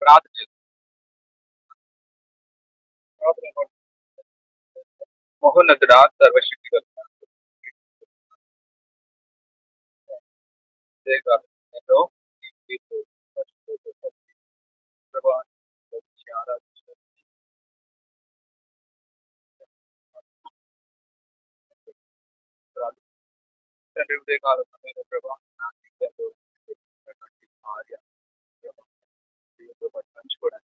ప్రార్థన చేద్దాం. మహోన్నతుడా, సర్వశక్తిగల దేవా, నేను మీకు ప్రభా ఆరాధించడం తండ్రి ఉదయకాల సమయంలో ప్రభా నా జీవితంలో ఉన్నటువంటి భార్య ప్రభా, దేవుడితో పాటు పంచుకోవడానికి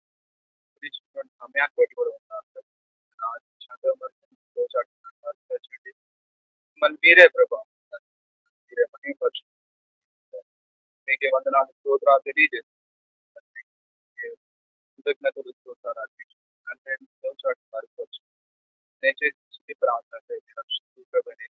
ఇచ్చినటువంటి సమయాన్ని బట్టి కూడా ఉన్నారు. నా జీవితంలో మరి తోచాడుతున్నారు. మరి మీరే ప్రభా, మీరే మహిమపరచు. మీకే వందనాలు స్తోత్రాలు తెలియజేస్తున్నాను. కృతజ్ఞతలు స్తోత్రాలు అర్పించు. అంటే తోచాడు మరిపోవచ్చు. నేను చేసిన ప్రార్థన ప్రభని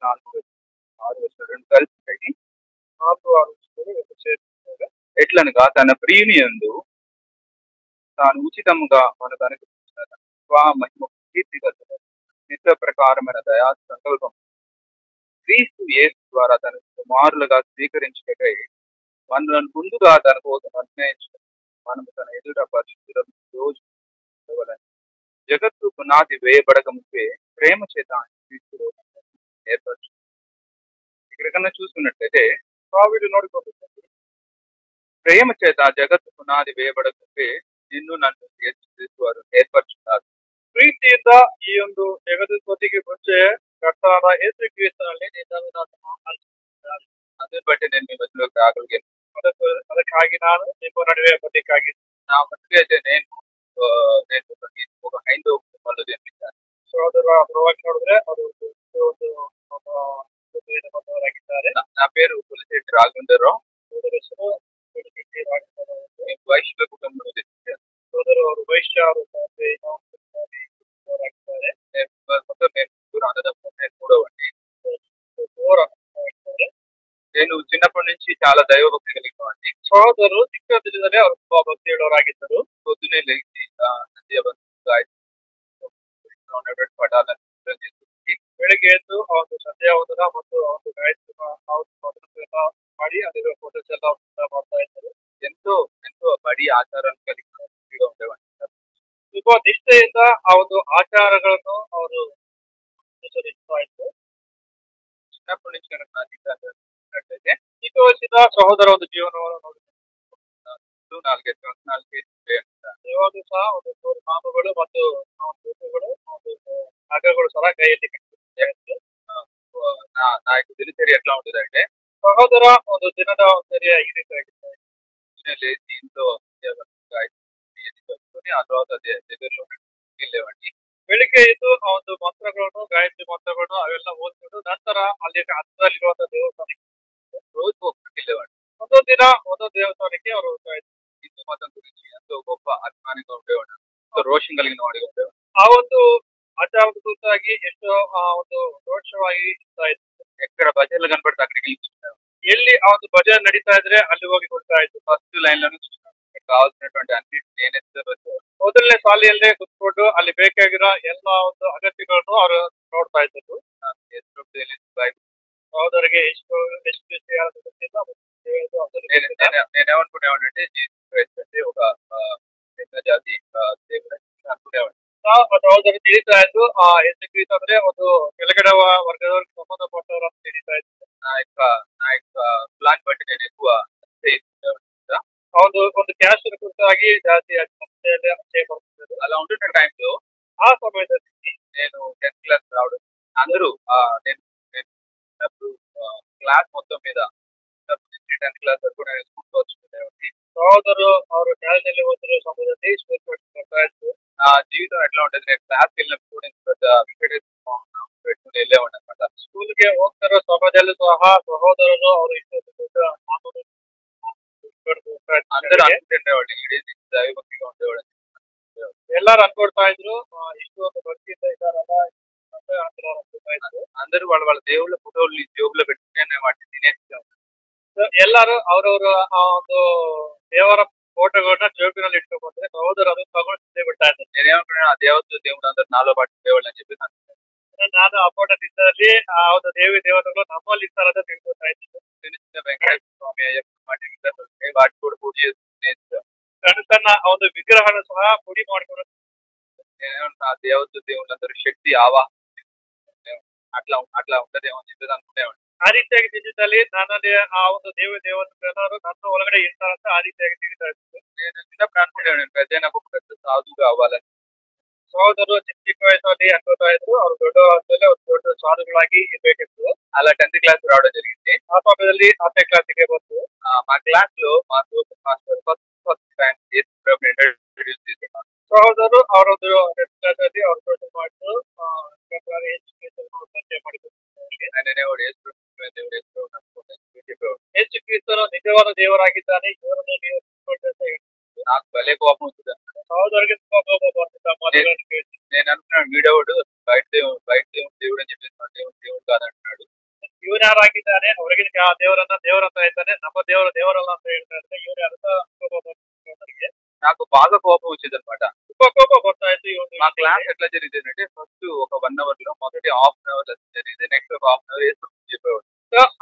నాలుగు 6 రెండు కలిసి 4, 6 ఎట్లనగా తన ప్రియుని యందు తాను ఉచితముగా మనకు అనుగ్రహించిన మహిమ కీర్తి నిత్య ప్రకారమైన దయా సంకల్పం క్రీస్తు యేసు ద్వారా తన కుమారులుగా స్వీకరించటకై మనలను ముందుగా తన కోసం నిర్ణయించడం మనము తన ఎదుట పరిశుద్ధులను రోజు ఇవ్వాలని. జగత్తు పునాది వేయబడక ముందే ప్రేమ చేత క్రీస్తులో ఏర్పరచు. ఇక్కడికన్నా చూసుకున్నట్లయితే కావిడి నోడుకోబోతుంది. ప్రేమ చేత ಜಗತ್ತು పునాది వేయబಡಕ್ಕೆ నిన్ను నన్ను ವಾರು ಏರ್ಪಡಿಸುತ್ತಾರೆ. ಪ್ರೀತಿಯಿಂದ ಈ ಒಂದು ಜಗತ್ತಿಗೆ ಮುಂಚೆ ಕರ್ತಾನ ಯೇಸು ಕ್ರಿಸ್ತನಲ್ಲಿ ಅದನ್ನ ಬట్టి నేను మీ మధ్యలోకి రాగలిగాను. ಅದಕ್ಕಾಗಿ ನಾನು ನಿಮ್ಮ ನಡುವೆ ಬರಲಿಕ್ಕಾಗಿ నా మట్టుకు అయితే నేను ఒక హైందవ కుటుంబంలో జన్మించాను. సోదర ಪರವಾಗಿ ನೋಡಿದ್ರೆ ಅವರು ಬಂದವರಾಗಿದ್ದಾರೆ. నా పేరు పులిశెట్టి రాఘవేంద్రరావు. ಸೋದರ ಹೆಸರು ವೈಶ್ಯ ಕುಟುಂಬದಲ್ಲಿ ಜನ್ಮಿంచాను. సోదరు ಅವರು ವೈಶ್ಯ నేను చిన్నప్పటి నుంచి చాలా దైవభక్తి కలిగిన వాడిని. సోదరు ಚಿಕ್ಕಂದಿನಿಂದಲೇ ಅವರು ತುಂಬಾ ಭಕ್ತಿ ಹೇಳೋರಾಗಿದ್ದರು. పొద్దునే లేచి ఉన్నటువంటి పటాలను ಬೆಳಿಗ್ಗೆ ಎದ್ದು ಒಂದು ಸಂಧ್ಯಾವಂದನ ಮತ್ತು ಒಂದು ಗಾಯತ್ರಿ ಮಾಡಿ ಅದರ ಫೋಟೋಸ್ ಎಲ್ಲ ಮಾಡ್ತಾ ಇದ್ದರು. ఎంతో ఎంతో బడి ఆచారాలు కలిగి ఉండేవాడిని. ತುಂಬಾ ನಿಷ್ಠೆಯಿಂದ ಆ ಒಂದು ಆಚಾರಗಳನ್ನು ಅವರು ಅನುಸರಿಸ್ತಾ ಇದ್ರು. ಚಿನ್ನಪ್ಪನ నుంచి కనుక చూసినట్లయితే ಚಿಕ್ಕ ವಯಸ್ಸಿನ ಸಹೋದರ ಒಂದು ಜೀವನವನ್ನು ನೋಡಿದ್ರು. 4 ಸಂವತ್ಸರಾలకి ಇವಾಗ ಸಹ ಒಂದು 3 ಮಾಮಗಳು ಮತ್ತು ನಗಗಳು ಸಹ ಕೈಯಲ್ಲಿ నా యొక్క దినచర్య ఎట్లా ఉంటుందంటే సహోదర ಒಂದು ದಿನದ ಚರ್ಯ ಈ ರೀತಿ ಆಗಿದೆ. లేచి ఇంట్లో కట్టుకొని ఆ తర్వాత దగ్గరలో వెళ్ళేవాడిని. ಬೆಳಿಗ್ಗೆ ಎದ್ದು ಆ ಒಂದು ಮಂತ್ರಗಳನ್ನು ಗಾಯತ್ರಿ ಮಂತ್ರಗಳನ್ನು ಅವೆಲ್ಲ ಓದ್ಕೊಂಡು ನಂತರ ಅಲ್ಲಿ ಹತ್ತಿರಲ್ಲಿರುವಂತಹ ದೇವಸ್ಥಾನಕ್ಕೆ రోజు ఒక్కడికి వెళ్ళేవాడిని. ಒಂದೊಂದು ದಿನ ಒಂದೊಂದು ದೇವಸ್ಥಾನಕ್ಕೆ ಅವರು హిందూ మతం గురించి ఎంతో గొప్ప అభిమానిగా ఉండేవాడు. ఎంతో రోషం కలిగిన వాడిగా ఉండేవాడు. ಆ ಒಂದು ಆಚಾರದ ಕುರಿತಾಗಿ ಎಷ್ಟೋ ಒಂದು ರೋಷವಾಗಿ ಇರ್ತಾ ಇತ್ತು. ఎక్కడ భజనలు కనపడితే అక్కడికి వెళ్ళి ఆ ಒಂದು ಭಜನೆ ನಡೀತಾ ಇದ್ರೆ ಅಲ್ಲಿ ಹೋಗಿ ಕೊಡ್ತಾ ಇತ್ತು. ಫಸ್ಟ್ ಲೈನ್ లోనే కావాల్సినటువంటి అన్నిటి నేనే ಮೊದಲನೇ ಸಾಲಿಯಲ್ಲೇ ಕುತ್ಕೊಂಡು ಅಲ್ಲಿ ಬೇಕಾಗಿರೋ ಎಲ್ಲ ಒಂದು ಅಗತ್ಯಗಳನ್ನು ಅವರು ನೋಡ್ತಾ ಇದ್ರು. సోదరికి ಎಷ್ಟು ಗೊತ್ತಿಲ್ಲ. నేనేమనుకునేవాడంటే జీసస్ ఒక ಜಾತಿ దేవుడు అనుకునేవాడు. ಸಹೋದರಿ ತಿಳಿತಾ ಇದ್ದು ಆ ಯೇಸುಕ್ರಿಸ್ತ ಅಂದ್ರೆ ಒಂದು ಕೆಳಗಡೆ ವರ್ಗದವರಿಗೆ ಸಂಬಂಧಪಟ್ಟವರು ಅಂತ ತಿಳಿತಾ ಇತ್ತು. నా యొక్క ಪ್ಲಾನ್ ಬట్టి నేను ఎక్కువ ಒಂದು ಕ್ಯಾಶ್ ಕುರಿತಾಗಿ ಜಾಸ್ತಿ చేయబడుతుంది. అలా ఉంటున్న టైంలో ఆ సమయದಲ್ಲಿ నేను 10th క్లాస్ రావడం అందరూ నేను క్లాస్ మొత్తం మీద 10th ಕ್ಲಾಸ್ ವರೆಗೂ నేను ಸ್ಕೂಲ್ వచ్చుకునేవాడిని. సోదరు ಅವರು ನ್ಯಾಯದಲ್ಲಿ ಓದಿರೋ ಸಮಯದಲ್ಲಿ ಸ್ಕೂಲ್ ಬರ್ತಾ ಇತ್ತು. నా జీవితం ఎట్లా ఉంటుంది, నేను క్లాస్కి వెళ్ళినప్పుడు పెట్టుకుని వెళ్ళేవాడిని అనమాట. ಸ್ಕೂಲ್ಗೆ ಹೋಗ್ತಾರೋ ಸಮಯದಲ್ಲೂ ಸಹ ಸಹೋದರರು ಅವರು ಇಷ್ಟು అందరూ అనుకుంటుండేవాళ్ళు ఈడేంది దైవభక్తిగా ఉండేవాడు అని. ಎಲ್ಲಾರು ಅನ್ಕೊಳ್ತಾ ಇದ್ರು ಇಷ್ಟು ಒಂದು ಭಕ್ತಿಯಿಂದ ಇದ್ದಾರಲ್ಲ ಅಂತ ಅನ್ಕೊಳ್ತಾ ಇದ್ರು. అందరూ వాళ్ళ వాళ్ళ దేవుళ్ళ ಫೋಟೋల్ని ಜೇಬುలో పెట్టుకుని వాటిని తినేస్తాం. ಸೊ ಎಲ್ಲಾರು ಅವ್ರವ್ರ ಆ ಒಂದು ದೇವರ ಫೋಟೋಗಳನ್ನ ಜೇಬಿನಲ್ಲಿ ಇಟ್ಕೊಂಡ್ರೆ ಸಹೋದರ ಅದನ್ನ ತಗೊಂಡು ತಿಂದೇ ಬಿಡ್ತಾ ಇದ್ದಾರೆ. నేనేమనుకున్నాను ఆ దేవత దేవుడు అందరు నాలో పాటు దేవుళ్ళు అని చెప్పి ನಾನು ಆ ಫೋಟೋ ತಿಂದಲ್ಲಿ ಆ ಒಂದು ದೇವಿ ದೇವತೆಗಳು ನಮ್ಮಲ್ಲಿ ಇರ್ತಾರಂತ ತಿಳ್ಕೊತಾ ಇದ್ದೀನಿ. చిన్న వెంకటేశ్వర స్వామి అయ్యప్ప వాటి కూడా పూజ చేసుకుని తన ಒಂದು ವಿಗ್ರಹವನ್ನು ಸಹ ಪುಡಿ ಮಾಡ್ಕೊಂಡು ఆ దేవత దేవుళ్ళందరూ శక్తి అట్లా అట్లా ఉంటదేమో అని చెప్పేసి అనుకునేవాడు. ಆ ರೀತಿಯಾಗಿ ತಿಂದಿದ್ದಲ್ಲಿ ನನ್ನಲ್ಲಿ ಆ ಒಂದು ದೇವತೆಗಳೆಲ್ಲರೂ ನನ್ನ ಒಳಗಡೆ ಇರ್ತಾರಂತ ಆ ರೀತಿಯಾಗಿ ತಿಳಿತಾ ಇತ್ತು. నేను చిన్నప్పుడు అనుకునేవాడు పెద్దైనప్పుడు పెద్ద సాధువుగా అవ్వాలని. ಸಹೋದರರು ಚಿಕ್ಕ ವಯಸ್ಸಲ್ಲಿ ಅನ್ಕೋತಾ ಇದ್ರು ಅವ್ರು ದೊಡ್ಡ ವಯಸ್ಸಲ್ಲಿ ದೊಡ್ಡ ಸಾಧುಗಳಾಗಿ ಇರ್ಬೇಕಿತ್ತು. అలా 10th క్లాస్ రావడం జరిగింది. ఆ సమಯದಲ್ಲಿ 10ನೇ క్లాಸ್ಗೆ ಬಂತು. మా క్లాస్ లో మా సూపర్ మాస్టర్ ఫస్ట్ ర్యాంక్ ఇంಟ್రೊಡ್ಯೂಸ್ చేశారు. ಸಹೋದರರು ಅವರೊಂದು 10th ಕ್ಲಾಸ್ ಅಲ್ಲಿ ಅವ್ರ ಸೋಷಲ್ ಮಾಡಿದ್ರು ಪರಿಚಯ ಮಾಡಿದ್ರು. ఆయననేవాడు ಯೇಸು ಕ್ರಿಸ್ತನು ನಿಜವಾದ ದೇವರಾಗಿದ್ದಾನೆ ಇವರನ್ನು ನೀವು నాకు భలే కోపం వచ్చింది. సహోదరుడికి నేను అనుకున్నాను వీడవాడు బయట దేవుడు అని చెప్పేసి దేవుడు కాదంటున్నాడు. ಇವನು ಯಾರಾಗಿದ್ದಾನೆ ಹೊರಗಿನ ದೇವರನ್ನ ದೇವರಂತ ಹೇಳ್ತಾನೆ ನಮ್ಮ ದೇವರಲ್ಲ ಅಂತ ಹೇಳ್ತಾರೆ. ಇವನು ಅರ್ಥ నాకు బాగా కోపం వచ్చింది అనమాట. కోపం ಗೊತ್ತಾಯ್ತು. మా క్లాస్ ఎట్లా జరిగింది అంటే ఫస్ట్ ఒక 1 hour లో మొదటి హాఫ్ అన్ అవర్ జరిగింది. నెక్స్ట్ ఒక హాఫ్ అన్ అవర్ చెప్పేవాడు.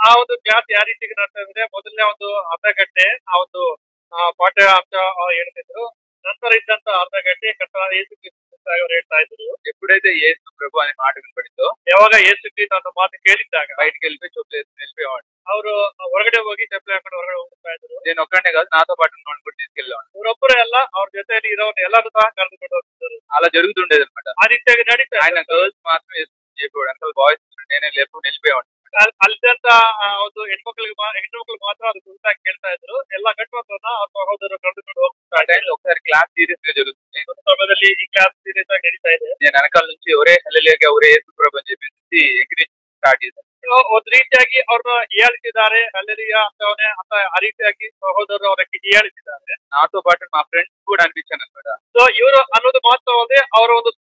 ಆ ಒಂದು ಕ್ಲಾಸ್ ಯಾವ ರೀತಿಗೆ ನಡ್ತಾ ಇದ್ರೆ ಮೊದಲನೇ ಒಂದು ಅರ್ಧ ಗಂಟೆ ಆ ಒಂದು ಪಾಠ ಅಂಶ ಹೇಳ್ತಿದ್ರು. ನಂತರ ಇದ್ದಂತ ಅರ್ಧ ಗಂಟೆ ಕರ್ತನಾದ ಯೇಸು ಕ್ರಿಸ್ತ ಅವರು ಹೇಳ್ತಾ ಇದ್ರು. ఎప్పుడైతే యేసు ప్రభు అనే మాట వినపడిందో ಯಾವಾಗ ಯೇಸು ಕ್ರಿಸ್ತ ಅನ್ನೋ ಮಾತು ಕೇಳಿದ್ದಾಗ బయటికి వెళ్ళిపోయి చెప్పులు వేసుకుని వెళ్ళిపోయేవాడు. ಅವರು ಹೊರಗಡೆ ಹೋಗಿ ಚಪ್ಪಲಿ ಹಾಕೊಂಡು ಹೊರಗಡೆ ಹೋಗ್ತಾ ಇದ್ರು. నేను ఒక్కడే కాదు నాతో పాటు ఉన్నవాడిని కూడా తీసుకెళ్ళేవాడు. ಇವರೊಬ್ಬರೇ ಅಲ್ಲ ಅವ್ರ ಜೊತೆಯಲ್ಲಿ ಇರೋರು ಎಲ್ಲರೂ ಸಹ ಕರೆದುಕೊಂಡು ಹೋಗ್ತಿದ್ರು. అలా జరుగుతుండేది అనమాట. ఆ ರೀತಿಯಾಗಿ ನಡೀತಾ ఆయన గర్ల్స్ మాత్రం చెప్పేవాడు. అసలు బాయ్స్ నేనే లేపు వెళ్ళిపోయేవాడు. ಅಲ್ಲಿದ್ದಂತ ಒಂದು ಹೆಣ್ಮಕ್ಳು ಮಾತ್ರ ಅದು ಕುರಿತಾಗಿ ಕೇಳ್ತಾ ಇದ್ರು. ಎಲ್ಲ ಗಂಟುಮಕ್ಕಳನ್ನ ಆ ಸಹೋದರರು ಕರೆದುಕೊಂಡು ಹೋಗ್ತಾ ಇದ್ದಾರೆ. ఒకసారి క్లాస్ సీరియస్ గా జరుగుతుంది. ಒಂದು ಸಮಯದಲ್ಲಿ ಈ ಕ್ಲಾಸ್ ಸೀరియಸ್ ಆಗಿ ನಡೀತಾ ಇದೆ. నేను వెనకాల నుంచి ಅವರೇ ಹಲ್ಲೆಲೂಯಾ ಅವರೇ ಯೇಸು ప్రభు అని చెప్పేసి ಎಗ್ರಿ ಸ್ಟಾರ್ಟ್ ಇದೆ. ಒಂದು ರೀತಿಯಾಗಿ ಅವ್ರನ್ನ ಹೀಯಾಳಿಸಿದ್ದಾರೆ. ಹಲ್ಲೆಲೂಯಾ ಅಂತವನೇ ಅಂತ ಆ ರೀತಿಯಾಗಿ ಸಹೋದರರು ಅವರಿಗೆ ಹೀಯಾಳಿಸಿದ್ದಾರೆ. నాతో పాటు మా ఫ్రెండ్స్ కూడా అనిపించాను అనమాట. సో ಇವರು ಅನ್ನೋದು ಮಾತ್ರವಲ್ಲದೆ ಅವರ ಒಂದು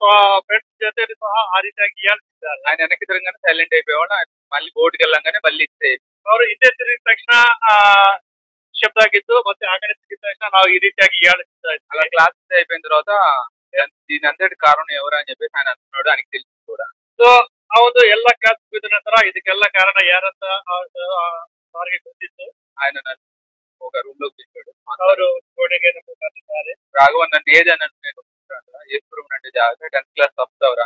ಫ್ರೆಂಡ್ಸ್ ಜೊತೆಯಲ್ಲಿ ಸಹ ಆ ರೀತಿಯಾಗಿ ಹೀಯಾಳಿಸಿದ್ದಾರೆ. ఆయన వెనక్కి తిరగగానే సైలెంట్ అయిపోయేవాడు. మళ్ళీ బోర్డుకి వెళ్ళంగానే మళ్ళీ ఇస్తే ಅವರು ಹಿಂದೆ ತಿರುಗಿದ ತಕ್ಷಣ ಶಬ್ದ ಆಗಿತ್ತು. ಮತ್ತೆ ಆ ಕಡೆ ತಿರುಗಿದ ತಕ್ಷಣ ನಾವು ಈ ರೀತಿಯಾಗಿ ಹೀಯಾಳಿಸ್ತಾ ಇದ್ವಿ. అలా క్లాస్ అయిపోయిన తర్వాత దీని అంతటి కారణం ఎవరు అని చెప్పేసి ఆయన అంటున్నాడు. ఆయనకి తెలిసి కూడా. సో ಆ ಒಂದು ಎಲ್ಲ ಕ್ಲಾಸ್ ಮುಗಿದ ನಂತರ ಇದಕ್ಕೆಲ್ಲ ಕಾರಣ ಯಾರಂತ ಅವರಿಗೆ ಗೊತ್ತಿತ್ತು. ఆయన ఒక రూమ్ లోకి తీసుకెళ్ళాడు. ಅವರು ಗೋಡೆಗೆ ಕರೆದಿದ್ದಾರೆ. ರಾಘವನ್ నన్ను ఏదన్నా నేను ఏసుప్రభు అంటే జాగ్రత్త 10th క్లాస్ ತಪ್ಪಿದವರ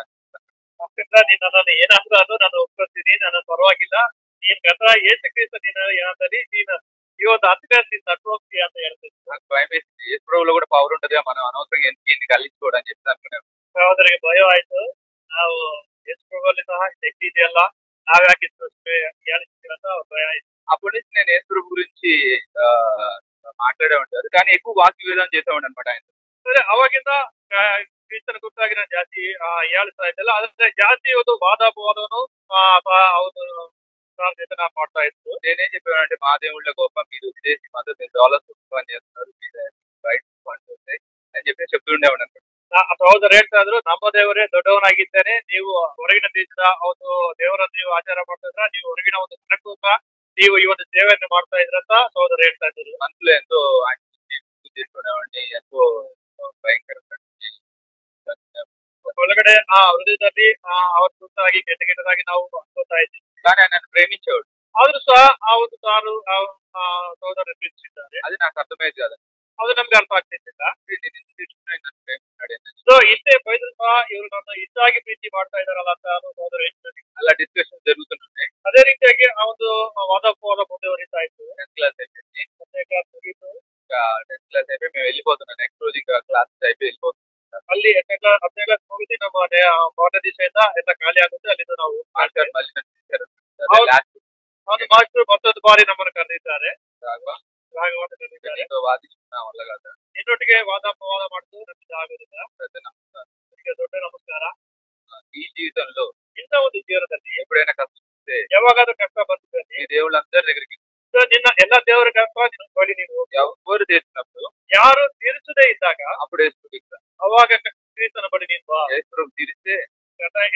ಅಷ್ಟರಿಂದ ನೀನು ನನ್ನನ್ನು ಏನಾದ್ರೂ ನಾನು ಒಪ್ಕೊಳ್ತೀನಿ. ನನ್ನ ಪರವಾಗಿಲ್ಲ. ನೀನ್ ಗತ ಯೇಸು ಕ್ರಿಸ್ತ ನೀನು ಏನಂತಲ್ಲಿ ನೀನು ಈ ಒಂದು 10th ಕ್ಲಾಸ್ ನೀನು ತಟ್ಟು ಹೋಗ್ತೀಯ ಅಂತ ಹೇಳ್ತೀನಿ. నాకు భయం వేసింది. ఏసుప్రభులో కూడా పవర్ ఉంటుంది. మనం అనవసరంగా ఎందుకు కలిసిపోవడం అని చెప్పి అనుకున్నాను. సహోదరికి భయం ಆಯ್ತು. ನಾವು ఏసుప్రభులో సహా శక్తి ಇದೆಯಲ್ಲ ನಾವ್ ಯಾಕೆ ಹೇಳಿಸ್ತೀರಂತ ಭಯ ಆಯ್ತು. అప్పటి నుంచి నేను ఏసుప్రభు గురించి మాట్లాడే ఉంటారు. కానీ ఎక్కువ వాక్య విధానం చేసేవాడు అనమాట ఆయన. ಸರಿ ಅವಾಗಿಂದ ಕ್ರಿಸ್ತನ ಕುರಿತಾಗಿ ನಾನು ಜಾಸ್ತಿ ಹೇಳ್ತಾ ಇದ್ದಲ್ಲ. ಅದ್ರ ಜಾಸ್ತಿ ಒಂದು ವಾದೋಪವಾದವನ್ನು ಅವರು ಜೊತೆ ನಾನು ಮಾಡ್ತಾ ಇತ್ತು. నేనేం చెప్పానంటే మా దేవుళ్ళ గొప్ప మీరు విదేశీ మద్దతు $2 చేస్తున్నారు బయట అని చెప్పి చెప్తుండేవాడు అనమాట. ಆ ಸಹೋದರ ಹೇಳ್ತಾ ಇದ್ರು ನಮ್ಮ ದೇವರೇ ದೊಡ್ಡವನಾಗಿದ್ದೇನೆ. ನೀವು ಹೊರಗಿನ ದೇಶದ ಒಂದು ದೇವರನ್ನು ನೀವು ಆಚಾರ ಮಾಡ್ತಾ ಇದ್ರ ನೀವು ಹೊರಗಿನ ಒಂದು ಜನಕ್ಕೋಪ ನೀವು ಈ ಒಂದು ಸೇವೆಯನ್ನು ಮಾಡ್ತಾ ಇದ್ರಂತ ಸಹೋದರ ಹೇಳ್ತಾ ಇದ್ರು. ಮನಸ್ಸುలో ఎంతో చేసుకునేవాడిని. ఎంతో ಭಯಂಕರ ಒಳಗಡೆ ಆ ಹೃದಯದಲ್ಲಿ ಅವ್ರ ಕುರಿತಾಗಿ ಕೆಟ್ಟದಾಗಿ ನಾವು ಅನ್ಕೋತಾ ಇದ್ದೀವಿ. కానీ ఆయన ప్రేమించేవాడు. ಆದ್ರೂ ಸಹ ಆ ಒಂದು ತಾನು ಸಹೋದರ ಪ್ರೀತಿಸಿದ್ದಾರೆ. అది నాకు అర్థమయ్యేది కాదు. ಅದು ನಮ್ಗೆ ಅರ್ಥ ಆಗ್ತಿದ್ದಿಲ್ಲ. ಸೊ ಇಷ್ಟೇ ಬೈದ್ರು ಸಹ ಇವರು ನನ್ನ ಇಷ್ಟಾಗಿ ಪ್ರೀತಿ ಮಾಡ್ತಾ ಇದಾರಲ್ಲ ಅಂತ ಸಹೋದರ ಹೇಳ್ತಾರೆ. ಅಲ್ಲ ಡಿಸ್ಕಷನ್ ಜరుగుతున్నాయి. ಅದೇ ರೀತಿಯಾಗಿ ಆ ಒಂದು ವಾದೋಪವಾದ ಮುಂದುವರಿತಾ ಇತ್ತು. 10th క్లాస్ అయిపోయింది. 10ನೇ క్లాస్ ముగిತು. 10th క్లాస్ అయిపోయి మేము వెళ్ళిపోతున్నాం. నెక్స్ట్ రోజు ఇంకా క్లాస్ అయిపోయి వెళ్ళిపోతున్నాం. ಅಲ್ಲಿ 10ನೇ ಕ್ಲಾಸ್ ಮುಗಿಸಿ ನಮ್ಮ ಪಾಠ ದಿವಸದಿಂದ ಎಲ್ಲ ಖಾಲಿ ಆಗುತ್ತೆ. ಅಲ್ಲಿಂದ ನಾವು ಮಾಸ್ಟರ್ ಮಾಸ್ಟರ್ ಮತ್ತೊಂದು ಬಾರಿ ನಮ್ಮನ್ನು ಕರೆದಿದ್ದಾರೆ. ರಾಘವನ್ ಕರೆದಿದ್ದಾರೆ. ನಿನ್ನೊಟ್ಟಿಗೆ ವಾದೋಪವಾದ ಮಾಡುದು ನಮ್ಗೆ ಆಗುದಿಲ್ಲ. ದೊಡ್ಡ ನಮಸ್ಕಾರ. ఈ జీవితంలో ఇంత ಒಂದು ಜೀವನದಲ್ಲಿ ఎప్పుడైనా కష్టం వస్తే ಯಾವಾಗಾದ್ರೂ ಕಷ್ಟ ಬರ್ತದೆ. ఈ దేవుళ్ళందరి దగ్గరికి నిన్న ಎಲ್ಲ ದೇವರಿಗಂತ ನಿನ್ನ ಬಳಿ ನೀನು ಹೋಗಿ ఎవరు చేసినప్పుడు ಯಾರು ತೀರಿಸದೇ ಇದ್ದಾಗ అప్పుడు యేసుక్రీస్తు ಅವಾಗ ಕ್ರಿಸ್ತನ ಬಳಿ ನೀನು ಬಾ. యేసుప్రభు తీరిస్తే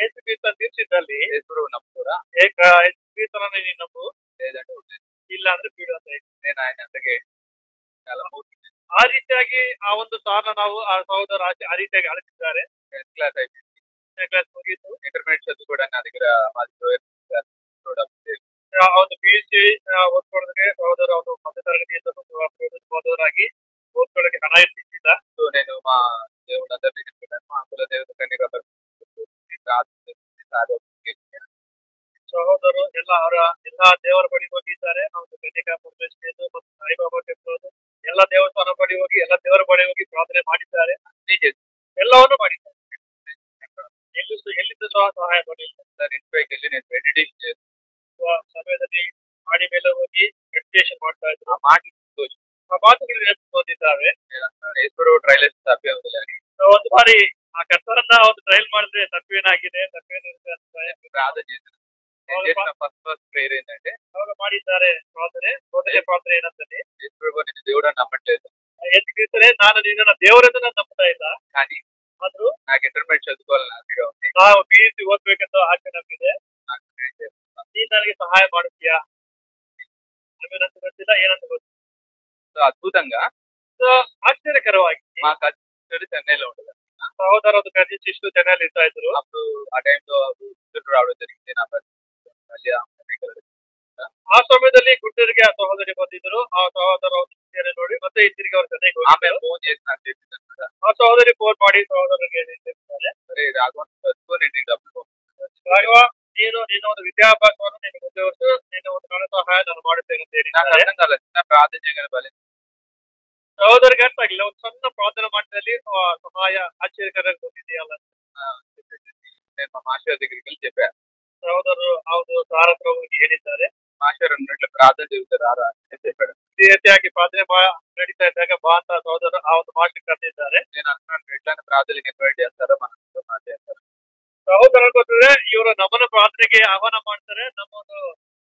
ಯೇಸು ಕ್ರಿಸ್ತ ತೀರಿಸಿದ್ದಲ್ಲಿ యేసుప్రభు నమ్ముతారా ಯೇಸು ಕ್ರಿಸ್ತನನ್ನು ನೀನು ನಂಬು, లేదంటే వదిలేయ్. ಇಲ್ಲ ಅಂದ್ರೆ ಬಿಡು ಅಂತ ಹೇಳಿ. నేను ఆయన అంతకే చాలా మోసం ಆ ರೀತಿಯಾಗಿ ಆ ಒಂದು ಸಾಲ ನಾವು ಆ ಸಹೋದರ ಆ ರೀತಿಯಾಗಿ ಅಳಿಸಿದ್ದಾರೆ. 10th క్లాస్ అయిపోయింది. ಕ್ಲಾಸ್ ಮುಗೀತು. ఇంటర్మీడియట్ చదువుకోవడానికి నా దగ్గర మాది చూడడం ಒಂದು PUC ಓದ್ಕೊಳ್ಳೋದಕ್ಕೆ ಸಹೋದರ ಒಂದು ಮಧ್ಯ ತರಗತಿಯಿಂದ ಸಹೋದರಾಗಿ ಓದ್ಕೊಳ್ಳೋಕೆ ಹಣ ಇರ್ತಿದ್ದಿಲ್ಲ. సో నేను మా దేవుడు అందరి దగ్గర మా కుల దేవత కన్యక ಸಹೋದರು ಎಲ್ಲ ಅವರ ಎಲ್ಲಾ ದೇವರ ಬಳಿ ಹೋಗಿದ್ದಾರೆ. ಒಂದು ಕನ್ಯಕಾ ಪರಮೇಶ್ವರ ಮತ್ತು ಸಾಯಿಬಾಬಾ ಟೆಂಪಲ್ ಎಲ್ಲ ದೇವಸ್ಥಾನ ಬಳಿ ಹೋಗಿ ಎಲ್ಲ ದೇವರ ಬಳಿ ಹೋಗಿ ಪ್ರಾರ್ಥನೆ ಮಾಡಿದ್ದಾರೆ. ಎಲ್ಲವನ್ನು ಮಾಡಿದ್ದಾರೆ. ಎಲ್ಲಿಂದ ಸಹಾಯ ಮಾಡಿಲ್ಲ. ఇంటిపైకి నేను మెడిటేషన్ చేస్తాను ಸಮಯದಲ್ಲಿ ಮಾಡಿ ಮೇಲೆ ಹೋಗಿ ಮೆಡಿಟೇಷನ್ ಮಾಡ್ತಾ ಇದ್ರು. ఆ మాట ಆ ಮಾತುಗಳು ನೆನಪಿಕೊಂಡಿದ್ದಾವೆ. యేసుప్రభు ట్రైలర్స్ తప్పే ఉంది ಒಂದು ಬಾರಿ ಆ ಕರ್ತರನ್ನ ಒಂದು ಟ್ರಯಲ್ ಮಾಡಿದ್ರೆ ತಪ್ಪೇನಾಗಿದೆ ತಪ್ಪೇನಿರುತ್ತೆ ಅಂತ ప్రార్థన చేశాను. నేను చేసిన ఫస్ట్ ప్రేయర్ ఏంటంటే ಅವಾಗ ಮಾಡಿದ್ದಾರೆ ಪ್ರಾರ್ಥನೆ. ಮೊದಲೇ ಪ್ರಾರ್ಥನೆ ಏನಂತಂದ್ರೆ యేసుప్రభు నేను దేవుడు అని నమ్మట్లేదు ಎಷ್ಟು ಕ್ರಿಸ್ತರೇ ನಾನು ನಿನ್ನ ದೇವರನ್ನು ನಾನು ನಂಬ್ತಾ ಇಲ್ಲ, కానీ ಆದ್ರೂ నాకు ఇంటర్మీడియట్ చదువుకోవాలని ఆశగా ఉంది. ನಾವು PUC ಓದ್ಬೇಕಂತ ಆಸೆ ನಮ್ಗಿದೆ. నాకు న్యాయం చేస్తున్నా. ನೀನ್ ನನಗೆ ಸಹಾಯ ಮಾಡುತ್ತೀಯಾ? ನಮಗಂತೂ ಗೊತ್ತಿಲ್ಲ, ಏನಂತ ಗೊತ್ತಿಲ್ಲ. సో అద్భుతంగా ಸೊ ಆಶ್ಚರ್ಯಕರವಾಗಿ మా కజిన్ చెన్నైలో ఉండదు. ಸಹೋದರ ಒಂದು ಕಜಿನ್ ಇಷ್ಟು ಚೆನ್ನೈಲಿ ಇರ್ತಾ ಇದ್ರು. అప్పుడు ఆ టైంలో గుంటూరు రావడం జరిగింది. నా మళ్ళీ ಆ ಸಮಯದಲ್ಲಿ ಗುಂಟೂರಿಗೆ ಆ ಸಹೋದರಿ ಬಂದಿದ್ರು. ಆ ಸಹೋದರ ಒಂದು ನೋಡಿ ಮತ್ತೆ ಹಿಂದಿರುಗಿ ಅವ್ರ ಜೊತೆಗೆ ఆమె ಹೋಗಿದ್ರು. ఫోన్ చేసి నాకు చెప్పింది అనమాట. ಆ ಸಹೋದರಿ ಫೋನ್ ಮಾಡಿ ಸಹೋದರರಿಗೆ ಹೇಳ್ತಾರೆ, సరే రాఘవన్ చదువుకో నేను నీకు డబ్బులు పంపిస్తాను. ರಾಘವ ನೀನು ನಿನ್ನ ಒಂದು ವಿದ್ಯಾಭ್ಯಾಸವನ್ನು ನೀನು ಮುಂದುವರೆಸು, ನಿನ್ನ ಒಂದು ಹಣ ಸಹಾಯ ನಾನು ಮಾಡುತ್ತೇನೆ ಅಂತ నాకు ಹೇಳಿದ್ದಾರೆ. అర్థం కాలేదు. చిన్న ప్రార్థన చేయగల బలి ಸಹೋದರಿಗೆ ಅರ್ಥ ಆಗಿಲ್ಲ. ಒಂದು ಸಣ್ಣ ಪ್ರಾರ್ಥನೆ ಮಾಡ್ದಲ್ಲಿ ಸಹಾಯ ಆಶ್ಚರ್ಯಕರ ಗೊತ್ತಿದೆಯಲ್ಲ. నేను మా మాస్టర్ దగ్గరికి వెళ్ళి చెప్పాను. ಸಹೋದರರು ಅವರು ಸಾರ ಹತ್ರ ಹೋಗಿ ಹೇಳಿದ್ದಾರೆ. మాస్టర్ అన్నట్లు ప్రార్థన చెబుతారు రారా అని చెప్పాడు. ಈ ರೀತಿಯಾಗಿ ಪ್ರಾರ್ಥನೆ ನಡೀತಾ ಇದ್ದಾಗ ಬಾ ಅಂತ ಸಹೋದರರು ಆ ಒಂದು ಮಾರ್ಕೆಟ್ ಕರೆದಿದ್ದಾರೆ. నేను అంటున్నాను ఎట్లాంటి ప్రార్థనకి ఇన్వైట్ చేస్తారో మనకు చేస్తారు. ಸಹೋದರ ಗೊತ್ತಿದೆ, ಇವರು ನಮ್ಮನ್ನು ಪ್ರಾರ್ಥನೆಗೆ ಆಹ್ವಾನ ಮಾಡ್ತಾರೆ, ನಮ್ಮನ್ನು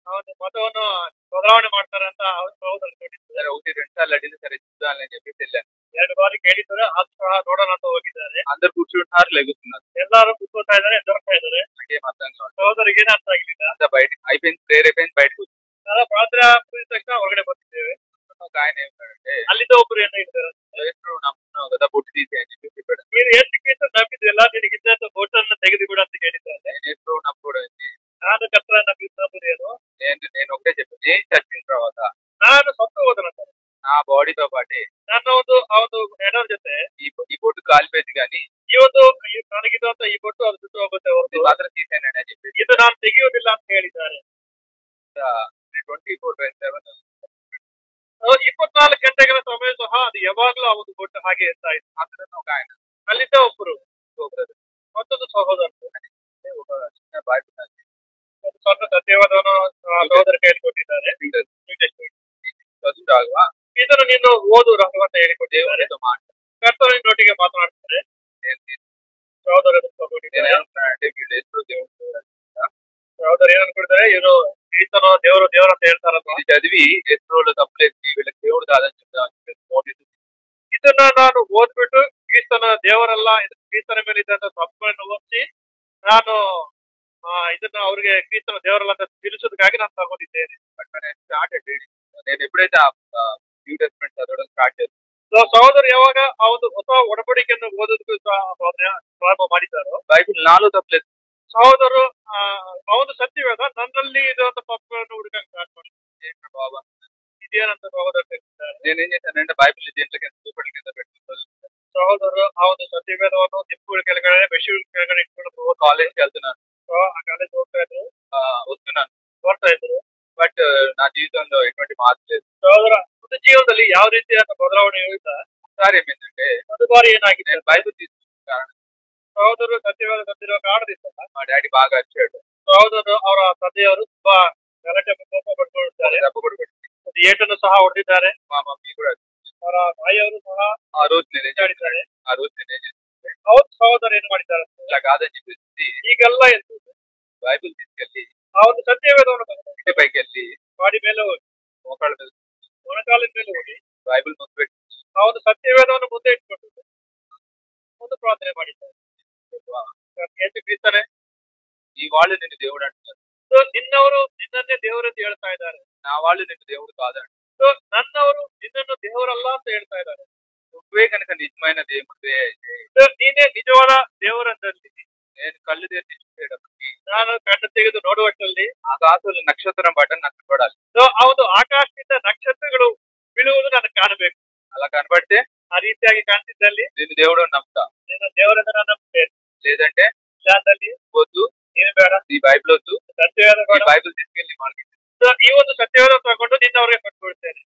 ಒಂದು ಮತವನ್ನು ಬದಲಾವಣೆ ಮಾಡ್ತಾರೆ ಅಂತ ಅವ್ರ ಸಹೋದರ ನೋಡಿದ್ದಾರೆ. సరే ఒకటి రెండు సార్లు అడిగితే సరే చూడాలని అని చెప్పేసి వెళ్ళాను. 2 ಬಾರಿ ಕೇಳಿದ್ದಾರೆ, ಅದು ಸಹ ನೋಡೋಣ ಅಂತ ಹೋಗಿದ್ದಾರೆ. అందరు కూర్చుంటున్నారు లెగుతున్నారు. ಎಲ್ಲರೂ ಕೂತ್ಕೊತಾ ಇದ್ದಾರೆ, ಎದುರ್ತಾ ಇದ್ದಾರೆ. నాకేం అర్థం కావాలి. ಸಹೋದರಿಗೆ ಏನು ಅರ್ಥ ಆಗಿಲ್ಲ. అంతా బయట అయిపోయింది, ప్రేయర్ అయిపోయింది, బయటకు ನಾವು ಪ್ರಾರ್ಥನೆ ಮುಗಿದ ತಕ್ಷಣ ಹೊರಗಡೆ ಬರ್ತಿದ್ದೇವೆ. ఒక ఆయన ఏమంటాడంటే ಅಲ್ಲಿಂದ ಒಬ್ರು ಏನು ಹೇಳ್ತಾರೆ, యేసు నమ్ముతున్నావు కదా బొట్టు తీసి అని చెప్పి చెప్పాడు. ನೀನು ಏಸು ಕ್ರಿಸ್ತ ನಂಬಿದ್ರಲ್ಲ, ನಿನಗಿದ್ದಂತ ಬೋಟನ್ನು ತೆಗೆದು ಬಿಡು ಅಂತ ಹೇಳಿದ್ದಾರೆ. నేను యేసు నమ్ముకోవడం ನಾನು ಕರ್ತರನ್ನ ನಂಬಿದ್ದೇನು, నేను ఒకటే చెప్పాను, నేను చచ్చిన తర్వాత ನಾನು ಸತ್ತು ಹೋದನಂತ నా బాడీతో పాటే ನನ್ನ ಒಂದು ಆ ಒಂದು ಹೆಣದ ಜೊತೆ ఈ బొట్టు కాలిపోయింది కానీ ಈ ಒಂದು ನನಗಿದ್ದಂತ ಈ ಬೊಟ್ಟು ಅದು ಸುಟ್ಟು ಹೋಗುತ್ತೆ ఇది ಹೊರತು మాత్రం తీసేయండి అని చెప్పి ಇದು ನಾನು ತೆಗೆಯುವುದಿಲ್ಲ ಅಂತ ಹೇಳಿದ್ದಾರೆ. 24/7 24 ಗಂಟೆಗಳ ಸಮಯ ಸಹ ಅದು ಯಾವಾಗ್ಲೂ ಆ ಒಂದು ಬೊಟ್ಟು ಹಾಗೆ ಇರ್ತಾ ಇತ್ತು. అందులో ఒక ఆయన ಅಲ್ಲಿದ್ದ ಒಬ್ಬರು ಮತ್ತೊಂದು ಸಹೋದರರು ఒక చిన్న బైబిల్ ಒಂದು ಸಣ್ಣ ಸತ್ಯವಾದವನ್ನು ಸಹೋದರ ಕೈಯಲ್ಲಿ ಕೊಟ್ಟಿದ್ದಾರೆ. చదువు రాఘవ ಇದನ್ನು ನೀನು ಓದು ರಾಘವ ಅಂತ ಹೇಳಿಕೊಟ್ಟಿದ್ದಾರೆ. దేవునితో మాట ಕರ್ತನ ನೊಟ್ಟಿಗೆ ಮಾತನಾಡ್ತಾರೆ. నేను ಸಹೋದರ నేను ఏమంటున్నానంటే వీళ్ళు యేసు దేవుడు ಸಹೋದರ ಏನ್ ಅನ್ಕೊಳ್ತಾರೆ, ಇವರು ಕ್ರಿಸ್ತನು ದೇವರು ಅಂತ ಹೇಳ್ತಾರಲ್ವಾ. ఇది చదివి యేసు తప్పులేసి వీళ్ళకి దేవుడు కాదని చెప్తాను. ಇದನ್ನ ನಾನು ಓದ್ಬಿಟ್ಟು ಕ್ರಿಸ್ತನ ದೇವರಲ್ಲ, ಇದು ಕ್ರಿಸ್ತನ ಮೇಲೆ ಇದ್ದಂತ ತಪ್ಪುಗಳನ್ನು ಓದಿಸಿ ನಾನು ಇದನ್ನ ಅವ್ರಿಗೆ ಕ್ರಿಸ್ತನ ದೇವರಲ್ಲ ಅಂತ ತಿಳಿಸೋದಕ್ಕಾಗಿ ನಾನು ತಗೊಂಡಿದ್ದೇನೆ. నేను ఎప్పుడైతే ఆ న్యూ టెస్టమెంట్ చదవడం స్టార్ట్ చేస్తాను, ಸಹೋದರ ಯಾವಾಗ ಆ ಒಂದು ಹೊಸ ಒಡಂಬಡಿಕೆಯನ್ನು ಓದೋದಕ್ಕೂ ಪ್ರಾರಂಭ ಮಾಡಿದ್ದಾರೋ, బైబిల్ నాలో తప్పులేదు. ಸಹೋದರು ಆ ಒಂದು ಸತ್ಯವೇದ ನನ್ನಲ್ಲಿ ಇರುವಂತ ತಪ್ಪುಗಳನ್ನು ಹುಡುಕಕ್ಕೆ ಸ್ಟಾರ್ಟ್ ಮಾಡಿದ್ದಾರೆ. బాబా ಇದೇನಂತ ಸಹೋದರ ತಿಳಿಸಿದ್ದಾರೆ. నేనేం చేశానంటే బైబిల్ దీంట్లో కింద సూపర్ కింద పెట్టుకుంటాను. ಸಹೋದರರು ಆ ಒಂದು ಸತ್ಯವೇದವನ್ನು ದಿಕ್ಕುಗಳ ಕೆಳಗಡೆ ಬೆಶುಗಳ ಕೆಳಗಡೆ ಇಟ್ಕೊಂಡು కాలేజ్కి వెళ్తున్నాను, ಆ ಕಾಲೇಜ್ ಹೋಗ್ತಾ ಇದ್ರು, వస్తున్నాను. ಬರ್ತಾ ಇದ್ರು. బట్ నా జీవితంలో ఎటువంటి మార్పు లేదు. ಸಹೋದರ ನನ್ನ ಜೀವನದಲ್ಲಿ ಯಾವ ರೀತಿಯಾದ ಬದಲಾವಣೆ ಇಲ್ಲ. ఒకసారి ఏమైందంటే ಒಂದು ಬಾರಿ ಏನಾಗಿದೆ, నేను బైబిల్ తీసుకున్న కారణం ಸಹೋದರರು ಸತ್ಯವೇದ ತಂದಿರುವ ಕಾರಣದಿಂದ మా డాడీ బాగా వచ్చాడు. ಸಹೋದರರು ಅವರ ತಂದೆಯವರು ತುಂಬಾ ಗಲಾಟೆ ಕೋಪ ಪಡ್ಕೊಂಡಿದ್ದಾರೆ. దెబ్బ కూడా పెట్టింది. ಒಂದು ಏಟನ್ನು ಸಹ ಹೊಡೆದಿದ್ದಾರೆ. మా మమ్మీ కూడా ಅವರ ತಾಯಿಯವರು ಸಹ ఆ రోజు నేనేం ಮಾತಾಡಿದ್ದಾರೆ. ఆ రోజు నేనేం చేశాను, ಅವ್ರ ಸಹೋದರ ಏನ್ ಮಾಡಿದ್ದಾರೆ, ఇలా కాదని చెప్పేసి ಈಗೆಲ್ಲ ಎಂದು బైబిల్ తీసుకెళ్ళి ಆ ಒಂದು ಸತ್ಯವೇದವನ್ನು ఇంటి పైకి వెళ్ళి ಮಾಡಿ ಮೇಲೆ ಹೋಗಿ ಮೋಕಾಳ ಮೇಲೆ ಮೊಣಕಾಲಿನ ಮೇಲೆ ಹೋಗಿ ಬೈಬಲ್ ಮುಂದೆ ಬಿಟ್ಟು ಅವನು ಸತ್ಯವೇದವನ್ನು ಮುಂದೆ ಇಟ್ಕೊಂಡು ಒಂದು ಪ್ರಾರ್ಥನೆ ಮಾಡಿದ್ದಾರೆ. ಯೇಸು ಕ್ರಿಸ್ತನೇ, ఈ వాళ్ళు నిన్ను దేవుడు అంటున్నారు. ಸೊ ನಿನ್ನವರು ನಿನ್ನನ್ನೇ ದೇವರೆಂದು ಹೇಳ್ತಾ ಇದ್ದಾರೆ. నా వాళ్ళు నిన్ను దేవుడు కాదంట. ಸೊ ನನ್ನವರು ನಿನ್ನನ್ನು ದೇವರಲ್ಲ ಅಂತ ಹೇಳ್ತಾ ಇದ್ದಾರೆ. నువ్వే కనుక నిజమైన దేవుడివే అయితే ಸೊ ನೀನೇ ನಿಜವಾದ ದೇವರಂದಲ್ಲಿ నేను కళ్ళు తెరిచి చూసేటప్పటికి ನಾನು ಕಣ್ಣು ತೆಗೆದು ನೋಡುವಷ್ಟರಲ್ಲಿ ఆకాశంలో నక్షత్రం పడ్డ నాకు కనబడాలి. ಸೊ ಆ ಒಂದು ಆಕಾಶದಿಂದ ನಕ್ಷತ್ರಗಳು ಬೀಳುವುದು ನನಗೆ ಕಾಣಬೇಕು. అలా కనబడితే ಆ ರೀತಿಯಾಗಿ ಕಾಣ್ತಿದ್ದಲ್ಲಿ నేను దేవుడు అని నమ్ముతా. ನಿನ್ನ ದೇವರನ್ನು ನಾನು ನಂಬುತ್ತೇನೆ. లేదంటే ಇಲ್ಲಾಂದಲ್ಲಿ వద్దు, ಏನು ಬೇಡ, ఈ బైబిల్ వద్దు, ಸತ್ಯವೇದ ఈ ಬೇಡ. బైబిల్ తీసుకెళ్ళి మనకి ಸೊ ಈ ಒಂದು ಸತ್ಯವೇದ ತಗೊಂಡು ನಿನ್ನವರಿಗೆ ಕೊಟ್ಬಿಡ್ತೇನೆ.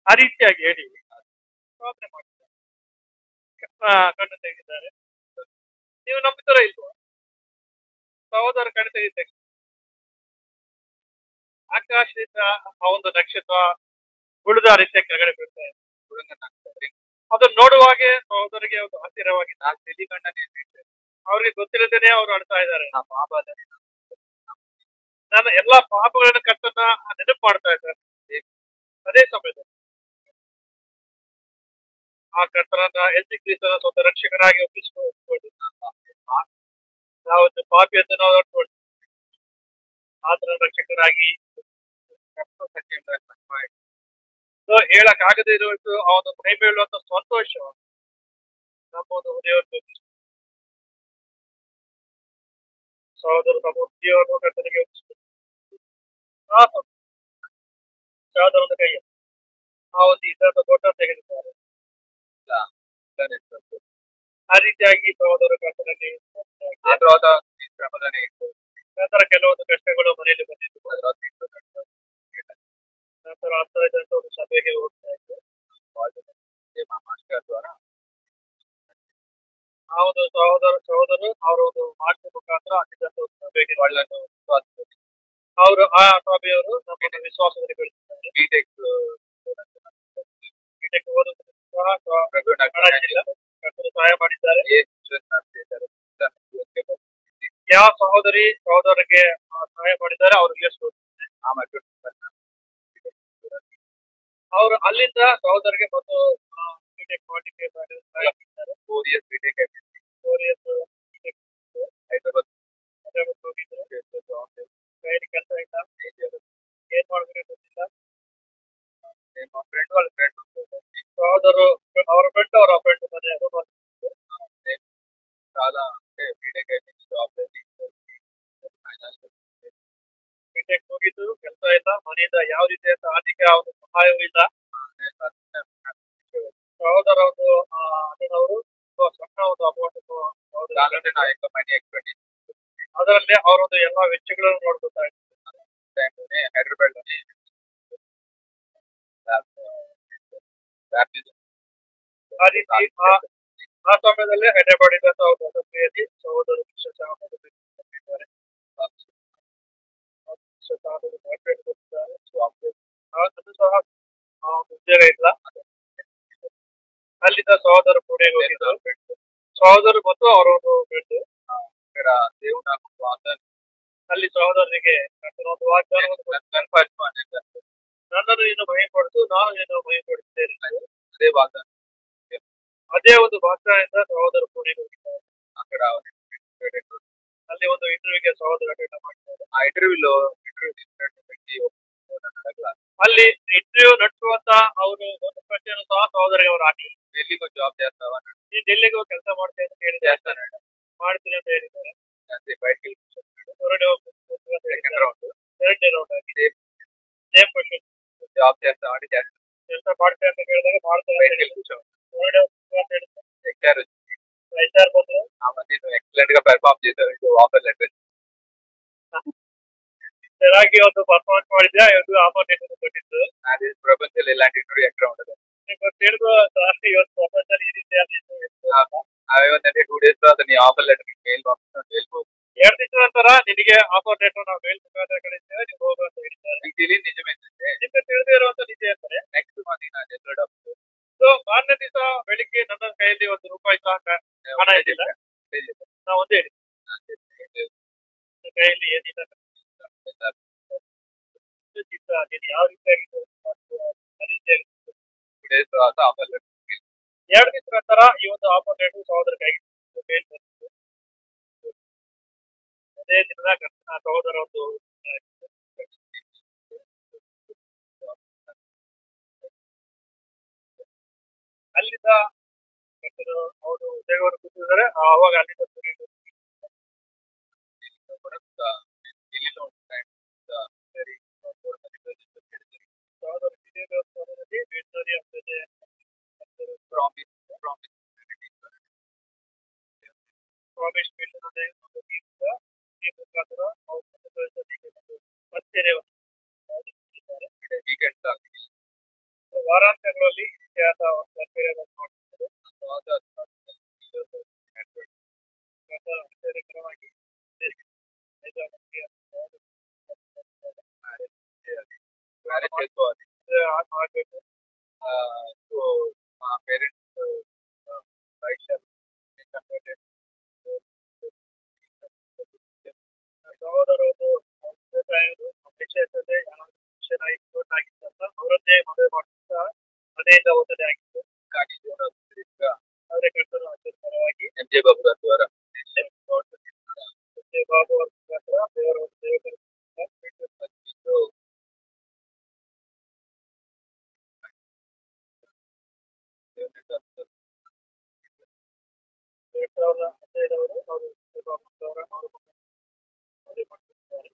ಆ ರೀತಿಯಾಗಿ ಹೇಳಿ ಪ್ರಾರ್ಥನೆ ಮಾಡ್ತಾರೆ. ಕಣ್ಣು ತೆಗೆದಿದ್ದಾರೆ. ನೀವು ನಂಬುತ್ತೀರಾ ಇಲ್ವಾ? ಸಹೋದರ ಕಣ್ಣು ತೆಗಿತಾರೆ. ಆಕಾಶದಿಂದ ಆ ಒಂದು ನಕ್ಷತ್ರ ಉಳಿದ ರೀತಿಯ ಕೆಳಗಡೆ ಬೀಳ್ತಾರೆ. ಅದನ್ನು ನೋಡುವಾಗೆ ಸಹೋದರಿಗೆ ಒಂದು ಹತ್ತಿರವಾಗಿ నాకు తెలియకుండా నేను ಬಿಟ್ಟೆ. ಅವ್ರಿಗೆ ಗೊತ್ತಿಲ್ಲದೇನೆ ಅವರು ಅಳ್ತಾ ಇದ್ದಾರೆ. నా పాపాలు ನನ್ನ ಎಲ್ಲಾ ಪಾಪಗಳನ್ನು ಕರ್ತನ ನೆನಪು ಮಾಡ್ತಾ ಇದ್ದಾರೆ. ಅದೇ ಸಮಯದಲ್ಲಿ ಆ ಕರ್ತನನ್ನ ಯೇಸು ಕ್ರಿಸ್ತನ ಸ್ವಂತ ರಕ್ಷಕನಾಗಿ ಒಪ್ಪಿಸಿಕೊಂಡು ನಾವು ಪಾಪಿ ಅಂತ ನಾವು ನೋಡ್ಕೊಂಡು ಆತನ ರಕ್ಷಕರಾಗಿ ಹೇಳಕ್ ಆಗದೆ ಇರುವಷ್ಟು ಆ ಒಂದು ಕೈ ಬೀಳುವಂತ ಸಂತೋಷ ನಮ್ಮ ಒಂದು ಹೃದಯವನ್ನು ಸಹೋದರ ನಮ್ಮ ಜೀವನ ಕರ್ತನಿಗೆ ಸಹೋದರನ ಕೈ ಆ ಒಂದು ಇದರ ಫೋಟೋ ತೆಗೆದಿದ್ದಾರೆ. ಆ ರೀತಿಯಾಗಿ ಸಹೋದರ ಕರ್ತನಲ್ಲಿ ఆ తర్వాత ఈ శ్రమలని ನಂತರ ಕೆಲವೊಂದು ಕಷ್ಟಗಳು ಮನೆಯಲ್ಲಿ ಬಂದಿದ್ದು. ನಂತರ 10 ಜನರು ಒಂದು ಸಭೆಗೆ ಹೋಗ್ತಾ ಇದ್ರು. మా మాస్టర్ ద్వారా ಆ ಒಂದು ಸಹೋದರರು ಅವರ ಒಂದು ಮಾರ್ಗ ಮುಖಾಂತರ 10 ಜನರು ಒಂದು ಸಭೆಗೆ వాళ్ళను ಅವರು ಆ ಸಭೆಯವರು ನಮ್ಮನ್ನು ವಿಶ್ವಾಸದಲ್ಲಿ ಬೆಳೆಸಿದ್ದಾರೆ. బీటెక్ ಬೀಟೆಕ್ ಓದುವುದಕ್ಕೆ ಸಹ ಕಾಳಜಿಯಿಲ್ಲ. ಕರ್ತರು ಸಹಾಯ ಮಾಡಿದ್ದಾರೆ. ಯಾವ ಸಹೋದರಿಗೆ ಸಹಾಯ ಮಾಡಿದ್ದಾರೆ ಅವ್ರಿಗೆ ಅವರು ಅಲ್ಲಿಂದ ಸಹೋದರಿಗೆ ಮತ್ತು ಬೀಟೆಕ್ ಮಾಡಲಿಕ್ಕೆ ಸಹಾಯ ಮಾಡಿದ್ದಾರೆ. 4 years ಬೀಟೆಕ್ 4 years ಹೈದರಾಬಾದ್ ಹೋಗಿದ್ರು. ಕೈಲಿ ಕೆಲಸ ಇಲ್ಲ, ಏನ್ ಮಾಡ್ಬೇಕು ಗೊತ್ತಿಲ್ಲ. మా ఫ్రెండ్ వాళ్ళ ఫ్రెండ్ ಸಹೋದರು ಅವರ ಫ್ರೆಂಡ್ ಅವರ ಫ್ರೆಂಡ್ ಮನೆ చాలా అంటే బీటెక్ అయిపోయింది, జాబ్ ಬೀಟೆಕ್ ಹೋಗಿದ್ದು, ಕೆಲಸ ಇಲ್ಲ, ಮನೆಯಿಂದ ಯಾವ ರೀತಿಯಾದ ಆರ್ಥಿಕ ಒಂದು ಸಹಾಯವೂ ಇಲ್ಲ. ಸಹೋದರ ಒಂದು ಅಣ್ಣನವರು ಸಣ್ಣ ಒಂದು ಅಮೌಂಟ್ దాంట్లో నా యొక్క మనీ ఎక్స్పెండ్ ಅದರಲ್ಲೇ ಅವರೊಂದು ಎಲ್ಲಾ ವೆಚ್ಚಗಳನ್ನು ನೋಡ್ಕೊತಾ ಇದ್ದಾರೆ. టైంలోనే హైదరాబాద్ లోని ಆ ರೀತಿ ಆ ಸಮಯದಲ್ಲೇ ಹೈದರಾಬಾದ್ ಇದ್ದಂತ ಒಂದು ಸಭೆಯಲ್ಲಿ ಸಹೋದರ ಶಿಕ್ಷಕಿದ್ದಾರೆ. ಅದು ಸಹ ಉದ್ಯೋಗ ಇಲ್ಲ. ಅಲ್ಲಿಂದ ಸಹೋದರ ಪುಣೆಗೆ ಹೋಗಿದ್ದು. ಸಹೋದರು ಮತ್ತು ಅವರ ಒಂದು ಫ್ರೆಂಡ್ ఇక్కడ దేవుడు నాకు వాగ్దానం ಅಲ್ಲಿ ಸಹೋದರನಿಗೆ ಒಂದು ವಾಗ್ದಾನವನ್ನು కన్ఫర్మ్ అనేది ನನ್ನನ್ನು ನೀನು ಭಯಪಡಿಸು, ನಾನು ನೀನು ಭಯಪಡಿಸ್ತೇನೆ. అదే వాగ్దానం. ಅದೇ ಒಂದು ವಾಗ್ದಾನದಿಂದ ಸಹೋದರ ಪುಣೆಗೆ ಹೋಗಿದ್ದಾರೆ. అక్కడ ಅಲ್ಲಿ ಒಂದು ಇಂಟರ್ವ್ಯೂಗೆ ಸಹೋದರ ಅಟೆಂಡ್ ಮಾಡ್ತಾರೆ. ఆ ఇంటర్వ్యూలో ఇంటర్వ్యూ తీసుకున్నట్టు వ్యక్తి ಅಲ್ಲಿ ಇಂಟರ್ವ್ಯೂ ನಡೆಸುವಂತ ಅವರು ಒಂದು ಪ್ರಶ್ನೆಯನ್ನು ಸಹ ಸಹೋದರಿಗೆ ಅವರು ಹಾಕಿ ఢిల్లీకి జాబ్ చేస్తావా ನೀನು ಡೆಲ್ಲಿಗೆ ಹೋಗಿ ಕೆಲಸ ಮಾಡ್ತೇನೆ ಅಂತ ಹೇಳಿ చేస్తానండి. ಮಾಡ್ತೀನಿ ಅಂತ ಹೇಳಿದ್ದಾರೆ. అంతే బయటికి ಹೊರಡೆ సెకండ్ రౌండ్ ಎರಡನೇ ರೌಂಡ್ ಆಗಿ ಸೇಮ್ ಕ್ವಶನ್ జాబ్ చేస్తావా అంటే చేస్తాను. ಕೆಲಸ ಮಾಡ್ತೇನೆ ಅಂತ ಹೇಳಿದಾಗ ಮಾಡ್ತೇನೆ బయటికి వెళ్ళి కూర్చోండి. ಹೊರಡೆ ಅಂತ ಹೇಳಿದ್ರೆ ఎక్కారు HR ಬಂದ್ರು. ఆ మధ్య నువ్వు ఎక్సలెంట్ గా పెర్ఫార్మ్ చేశారు, ఆఫర్ లెటర్ ಚೆನ್ನಾಗಿ ಒಂದು ಪರ್ಫಾರ್ಮೆನ್ಸ್ ಮಾಡಿದ್ಯಾ, ಇವತ್ತು ಆಪರ್ಚುನಿಟಿ ಕೊಟ್ಟಿದ್ದು. అది ప్రపంచంలో ఇలాంటి ఇంటర్వ్యూ ఎక్కడ ఉండదు. ತಿಳಿದು ಜಾಸ್ತಿ ಇವತ್ತು ಪ್ರಪಂಚದಲ್ಲಿ ಈ ರೀತಿಯಾದ అవేమంటే 2 days తర్వాత నీ ఆఫర్ లెటర్ మెయిల్ పంపిస్తాను, వెళ్ళిపోతుంది. 2 ದಿವಸದ ನಂತರ ನಿನಗೆ ಆಫರ್ ಲೆಟರ್ ನಾವು ಮೇಲ್ ಮುಖಾಂತರ ಕಳಿಸ್ತೇವೆ, ನೀವು ಹೋಗು ಅಂತ ಹೇಳ್ತಾರೆ. నీకు తెలియదు నిజమేంటంటే ನಿಮಗೆ ತಿಳಿದೇ ಇರುವಂತ ನಿಜ ಅಂತಾರೆ. నెక్స్ట్ మంత్ నా దగ్గర డబ్బులు ಸೊ ಮಾರನೇ ದಿವಸ ಬೆಳಿಗ್ಗೆ ನನ್ನ ಕೈಯಲ್ಲಿ ₹1 ಸಹ ಹಣ ಇದ್ದಿಲ್ಲ. ನಾವು ಒಂದೇ ಹೇಳಿ ನನ್ನ ಕೈಯಲ್ಲಿ ಏನಿಲ್ಲ. ನೀನು ಯಾವ ರೀತಿಯಾಗಿ ಆ ರೀತಿಯಾಗಿ 2 days తర్వాత ఆఫర్ లెటర్ 2 ದಿವಸದ ನಂತರ ಈ ಒಂದು ಆಫರ್ ಲೆಟರ್ ಸಹೋದರರಿಗೆ ಮೇಲ್ ಬಂತು. ಅದೇ ದಿನದ ಸಹೋದರ ಒಂದು ಅಲ್ಲಿಂದ ಅವರು ಉದ್ಯೋಗವನ್ನು ಕೂತಿದ್ದಾರೆ. ಅವಾಗ ಅಲ್ಲಿಂದ కూడా ఢిల్లీలో ఉంటాయి వెరీ ಸಹೋದರ ಹಿರಿಯ ದೇವಸ್ಥಾನದಲ್ಲಿ ಬೇಡ್ತಾರೆ ಆಗ್ತದೆ. ಪ್ರಾಮಿಸ್ ಪ್ರಾಮಿಸ್ ಬೇಡ್ತಾರೆ ಈ ಮುಖಾಂತರ ಅವರು ಮಧ್ಯೆ ವೀಕೆಂಡ್ ವಾರಾಂತ್ಯಗಳಲ್ಲಿ ಈ ರೀತಿಯಾದ ಮಧ್ಯೆಯನ್ನು ಮಾಡ್ತಾರೆ. ಆಶ್ಚರ್ಯಕರವಾಗಿ మ్యారేజ్ చేసుకోవాలి. ಆಗಬೇಕು. సో మా పేరెంట్స్ వైశాల్ కన్వర్టెడ్ ಸಹೋದರರು ಅಭಿಪ್ರಾಯಗಳು ಅಪೇಕ್ಷಿಸದೆ ಚೆನ್ನಾಗಿ ಆಗಿತ್ತಂತ ಅವರದ್ದೇ ಮದುವೆ ಮಾಡುತ್ತಾ ಮನೆಯಿಂದ ಓದದೆ ಆಗಿತ್ತು. కానీ ಆದರೆ ಕರ್ತರು ಆಶ್ಚರ್ಯಕರವಾಗಿ ఎంజే బాబు గారి ద్వారా ಬಾಬು ಅವರ ಮುಖಾಂತರ ದೇವರ ಒಂದು ದೇವರ ಸಾವಿರದ 15 ಅವರು ಮದುವೆ ಮಾಡ್ತಿದ್ದಾರೆ.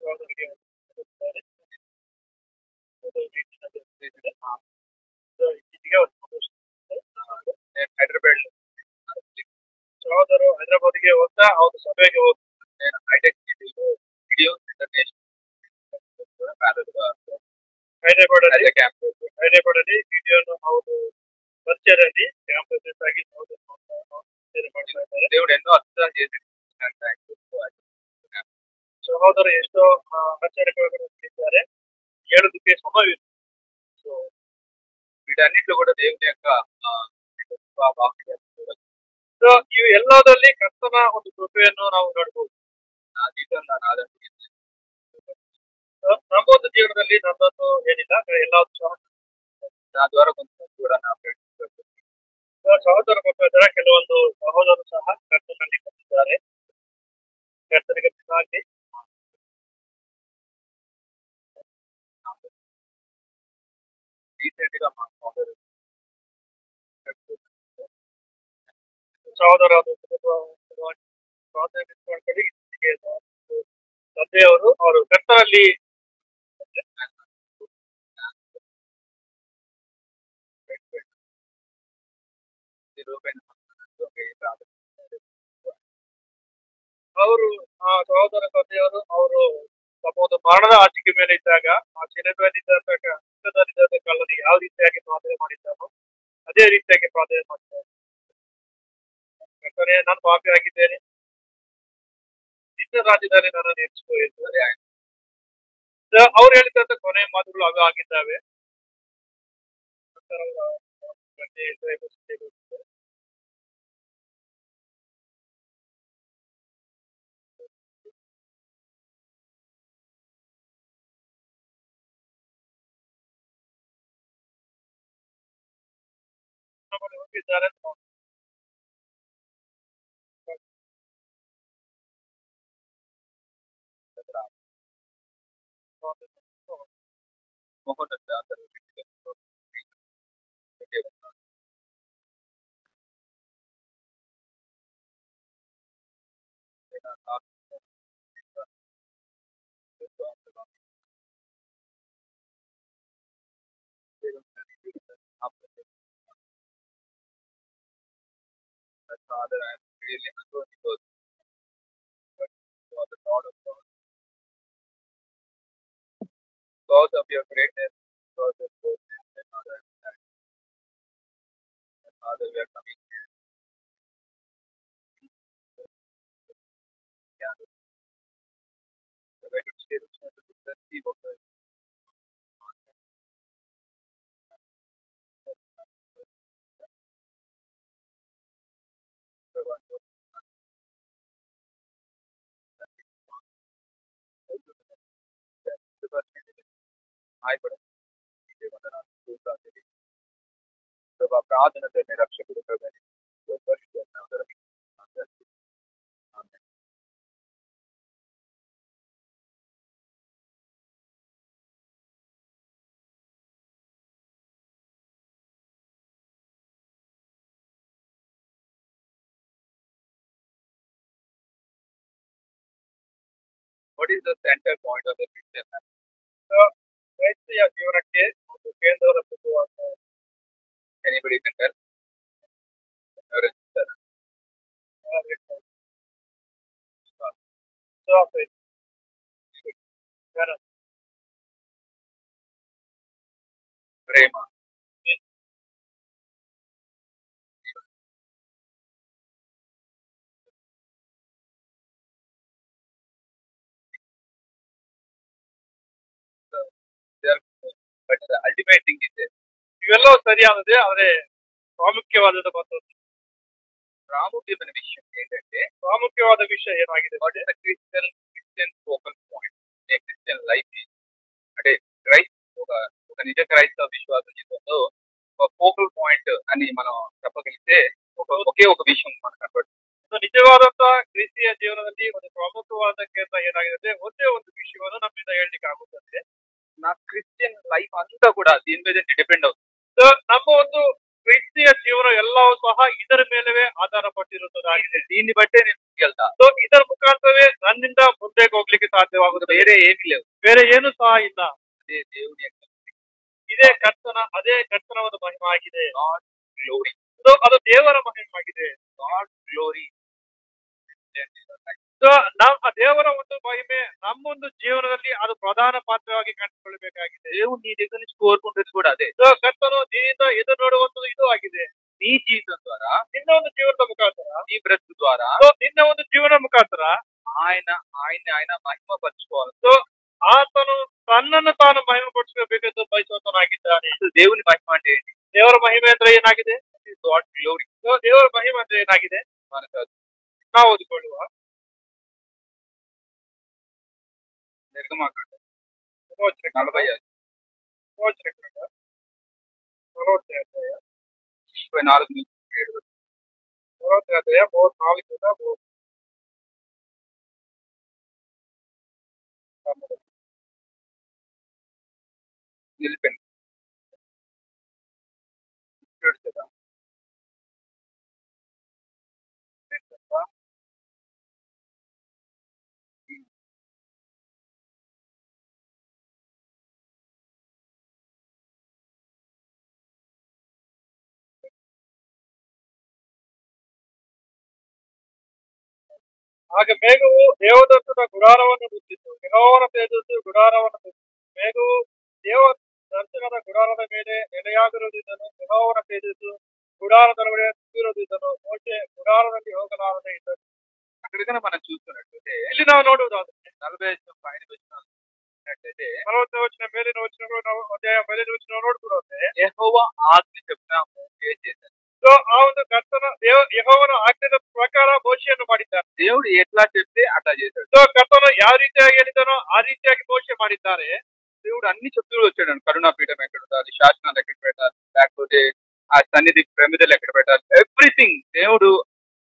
ಸಹೋದರಿಗೆ ಇತ್ತೀಚೆಗೆ నేను హైదరాబాద్ ಸಹೋದರು ಹೈದರಾಬಾದ್ಗೆ ಹೋಗ್ತಾ ಅವ್ರ ಸಭೆಗೆ ಹೋಗಿ నేను హైటెక్ సిటీలో వీడియోస్ ఇంటర్నేషనల్ ಹೈದರಾಬಾದಲ್ಲಿ ಕ್ಯಾಂಪ್ ಹೈದರಾಬಾದಲ್ಲಿ ವಿಡಿಯೋನು ಅವರು ಪರಿಚಯದಲ್ಲಿ ಕ್ಯಾಂಪಸ್ ಆಗಿ ಮಾಡ್ತಾ ಇದ್ದಾರೆ. దేవుడు ఎన్నో అద్భుతాలు చేశాడు. ಸಹೋದರ ಎಷ್ಟೋ ಆಶ್ಚರ್ಯಗಳನ್ನು ಮಾಡಿದ್ದಾರೆ. ಹೇಳೋದಕ್ಕೆ ಸಮಯವಿಲ್ಲ. ಸೊ వీటన్నిటిలో కూడా దేవుని యొక్క వాక్యం ಸೊ ಇವು ಎಲ್ಲದಲ್ಲಿ ಕರ್ತನ ಒಂದು ಕೃಪೆಯನ್ನು ನಾವು ನೋಡಬಹುದು. నా జీవితంలో నాదంటే ನಮ್ಮೊಂದು ಜೀವನದಲ್ಲಿ ನನ್ನೊಂದು ಏನಿಲ್ಲ ಎಲ್ಲಾದ್ರು ಸಹ నా ద్వారా కొంచెం కూడా నా ಫ್ರೆಂಡ್ಸ್ ಸಹೋದರ ಮುಖಾಂತರ ಕೆಲವೊಂದು ಸಹೋದರರು ಸಹ ಕರ್ತನಲ್ಲಿ ಬಂದಿದ್ದಾರೆ. ಕರ್ತನಿಗೆ ಪಿತಾಗಿ ರೀಸೆಂಟ್ గా మా ಸಹೋದರ ತಂದೆಯವರು ಅವರು ಕರ್ತನಲ್ಲಿ ಅವರು ಸಹೋದರ ತಂದೆಯವರು ಅವರು ತಮ್ಮ ಒಂದು ಮರಣದ ಆಚಿಕೆ ಮೇಲೆ ಇದ್ದಾಗ ಆ ಸಿನೆಮೆಯಲ್ಲಿದ್ದ ಕಾಲದಲ್ಲಿ ಯಾವ ರೀತಿಯಾಗಿ ಪ್ರಾರ್ಥನೆ ಮಾಡಿದ್ದಾರೋ ಅದೇ ರೀತಿಯಾಗಿ ಪ್ರಾರ್ಥನೆ ಮಾಡ್ತಾರೆ. ಯಾಕಂದ್ರೆ ನಾನು ಪಾಪಿ ಆಗಿದ್ದೇನೆ, ನಿನ್ನ ರಾಜ್ಯದಲ್ಲಿ ನನ್ನ ನೇಮಿಸಿಕೊಳ್ಳುತ್ತದೆ. ಅವ್ರು ಹೇಳಿದಂತ ಕೊನೆ ಮಾತುಗಳು ಅವು ಆಗಿದ್ದಾವೆ. ಹೋಗಿದ್ದಾರೆ. Father, I am really alone because you are the God of God. Because of your greatness, because of your goodness, and Father, and Father, we are coming here. Yeah, the way to stay with you, the sea of the సహాయపడండి. మీకే వందనాలు, స్తోత్రాలు చెల్లిస్తున్నాను. ప్రభా, ప్రార్థనతో మీ రక్షకుడు ప్రభువని పరిశుద్ధ నామములో అందరికీ ఆమేన్. What is the center point of the Christian life? So, ಕ್ರೈಸ್ತಿಯ ಜೀವನಕ್ಕೆ ಒಂದು ಕೇಂದ್ರದ ಬಿಂದುವಾದ Anybody can tell? ఎవరు చెప్తారా? ప్రేమ. But the ultimate thing is this. ಇವೆಲ್ಲವೂ ಸರಿಯಾದದೆ, ಆದರೆ ಪ್ರಾಮುಖ್ಯವಾದದ್ದು ಮತ್ತೊಂದು. ప్రాముఖ్యమైన విషయం ఏంటంటే, ಪ್ರಾಮುಖ್ಯವಾದ ವಿಷಯ ಏನಾಗಿದೆ what is the Christian focal point a Christian life. అంటే ఒక నిజ క్రైస్తవ విశ్వాస జీవితంలో ఒక ఫోకల్ పాయింట్ అని మనం చెప్పగలిగితే ఒకే ఒక విషయం మనకు కనబడుతుంది. ನಿಜವಾದಂತ ಕ್ರಿಸ್ತಿಯ ಜೀವನದಲ್ಲಿ ಒಂದು ಪ್ರಮುಖವಾದ ಕೇಂದ್ರ ಏನಾಗಿದೆ, ಒಂದೇ ಒಂದು ವಿಷಯವನ್ನು ನಮ್ಮಿಂದ ಹೇಳಲಿಕ್ಕೆ ಆಗುತ್ತದೆ. నా క్రిస్టియన్ లైఫ్ అంతా కూడా దీని మీద డిపెండ్ అవుతుంది. ನಮ್ಮ ಒಂದು ಕ್ರಿಸ್ತಿಯ ಜೀವನ ಎಲ್ಲವೂ ಸಹ ಇದರ ಮೇಲವೇ ಆಧಾರ ಪಟ್ಟಿರುತ್ತದೆ. దీన్ని బట్టే నేను ముందుకెళ్తా. ಸೊ ಇದರ ಮುಖಾಂತರವೇ ನನ್ನಿಂದ ಮುಂದೆ ಹೋಗ್ಲಿಕ್ಕೆ ಸಾಧ್ಯವಾಗುತ್ತದೆ. వేరే ఏమీ లేవు. ಬೇರೆ ಏನು ಸಹ ಇಲ್ಲ. అదే దేవుని యొక్క ಅದೇ ಕರ್ತನ ಒಂದು ಮಹಿಮೆ ಆಗಿದೆ. God glory. ಸೊ ಅದು ದೇವರ ಮಹಿಮೆ ಆಗಿದೆ. God glory. ಸೊ ಆ ದೇವರ ಒಂದು ಮಹಿಮೆ ನಮ್ಮೊಂದು ಜೀವನದಲ್ಲಿ ಅದು ಪ್ರಧಾನ ಪಾತ್ರವಾಗಿ ಕಂಡುಕೊಳ್ಳಬೇಕಾಗಿದೆ. దేవుడు నీ దగ్గర నుంచి కోరుకుంటుంది కూడా అదే. ಸೊ ಕರ್ತನು ನಿನ್ನಿಂದ ಎದುರು ನೋಡುವಂಥದ್ದು ಇದು ಆಗಿದೆ. నీ జీవితం ద్వారా, ನಿನ್ನ ಒಂದು ಜೀವನದ ಮುಖಾಂತರ, నీ బ్రతుకు ద్వారా ಸೊ ನಿನ್ನ ಒಂದು ಜೀವನ ಮುಖಾಂತರ ఆయన మహిమ పరచుకోవాలి. ಸೊ ಆತನು ತನ್ನನ್ನು ತಾನು ಮಹಿಮೆ ಪಡಿಸಬೇಕೆಂದು ಬಯಸುವಂತನಾಗಿದ್ದಾನೆ. దేవుని మహిమ అంటే ఏంటి? ದೇವರ ಮಹಿಮೆ ಅಂದ್ರೆ ಏನಾಗಿದೆ? God glory. ಸೊ ದೇವರ ಮಹಿಮೆ ಅಂದ್ರೆ ಏನಾಗಿದೆ? మనకు ನಾವು ಓದಿಕೊಳ್ಳುವ నిర్గమాకాండ 45 24 నుంచి 7 నిలిపండి. కదా ಆಗ ಮೇಘವು ದೇವದತ್ತನ ಗುಡಾರವನ್ನು ಮುಚ್ಚಿತು. ಯೆಹೋವನ ತೇಜಸ್ಸು ಗುಡಾರವನ್ನು ಮುಚ್ಚಿತು. ಮೇಘವು ದೇವ ದರ್ಶನದ ಗುಡಾರದ ಮೇಲೆ ನೆಲೆಯಾಗಿರುವುದಿದ್ದನು. ಯೆಹೋವನ ತೇಜಸ್ಸು ಗುಡಾರದೊಳಗಡೆ ತುಂಬಿರುವುದಿದ್ದನು. ಮೋಶೆ ಗುಡಾರದಲ್ಲಿ ಹೋಗಲಾರದೆ ಇದ್ದನು. అక్కడికైనా మనం చూస్తున్నట్లయితే ಇಲ್ಲಿ ನಾವು ನೋಡುವುದಾದ್ರೆ 45 పైన వచ్చినట్లయితే 40 ವಚನ ಮೇಲಿನ ವಚನಗಳು ನಾವು ಅಧ್ಯಾಯ ಮೇಲಿನ ವಚನ ನೋಡ್ಬಿಡುತ್ತೆ. యెహోవా ఆజ్ఞ చెప్పిన మోషే చేశాడు. ಸೊ ಆ ಒಂದು ಕರ್ತನ ಯೆಹೋವನ ಆಜ್ಞೆಯ ಪ್ರಕಾರ ಮೋಶೆಯನ್ನು ಮಾಡಿದ್ದಾನೆ. దేవుడు ఎట్లా చెప్తే అట్లా చేశాడు. ಸೊ ಕರ್ತನು ಯಾವ ರೀತಿಯಾಗಿ ಹೇಳಿದನೋ ಆ ರೀತಿಯಾಗಿ ಮೋಶೆ ಮಾಡಿದ್ದಾರೆ. దేవుడు అన్ని చెప్తూ వచ్చాడు. కరుణాపీఠం ఎక్కడ ఉండాలి, శాసనాలు ఎక్కడ పెట్టాలి, లేకపోతే ఆ సన్నిధి ప్రమిదలు ఎక్కడ పెట్టాలి, ఎవ్రీథింగ్ దేవుడు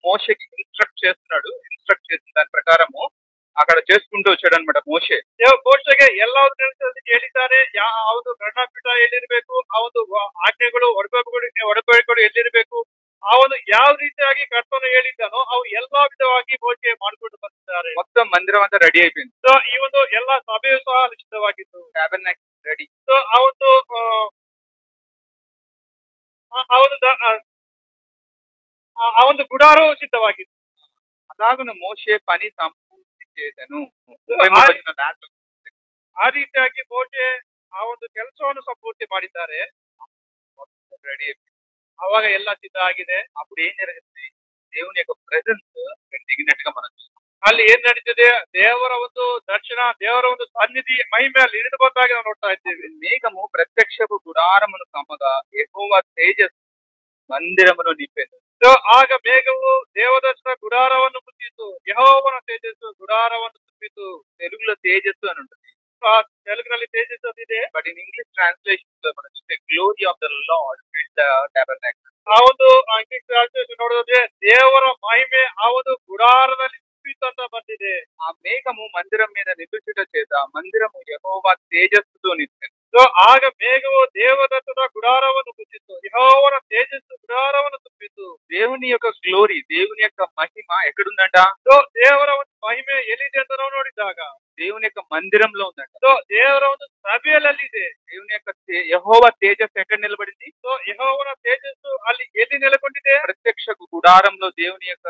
మోషేకి ఇన్స్ట్రక్ట్ చేసిన దాని ప్రకారము అక్కడ చేసుకుంటూ వచ్చాడు అనమాట మోషే. ಮೋಶೆಗೆ ಎಲ್ಲವನ್ನೂ ಹೇಳಿದ್ದಾನೆ. ಆ ಒಂದು ಕರುಣಾಪೀಠ ಎಲ್ಲಿರಬೇಕು, ಆ ಒಂದು ಆಜ್ಞೆಗಳು ಒಡಂಬಡಿಕೆಗಳು ಎಲ್ಲಿರಬೇಕು, ಆ ಒಂದು ಯಾವ ರೀತಿಯಾಗಿ ಕರ್ತನು ಹೇಳಿದ್ದಾನೋ ಅವು ಎಲ್ಲಾ ವಿಧವಾಗಿ ಮೋಶೆ ಮಾಡಿಕೊಂಡು ಬಂದಿದ್ದಾರೆ. మొత్తం మందిరం అంతా రెడీ అయిపోయింది. ಸೊ ಈ ಒಂದು ಎಲ್ಲಾ ಸಭೆಯು ಸಹ ನಿಶ್ಚಿತವಾಗಿತ್ತು. Tabernacle ready. ಸೊ ಆ ಒಂದು ಗುಡಾರವು ಸಿದ್ಧವಾಗಿತ್ತು. అలాగున మోషే పని సంపూర్తి చేశాను. ಆ ರೀತಿಯಾಗಿ ಮೋಶೆ ಆ ಒಂದು ಕೆಲಸವನ್ನು ಸಂಪೂರ್ತಿ ಮಾಡಿದ್ದಾರೆ. రెడీ అయిపోయింది. ಅವಾಗ ಎಲ್ಲ ಸಿದ್ಧ ಆಗಿದೆ. అప్పుడు ఏం జరుగుతుంది? దేవుని యొక్క ప్రెసెన్స్ దిగినట్టుగా మనం చూస్తాం. ಅಲ್ಲಿ ಏನ್ ನಡೀತಿದೆ? ದೇವರ ಒಂದು ದರ್ಶನ, ದೇವರ ಒಂದು ಸನ್ನಿಧಿ ಮಹಿಮೆ ಅಲ್ಲಿ ಇಳಿದು ಬಂದಾಗಿ ನಾವು ನೋಡ್ತಾ ಇದ್ದೇವೆ. మేఘము ప్రత్యక్షపు గుడారమును కమ్మగా యెహోవా తేజస్సు మందిరమును నింపెను. ಆಗ ಮೇಘವು ದೇವದರ್ಶನ ಗುಡಾರವನ್ನು ಮುಚ್ಚಿತು. ಯೆಹೋವನ ತೇಜಸ್ಸು ಗುಡಾರವನ್ನು ತುಂಬಿತು. తెలుగులో తేజస్సు అని ఉంటుంది. ತೆಲುಗಿನಲ್ಲಿ ತೇಜಸ್ಸಲ್ಲಿದೆ. బట్ ఇన్ ఇంగ్లీష్ ట్రాన్స్లేషన్ లో మనం చూస్తే glory of the lord field the tabernacle. ಆ ಒಂದು ಇಂಗ್ಲಿಷ್ ಟ್ರಾನ್ಸ್ಲೇಷನ್ ನೋಡೋದಾದ್ರೆ ದೇವರ ಮಹಿಮೆ ಆ ಒಂದು ಗುಡಾರದಲ್ಲಿ ತುಂಬಿತು ಅಂತ ಬಂದಿದೆ. ఆ మేఘము మందిరం మీద నిలుచుట చేత మందిరము యెహోవా తేజస్సుతో నిండెను. ಸೊ ಆಗ ಮೇಘವು ದೇವದತ್ತದ ಗುಡಾರವನ್ನು ಮುಚ್ಚಿತು, ಯೆಹೋವನ ತೇಜಸ್ಸು ಗುಡಾರವನ್ನು ತುಂಬಿತು. దేవుని యొక్క గ్లోరీ, దేవుని యొక్క మహిమ ఎక్కడుందంట? ಸೊ ದೇವರ ಒಂದು ಮಹಿಮೆ ಎಲ್ಲಿದೆ ಅಂತ ನಾವು ನೋಡಿದಾಗ దేవుని యొక్క మందిరంలో ఉందంట. ಸೊ ದೇವರ ಒಂದು ಸಭೆಯಲ್ಲಿದೆ. దేవుని యొక్క యెహోవా తేజస్సు ఎక్కడ నిలబడింది? ಸೊ ಯೆಹೋವನ ತೇಜಸ್సు ಅಲ್ಲಿ ಎಲ್ಲಿ ನೆಲೆಗೊಂಡಿದೆ? ప్రత్యక్ష గుడారంలో దేవుని యొక్క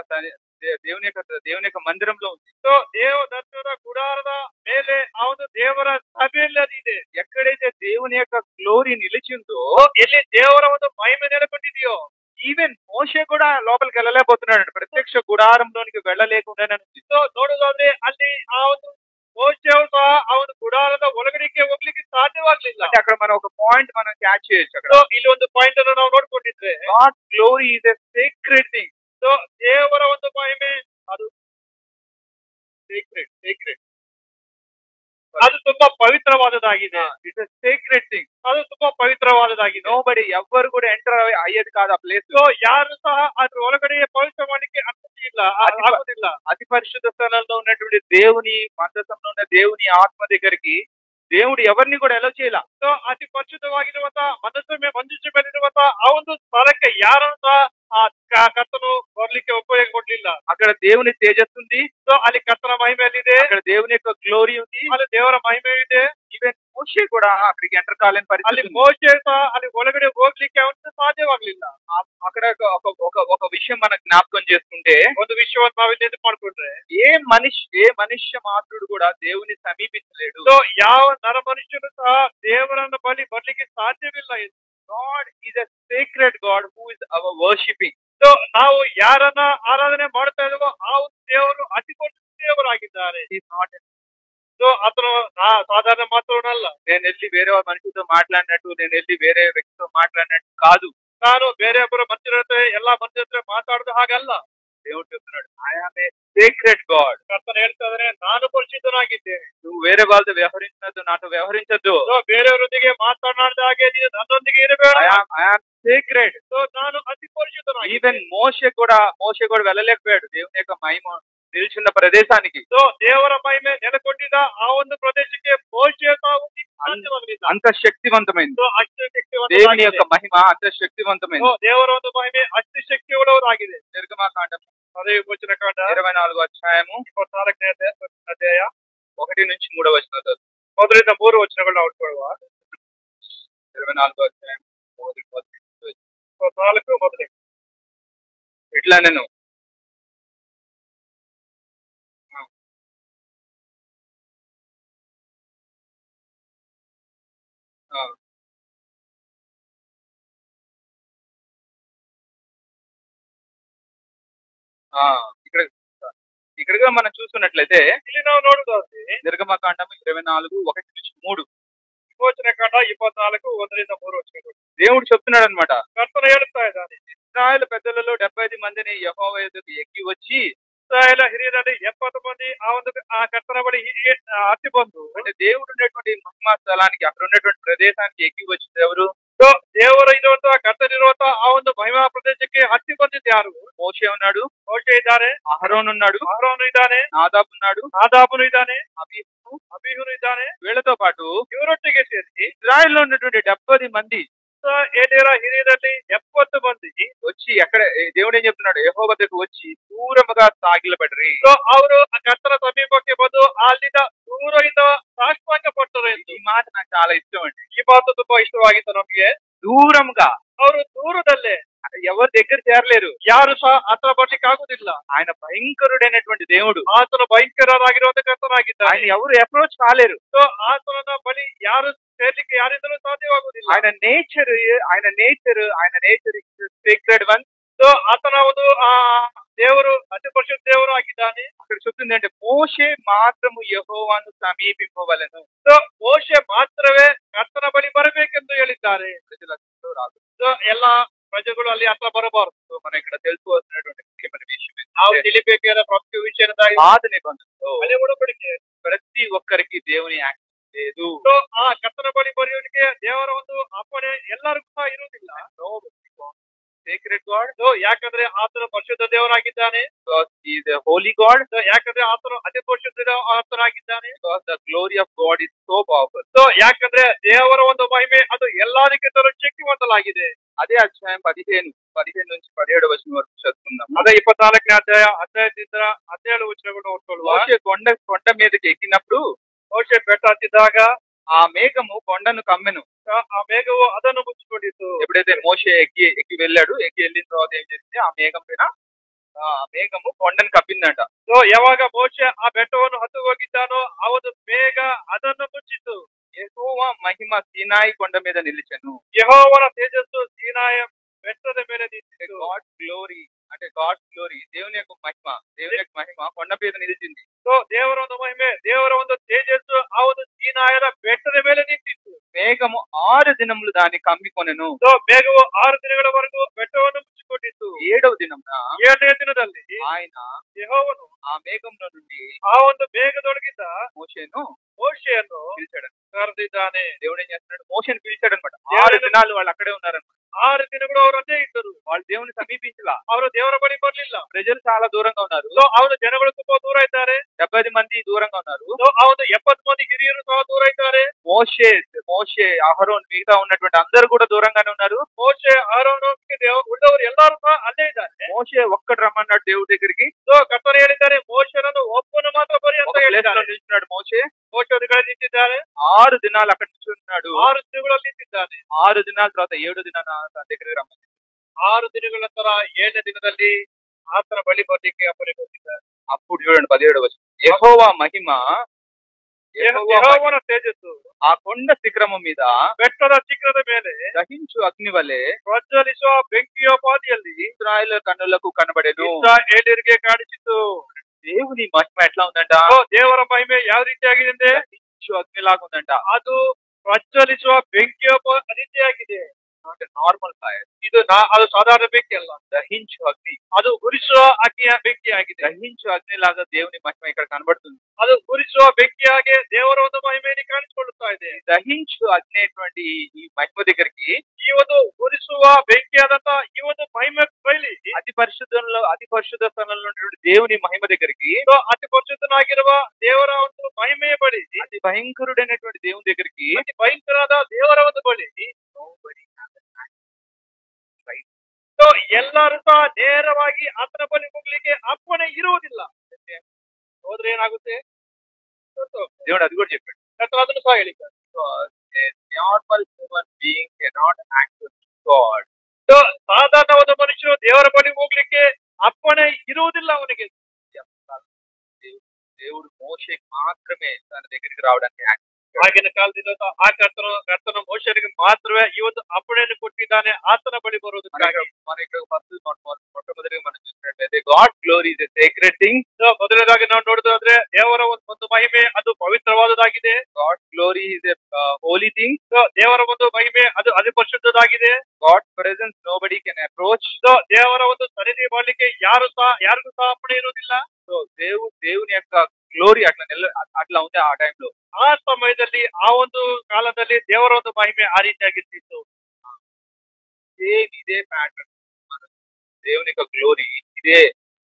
మందిరంలో ఉంది. సో ದೇವದತ್ತದ ಗುಡಾರದ ಮೇಲೆ ಆ ಒಂದು ದೇವರ ಸಭೆಯಲ್ಲಿ ಇದೆ. ఎక్కడైతే దేవుని యొక్క గ్లోరీ నిలిచిందో, ఎಲ್ಲಿ ದೇವರ ಒಂದು ಮಹಿಮೆ ನೆಲೆಗೊಂಡಿದೆಯೋ, ఈవెన్ మోషే కూడా లోపలికి వెళ్ళలేకపోతున్నాడు, ప్రత్యక్ష గుడారంలోనికి వెళ్ళలేకుండా. ಸೊ ನೋಡೋದಾದ್ರೆ ಅಲ್ಲಿ ಆ ಒಂದು ಮೋಶೆಯು ಸಹ ಆ ಒಂದು ಗುಡಾರದ ಒಳಗಡೆಗೆ ಹೋಗ್ಲಿಕ್ಕೆ ಸಾಧ್ಯವಾಗ್ಲಿಲ್ಲ. అంటే అక్కడ మనం ఒక పాయింట్ మనం క్యాచ్ చేయొచ్చు. అక్కడ ಸೊ ಇಲ್ಲಿ ಒಂದು ಪಾಯಿಂಟ್ ಅನ್ನು ನಾವು ನೋಡ್ಕೊಂಡಿದ್ರೆ, God glory is a secret thing. So ದೇವರ ಒಂದು ಮಹಿಮೆ ಅದು ಸೀಕ್ರೆಟ್ ಅದು ತುಂಬಾ ಪವಿತ್ರವಾದದಾಗಿದೆ. It's a secret thing. ಅದು ತುಂಬಾ ಪವಿತ್ರವಾದದಾಗಿದೆ. నోబడి ఎవ్వరు కూడా ఎంటర్ అయ్యేది కాదు ఆ ప్లేస్. ಸೊ ಯಾರು ಸಹ ಅದ್ರ ಒಳಗಡೆ ಪವಿತ್ರ ಮಾಡಲಿಕ್ಕೆ ಅನುಮತಿ ಇಲ್ಲ, ಆಗುದಿಲ್ಲ. అతి పరిశుద్ధ స్థలంలో ఉన్నటువంటి దేవుని మందసంలో ఉన్న దేవుని ఆత్మ దగ్గరికి దేవుడు ఎవరిని కూడా ఎలా చేయాల. ಸೊ ಅತಿ ಪರಿಶುದ್ಧವಾಗಿರುವಂತಹ ಮಂಜುಷ ಮೇಲಿರುವಂತಹ ಆ ಒಂದು ಸ್ಥಳಕ್ಕೆ ಯಾರನ್ನು ಸಹ ಆ ಕರ್ತನು ಬರ್ಲಿಕ್ಕೆ ಉಪಯೋಗ ಕೊಡ್ಲಿಲ್ಲ. అక్కడ దేవుని తేజస్సు ఉంది. ಸೊ ಅಲ್ಲಿ ಕರ್ತನ ಮಹಿಮೆಯಲ್ಲಿದೆ. అక్కడ దేవుని యొక్క గ్లోరీ ఉంది. ಅಲ್ಲಿ ದೇವರ ಮಹಿಮೆ ಇದೆ. ఈవెన్ మోషే కూడా అక్కడికి ఎంటర్ కాలేని ಅಲ್ಲಿ పరిస్థితి. ಮೋಶೆ ಸಹ ಅಲ್ಲಿ ಒಳಗಡೆ ಹೋಗ್ಲಿಕ್ಕೆ ಅವನಿಗೆ ಸಾಧ್ಯವಾಗ್ಲಿಲ್ಲ. అక్కడ ఒక విషయం మనం జ్ఞాపకం చేసుకుంటే, ಒಂದು ವಿಷಯವನ್ನು ನಾವು ಇಲ್ಲಿ ಮಾಡ್ಕೊಂಡ್ರೆ, ఏ మనుష్య మాత్రుడు కూడా దేవుని సమీపించలేడు. ಸೊ ಯಾವ ನರ ಮನುಷ್ಯನು ಸಹ ದೇವರನ್ನ ಬಳಿ ಬರ್ಲಿಕ್ಕೆ ಸಾಧ್ಯವಿಲ್ಲ. God is a sacred God who is our worshipping. So ನಾವು ಯಾರನ್ನ ಆರಾಧನೆ ಮಾಡ್ತಾ ಇದ್ದೇವೋ ಆ ಒಂದು ದೇವರು ಅತಿ ದೊಡ್ಡ ದೇವರಾಗಿದ್ದಾರೆ. He is not. సో అతను సాధారణ మాత్రమಲ್ಲ. నేను వెళ్ళి వేరే మనిషితో మాట్లాడినట్టు, నేను వెళ్ళి వేరే వ్యక్తితో మాట్లాడినట్టు కాదు. ನಾನು ಬೇರೆಯೊಬ್ಬರ ಮನುಷ್ಯರ ಎಲ್ಲಾ ಮನುಷ್ಯರ ಹತ್ರ ಮಾತಾಡೋದು ಹಾಗಲ್ಲ. దేవుడు చెప్తున్నాడు, I am a secret God. ಕರ್ತನು ಹೇಳ್ತಾ ಇದ್ದಾನೆ, ನಾನು ಪರಿಶುದ್ಧನಾಗಿದ್ದೇನೆ. నువ్వు వేరే వాళ్ళతో వ్యవహరించద్దు, నాతో వ్యవహరించద్దు. ಸೊ ಬೇರೆಯವರೊಂದಿಗೆ ಮಾತನಾಡಿದ ಹಾಗೆ ನೀನು ನನ್ನೊಂದಿಗೆ ಇರಬೇಡ. I am secret. ಸೊ ನಾನು ಅತಿ ಪರಿಶುದ್ಧನಾಗಿದ್ದೇನೆ. ఈవెన్ మోషే కూడా వెళ్ళలేకపోయాడు దేవుని యొక్క మహిమ నిల్చున్న ప్రదేశానికి. ಸೊ ದೇವರ ಮಹಿಮೆ ನೆಲೆಗೊಂಡಿದ್ದ ಆ ಒಂದು ಪ್ರದೇಶಕ್ಕೆ ಮೋಶೆ అంత శక్తివంతమైంది. ಸೊ ಅಷ್ಟು ಶಕ್ತಿವಂತ దేవుని యొక్క మహిమ అంత శక్తివంతమైంది. ದೇವರ ಒಂದು ಮಹಿಮೆ ಅಷ್ಟು ಶಕ್ತಿ ಉಳ್ಳವರಾಗಿದೆ. నిర్గమకాండం ಅದೇ ವಚನಕಾಂಡ 24వ అధ్యాయము 24ನೇ ಅಧ್ಯಾಯ 1 నుంచి 3వ వచనం. ಮೊದಲಿಂದ 3 ವಚನಗಳನ್ನ ಓದ್ಕೊಳ್ಳುವ. 24వ అధ్యాయం 4 ಮೊದಲೇ ఇట్లా నేను ఇక్కడ మనం చూసుకున్నట్లయితే, ಇಲ್ಲಿ ನಾವು ನೋಡುವುದಾದ್ರೆ నిర్గమకాండం 24:1-3. ವಚನಕಾಂಡ 24:1-3 ವಚನಗಳು. దేవుడు చెప్తున్నాడు అనమాట, ಕರ್ತನು ಹೇಳ್ತಾ ಇದ್ದಾನೆ, ఇశ్రాయేలు పెద్దలలో 75 మందిని యెహోవా ఎదుటకు ఎక్కి వచ్చి, ಇಸ್ರಾಯೇಲ ಹಿರಿಯರಲ್ಲಿ 70 ಮಂದಿ ಆ ಕರ್ತನ ಬಳಿ ಹತ್ತಿ ಬಂದು, అంటే దేవుడు ఉన్నటువంటి మహిమా స్థలానికి, అక్కడ ఉన్నటువంటి ప్రదేశానికి ఎక్కి వచ్చింది ఎవరు? ಸೊ ದೇವರು ಇರುವಂತಹ ಕರ್ತನಿರುವಂತಹ ಆ ಒಂದು ಮಹಿಮಾ ಪ್ರದೇಶಕ್ಕೆ ಹತ್ತಿ ಬಂದಿದ್ದು ಯಾರು? మోషే ఉన్నాడు, ಮೋಶೆ ಇದ್ದಾರೆ, అహరోను ఉన్నాడు, ಅಹರೋನು ಇದ್ದಾನೆ, నాదాబు ఉన్నాడు, ನಾದಾಬನು ಇದ್ದಾನೆ, అబీహు ಇದ್ದಾನೆ. వీళ్ళతో పాటు ಇವರೊಟ್ಟಿಗೆ ಸೇರಿಸಿ ఇజ్రాయెల్లో ఉన్నటువంటి 70 మంది ಏನೇರ ಹಿರಿಯರಲ್ಲಿ 70 ಮಂದಿ వచ్చి ఎక్కడ దేవుడు ఏం చెప్తున్నాడు, యెహోవా దగ్గరకు వచ్చి దూరముగా సాగిలపడ్రి. ಸೊ ಅವರು ಕರ್ತನ ಸಮೀಪಕ್ಕೆ ಬಂದು ಅಲ್ಲಿಂದ ದೂರದಿಂದ ಸಾಷ್ಟಾಂಗ ಪಟ್ಟರು. ఈ మాట నాకు చాలా ఇష్టం అండి. ಈ ಮಾತು ತುಂಬಾ ಇಷ್ಟವಾಗಿತ್ತು ನಮಗೆ. దూరంగా, ಅವರು దూರದಲ್ಲೇ, ఎవరి దగ్గర చేరలేరు, ಯಾರು ಸಹ ಹತ್ರ ಬರ್ಲಿಕ್ಕೆ ಆಗುದಿಲ್ಲ. ఆయన భయంకరుడైనటువంటి దేవుడు, ಆತನು ಭಯಂಕರರಾಗಿರುವಂತ ಕರ್ತನಾಗಿದ್ದಾನೆ. ఆయన ఎవరు అప్రోచ్ కాలేరు. ಸೊ ಆತನ ಬಳಿ ಯಾರು ಸೇರ್ಲಿಕ್ಕೆ ಯಾರಿಂದಲೂ ಸಾಧ್ಯವಾಗುವುದಿಲ್ಲ. ఆయన నేచర్ సీక్రెట్ వన్. ಸೊ ಆತನ ಒಂದು ದೇವರು ಅತಿ ಪರಿಶುದ್ಧ ದೇವರು ಆಗಿದ್ದಾನೆ. అక్కడ చెప్తుంది అంటే, మోషే మాత్రము యెహోవాను సమీపింపవలెను. ಸೊ ಮೋಶೆ ಮಾತ್ರವೇ ಕರ್ತನ ಬಳಿ ಬರಬೇಕೆಂದು ಹೇಳಿದ್ದಾರೆ. ಸೊ ಎಲ್ಲಾ ಪ್ರಜೆಗಳು ಅಲ್ಲಿ ಹತ್ರ ಬರಬಾರದು. సో మనం ఇక్కడ తెలుసుకోవాల్సినటువంటి ముఖ్యమైన విషయం ನಾವು ತಿಳಿಬೇಕಾದ ಪ್ರಮುಖ ವಿಷಯ పాత నిబంధనలో ಹಳೆ ಒಡಂಬಡಿಕೆ ప్రతి ఒక్కరికి దేవుని యాక్సెస్, లేదు. ಸೊ ಆ ಕರ್ತನ ಬಳಿ ಬರೆಯೋದಕ್ಕೆ ದೇವರ ಒಂದು ಅಪ್ಪಣೆ ಎಲ್ಲರಿಗೂ ಸಹ ಇರುವುದಿಲ್ಲ. Sacred God. ಸೊ ಯಾಕಂದ್ರೆ ಆತನು ಪರಿಶುದ್ಧ ದೇವರಾಗಿದ್ದಾನೆ. Because he is a holy God. So ಯಾಕಂದ್ರೆ ಆತನು ಅತಿ ಪರಿಶುದ್ಧ ಆತನಾಗಿದ್ದಾನೆ. Because the glory of God is so powerful. So ಯಾಕಂದ್ರೆ ದೇವರ ಒಂದು ಮಹಿಮೆ ಅದು ಎಲ್ಲದಕ್ಕಿಂತಲೂ ಶಕ್ತಿವಂತಲಾಗಿದೆ. అదే అధ్యాయం 15 నుంచి 17 వచనం వరకు చదువుకుందాం. ಅದೇ 24ನೇ ಅಧ್ಯಾಯದಿಂದ 17 ವಚನಗಳನ್ನು ಓದ್ಕೊಳ್ಳುವ. మోషే కొండ మీదకి ఎక్కినప్పుడు ಮೋಶೆ ಬೆಟ್ಟ ಹತ್ತಿದಾಗ ఆ మేఘము కొండను కమ్మెను. ಆ ಮೇಘವು ಅದನ್ನು ಮುಚ್ಚಿಕೊಂಡಿತು. ఎప్పుడైతే మోషే ఎక్కి వెళ్ళాడు, వెళ్ళిన తర్వాత ఏం చేసింది, ఆ మేఘం పైన ఆ మేఘము కొండను కప్పిందంట. ಸೊ ಯಾವಾಗ ಮೋಶೆ ಆ ಬೆಟ್ಟವನ್ನು ಹತ್ತು ಹೋಗಿದ್ದಾನೋ ಆ ಒಂದು ಮೇಘ ಅದನ್ನು ಮುಚ್ಚಿತು. యెహోవా మహిమ సీనాయి కొండ మీద నిలిచెను. యెహోవನ తేజస్సు సీనాయ ಬೆಟ್ಟದ ಮೇಲೆ ನಿಂತಿತು. గాడ్ గ్లోరీ అంటే గాడ్ గ్లోరీ, దేవుని యొక్క మహిమ కొండ మీద నిలిచింది. ಸೊ ದೇವರ ಒಂದು ಮಹಿಮೆ, ದೇವರ ಒಂದು ತೇಜಸ್ಸು ಆ ಒಂದು ಸೀನಾಯದ ಬೆಟ್ಟದ ಮೇಲೆ ನಿಂತಿತ್ತು. మేఘము 6 దినములు దాన్ని కమ్మికొనెను. ಸೊ ಮೇಘವು 6 ದಿನಗಳವರೆಗೂ ಬೆಟ್ಟವನ್ನು ಮುಚ್ಚಿಕೊಂಡಿತ್ತು. 7వ దినమున 7ನೇ ದಿನದಲ್ಲಿ ఆయన ಯೆಹೋವನು ఆ మేఘంలో నుండి ಆ ಒಂದು ಮೇಘದೊಳಗಿಂದ మోషేను ಮೋಶೆಯನ್ನು పిలిచాడు. ಕರೆದಿದ್ದಾನೆ. దేవుడు ఏం చేస్తున్నాడు, మోషేను పిలిచాడు అనమాట. 6 దినాలు వాళ్ళు అక్కడే ఉన్నారన్నమాట. 6 ದಿನಗಳು ಅವರು ಅಲ್ಲೇ ಇದ್ದರು. వాళ్ళు దేవుని సమీపించలా. ಅವರು ದೇವರ ಬಳಿ ಬರ್ಲಿಲ್ಲ. ప్రజలు చాలా దూరంగా ఉన్నారు. ಸೊ ಅವನು ಜನಗಳು ತುಂಬಾ ದೂರ ಇದ್ದಾರೆ. 70 మంది దూరంగా ఉన్నారు. ಸೊ ಅವನು 70 మంది ಹಿರಿಯರು ಸಹ ದೂರ ಇದ್ದಾರೆ. మోషే అహరోన్ మిగతా ఉన్నటువంటి అందరూ కూడా దూరంగానే ఉన్నారు. ಮೋಶೆ ಆರೋನು ಉಳ್ಳವರು ಎಲ್ಲರೂ ಸಹ ಅಲ್ಲೇ ಇದ್ದಾರೆ. మోషే ఒక్కడు రమ్మన్నాడు దేవుడి దగ్గరికి. ಸೊ ಕರ್ತನು ಹೇಳಿದ್ದಾರೆ ಮೋಶೆನನ್ನು ಒಬ್ಬನು ಮಾತ್ರ ಬರಿ ಅಂತ ಹೇಳಿದ್ದಾರೆ. నిల్చున్నాడు మోషే ಒಂದು ಕಡೆ ನಿಂತಿದ್ದಾರೆ. 6 దినాలు అక్కడ నిల్చున్నాడు. 6 ದಿನಗಳಲ್ಲಿ ನಿಂತಿದ್ದಾನೆ. 6 దినాల తర్వాత 7వ దినాన తన దగ్గరికి రమ్మన్నాడు. 6 ದಿನಗಳ ನಂತರ 7ನೇ ದಿನದಲ್ಲಿ ಆತನ ಬಳಿ ಬರ್ಲಿಕ್ಕೆ ಅಪ್ಪಣೆ ಕೊಟ್ಟಿದ್ದಾರೆ. అప్పుడు చూడండి 17వ వచనం. యెహోవా మహిమ ಯೆಹೋವನ ತೇಜಸ್ಸು ఆ కొండ శిఖరము మీద ಬೆಟ್ಟದ ಶಿಖರದ ಮೇಲೆ దహించు అగ్ని వలె ಪ್ರಜ್ವಲಿಸುವ ಬೆಂಕಿಯೋಪಾದಿಯಲ್ಲಿ ఇశ్రాయేలు కన్నులకు కనబడెను. ಇಸ್ರಾಯೇಲ್ಯರಿಗೆ ಕಾಣಿಸಿತು. దేవుని మహిమ ఎట్లా ఉందంట, ದೇವರ ಮಹಿಮೆ ಯಾವ ರೀತಿಯಾಗಿದೆ ಅಂದ್ರೆ దహించు అగ్నిలాగా ఉందంట. ಅದು ಪ್ರಜ್ವಲಿಸುವ ಬೆಂಕಿಯೋಪಾದಿಯಾಗಿದೆ. నార్మల్ ఫైర్, ಅದು ಸಾಧಾರಣ ಬೆಂಕಿ ಅಲ್ಲ. దహించు అగ్ని, ಅದು ಉರಿಸುವ ಅಗ್ನಿಯ ಬೆಂಕಿಯಾಗಿದೆ. దహించు అగ్నిలాగా దేవుని మహిమ ఇక్కడ కనబడుతుంది. ಅದು ಉರಿಸುವ ಬೆಂಕಿಯಾಗಿ ದೇವರ ಒಂದು ಮಹಿಮೆಯಲ್ಲಿ ಕಾಣಿಸಿಕೊಳ್ಳುತ್ತಾ ಇದೆ. దహించు అగ్ని అనేటువంటి ఈ మహిమ దగ్గరికి ಈ ಒಂದು ಉರಿಸುವ ಬೆಂಕಿಯಾದಂತ ಈ ಒಂದು ಮಹಿಮೆ ಬಯಲಿ అతి పరిశుద్ధ స్థలంలో ఉన్నటువంటి దేవుని మహిమ దగ్గరికి, ಅತಿ ಪರಿಶುದ್ಧನಾಗಿರುವ ದೇವರ ಒಂದು ಮಹಿಮೆಯ ಬಳಿ, అతి భయంకరుడైనటువంటి దేవుని దగ్గరికి ಅತಿ ಭಯಂಕರಾದ ದೇವರ ಒಂದು ಬಳಿ ಎಲ್ಲರೂ ಸಹ ನೇರವಾಗಿ ಆತನ ಬಳಿ ಹೋಗ್ಲಿಕ್ಕೆ ಅಪ್ಪಣೆ ಇರುವುದಿಲ್ಲ. ಹೋದ್ರೆ ಏನಾಗುತ್ತೆ, దేవుడు అది కూడా చెప్పాడు. ಅದನ್ನು ಸಹ ಹೇಳಿದ್ದಾರೆ. Normal human being cannot access God. ಸಾಧಾರಣವಾದ ಮನುಷ್ಯರು ದೇವರ ಬಳಿ ಹೋಗ್ಲಿಕ್ಕೆ ಅಪ್ಪಣೆ ಇರುವುದಿಲ್ಲ ಅವನಿಗೆ. దేవుడు మోషేకి మాత్రమే తన దగ్గరికి రావడానికి ಆಗಿನ ಕಾಲದಿಂದ ಆ ಕರ್ತನ ಮೋಶರಿಗೆ ಮಾತ್ರವೇ ಈ ಒಂದು ಅಪ್ಪಣೆಯನ್ನು ಕೊಟ್ಟಿದ್ದಾನೆ ಆತನ ಬಳಿ ಬರುವುದಕ್ಕಾಗಿ. మన ఇక్కడ మొట్టమొదటిగా మనం చూసినట్లయితే God glory is a secret thing. ಮೊದಲನೇದಾಗಿ ನಾವು ನೋಡುವುದಾದ್ರೆ ದೇವರ ಒಂದು ಮಹಿಮೆ ಅದು ಪವಿತ್ರವಾದದಾಗಿದೆ. God glory is a holy thing. ದೇವರ ಒಂದು ಮಹಿಮೆ ಅದು ಅತಿ ಪರಿಶುದ್ಧದಾಗಿದೆ. God presence nobody can approach. ದೇವರ ಒಂದು ಸನ್ನಿಧಿ ಮಾಡಲಿಕ್ಕೆ ಯಾರಿಗೂ ಸಹ ಅಪ್ಪಣೆ ಇರುವುದಿಲ್ಲ. సో దేవుని యొక్క గ్లోరీ అట్లా ఉంది ఆ టైంలో. ಆ ಸಮಯದಲ್ಲಿ ಆ ಒಂದು ಕಾಲದಲ್ಲಿ ದೇವರ ಒಂದು ಮಹಿಮೆ ಆ ರೀತಿಯಾಗಿರ್ತಿತ್ತು. ఇదే ప్యాటర్న్ దేవుని యొక్క గ్లోరీ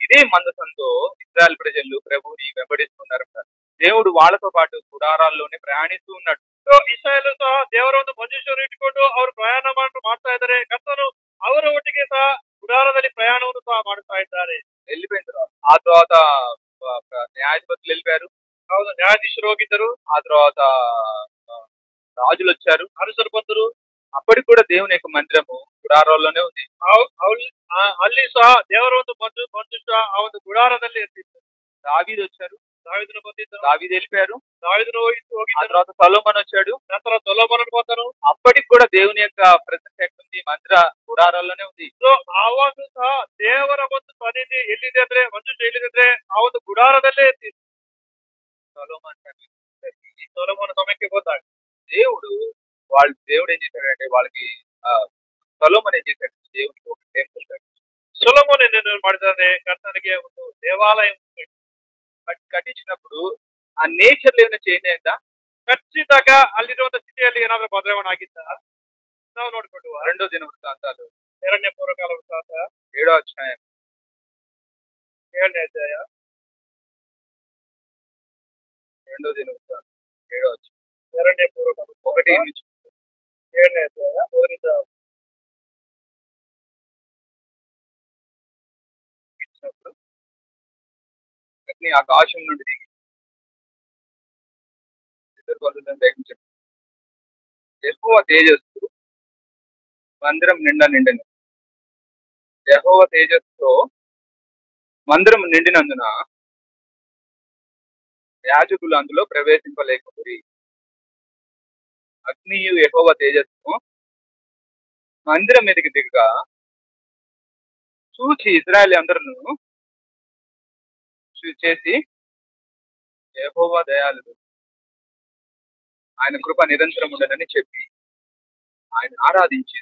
ఇదే మందసంతో ఇశ్రాయేల్ ప్రజలు ప్రభువుని వెంబడిస్తున్నారు. దేవుడు వాళ్ళతో పాటు ಗುಡಾರಾల్లోనే ಪ್ರಯಾಣಿస్తూ ఉన్నాడు. ಇಸ್ರಾಯೇಲ್ ಸಹ ದೇವರ ಒಂದು ಮಂಜೂಷವನ್ನು ಇಟ್ಟುಕೊಂಡು ಅವರು ಪ್ರಯಾಣ ಮಾಡ್ತಾ ಇದ್ದಾರೆ. ಕರ್ತನು ಅವರ ಒಟ್ಟಿಗೆ ಸಹ ಗುಡಾರದಲ್ಲಿ ಪ್ರಯಾಣವನ್ನು ಸಹ ಮಾಡ್ತಾ ಇದ್ದಾರೆ. వెళ్ళిపోయిన తర్వాత ఆ తర్వాత న్యాయాధిపతులు వెళ్ళిపోయారు. ಹೌದು, ನ್ಯಾಯಾಧೀಶರು ಹೋಗಿದ್ದರು. ఆ తర్వాత రాజులు వచ్చారు, ಅರಸರು ಬಂದರು. అప్పటికి కూడా దేవుని యొక్క మందిరము గుడారాల్లోనే ఉంది. ಅಲ್ಲಿ ಸಹ ದೇವರ ಒಂದು ಮಂಜೂಷ ಆ ಒಂದು ಗುಡಾರದಲ್ಲಿ ಇರ್ತಿತ್ತು. దావీదు వచ్చారు, దావీదును ಬಂದಿದ್ದರು. దావీదు వెళ్ళిపోయారు. దావీదును ఆ ಹೋಗಿದ್ದರು. తర్వాత సొలొమోను వచ్చాడు. ನಂತರ ಸೊಲೊಮೋನನು ಬಂದರು. అప్పటికి కూడా దేవుని యొక్క ప్రతిష్ట ఉంది, మందిర గుడారాల్లోనే ఉంది. ಸೊ ಆವಾಗ ಸಹ ದೇವರ ಒಂದು ಸನ್ನಿಧಿ ಎಲ್ಲಿದೆ ಅಂದ್ರೆ, ಮಂಜೂಷ ಎಲ್ಲಿದೆ ಅಂದ್ರೆ ಆ ಒಂದು ಗುಡಾರದಲ್ಲೇ ಇರ್ತಿತ್ತು. ಸೊಲೊಮೋನ ಸಮಯಕ್ಕೆ ಬಂದಾಗ దేవుడు ఏం చేశాడంటే వాళ్ళకి సొలొమోను ఏం చేశాడు, దేవునికి ఒక టెంపుల్ ಸೊಲೊಮೋನ ಏನೇನು ಮಾಡಿದಾರೆ, ಕರ್ತನಿಗೆ ಒಂದು ದೇವಾಲಯ కట్టించినప్పుడు ఆ నేచర్ లో ఏమైనా చేంజ్ అయిందా? ಖಚಿತಗ ಅಲ್ಲಿರುವಂತ ಸ್ಥಿತಿಯಲ್ಲಿ ಏನಾದ್ರೂ ಬದಲಾವಣೆ ಆಗಿತ್ತ ನಾವು ನೋಡ್ಕೊಂಡು రెండో దినవృత్తాంతాలు 2ನೇ ಪೂರ್ವಕಾಲ ವೃತ್ತಾಂತ 7వ అధ్యాయం 7ನೇ ಅಧ್ಯಾಯ రెండో దినవృత్తాంతం 7వ అధ్యాయం 2ನೇ ಪೂರ್ವಕಾಲ 1 నుంచి 7ನೇ ಅಧ್ಯಾಯ 1ರಿಂದ ఇచ్చినప్పుడు అగ్ని ఆకాశం నుండి దిగి ఇద్దరు బలులను దహించాడు. యెహోవా తేజస్సు మందిరం నిండెను. యెహోవా తేజస్సుతో మందిరం నిండినందున యాజకులు అందులో ప్రవేశింపలేకపోయి. అగ్నియు యెహోవా తేజస్సు మందిరం మీదకి దిగగా చూచి ఇశ్రాయేలు అందరూ చేసి యెహోవా దయాళుడు, ఆయన కృప నిరంతరం ఉండదని చెప్పి ఆయన ఆరాధించి,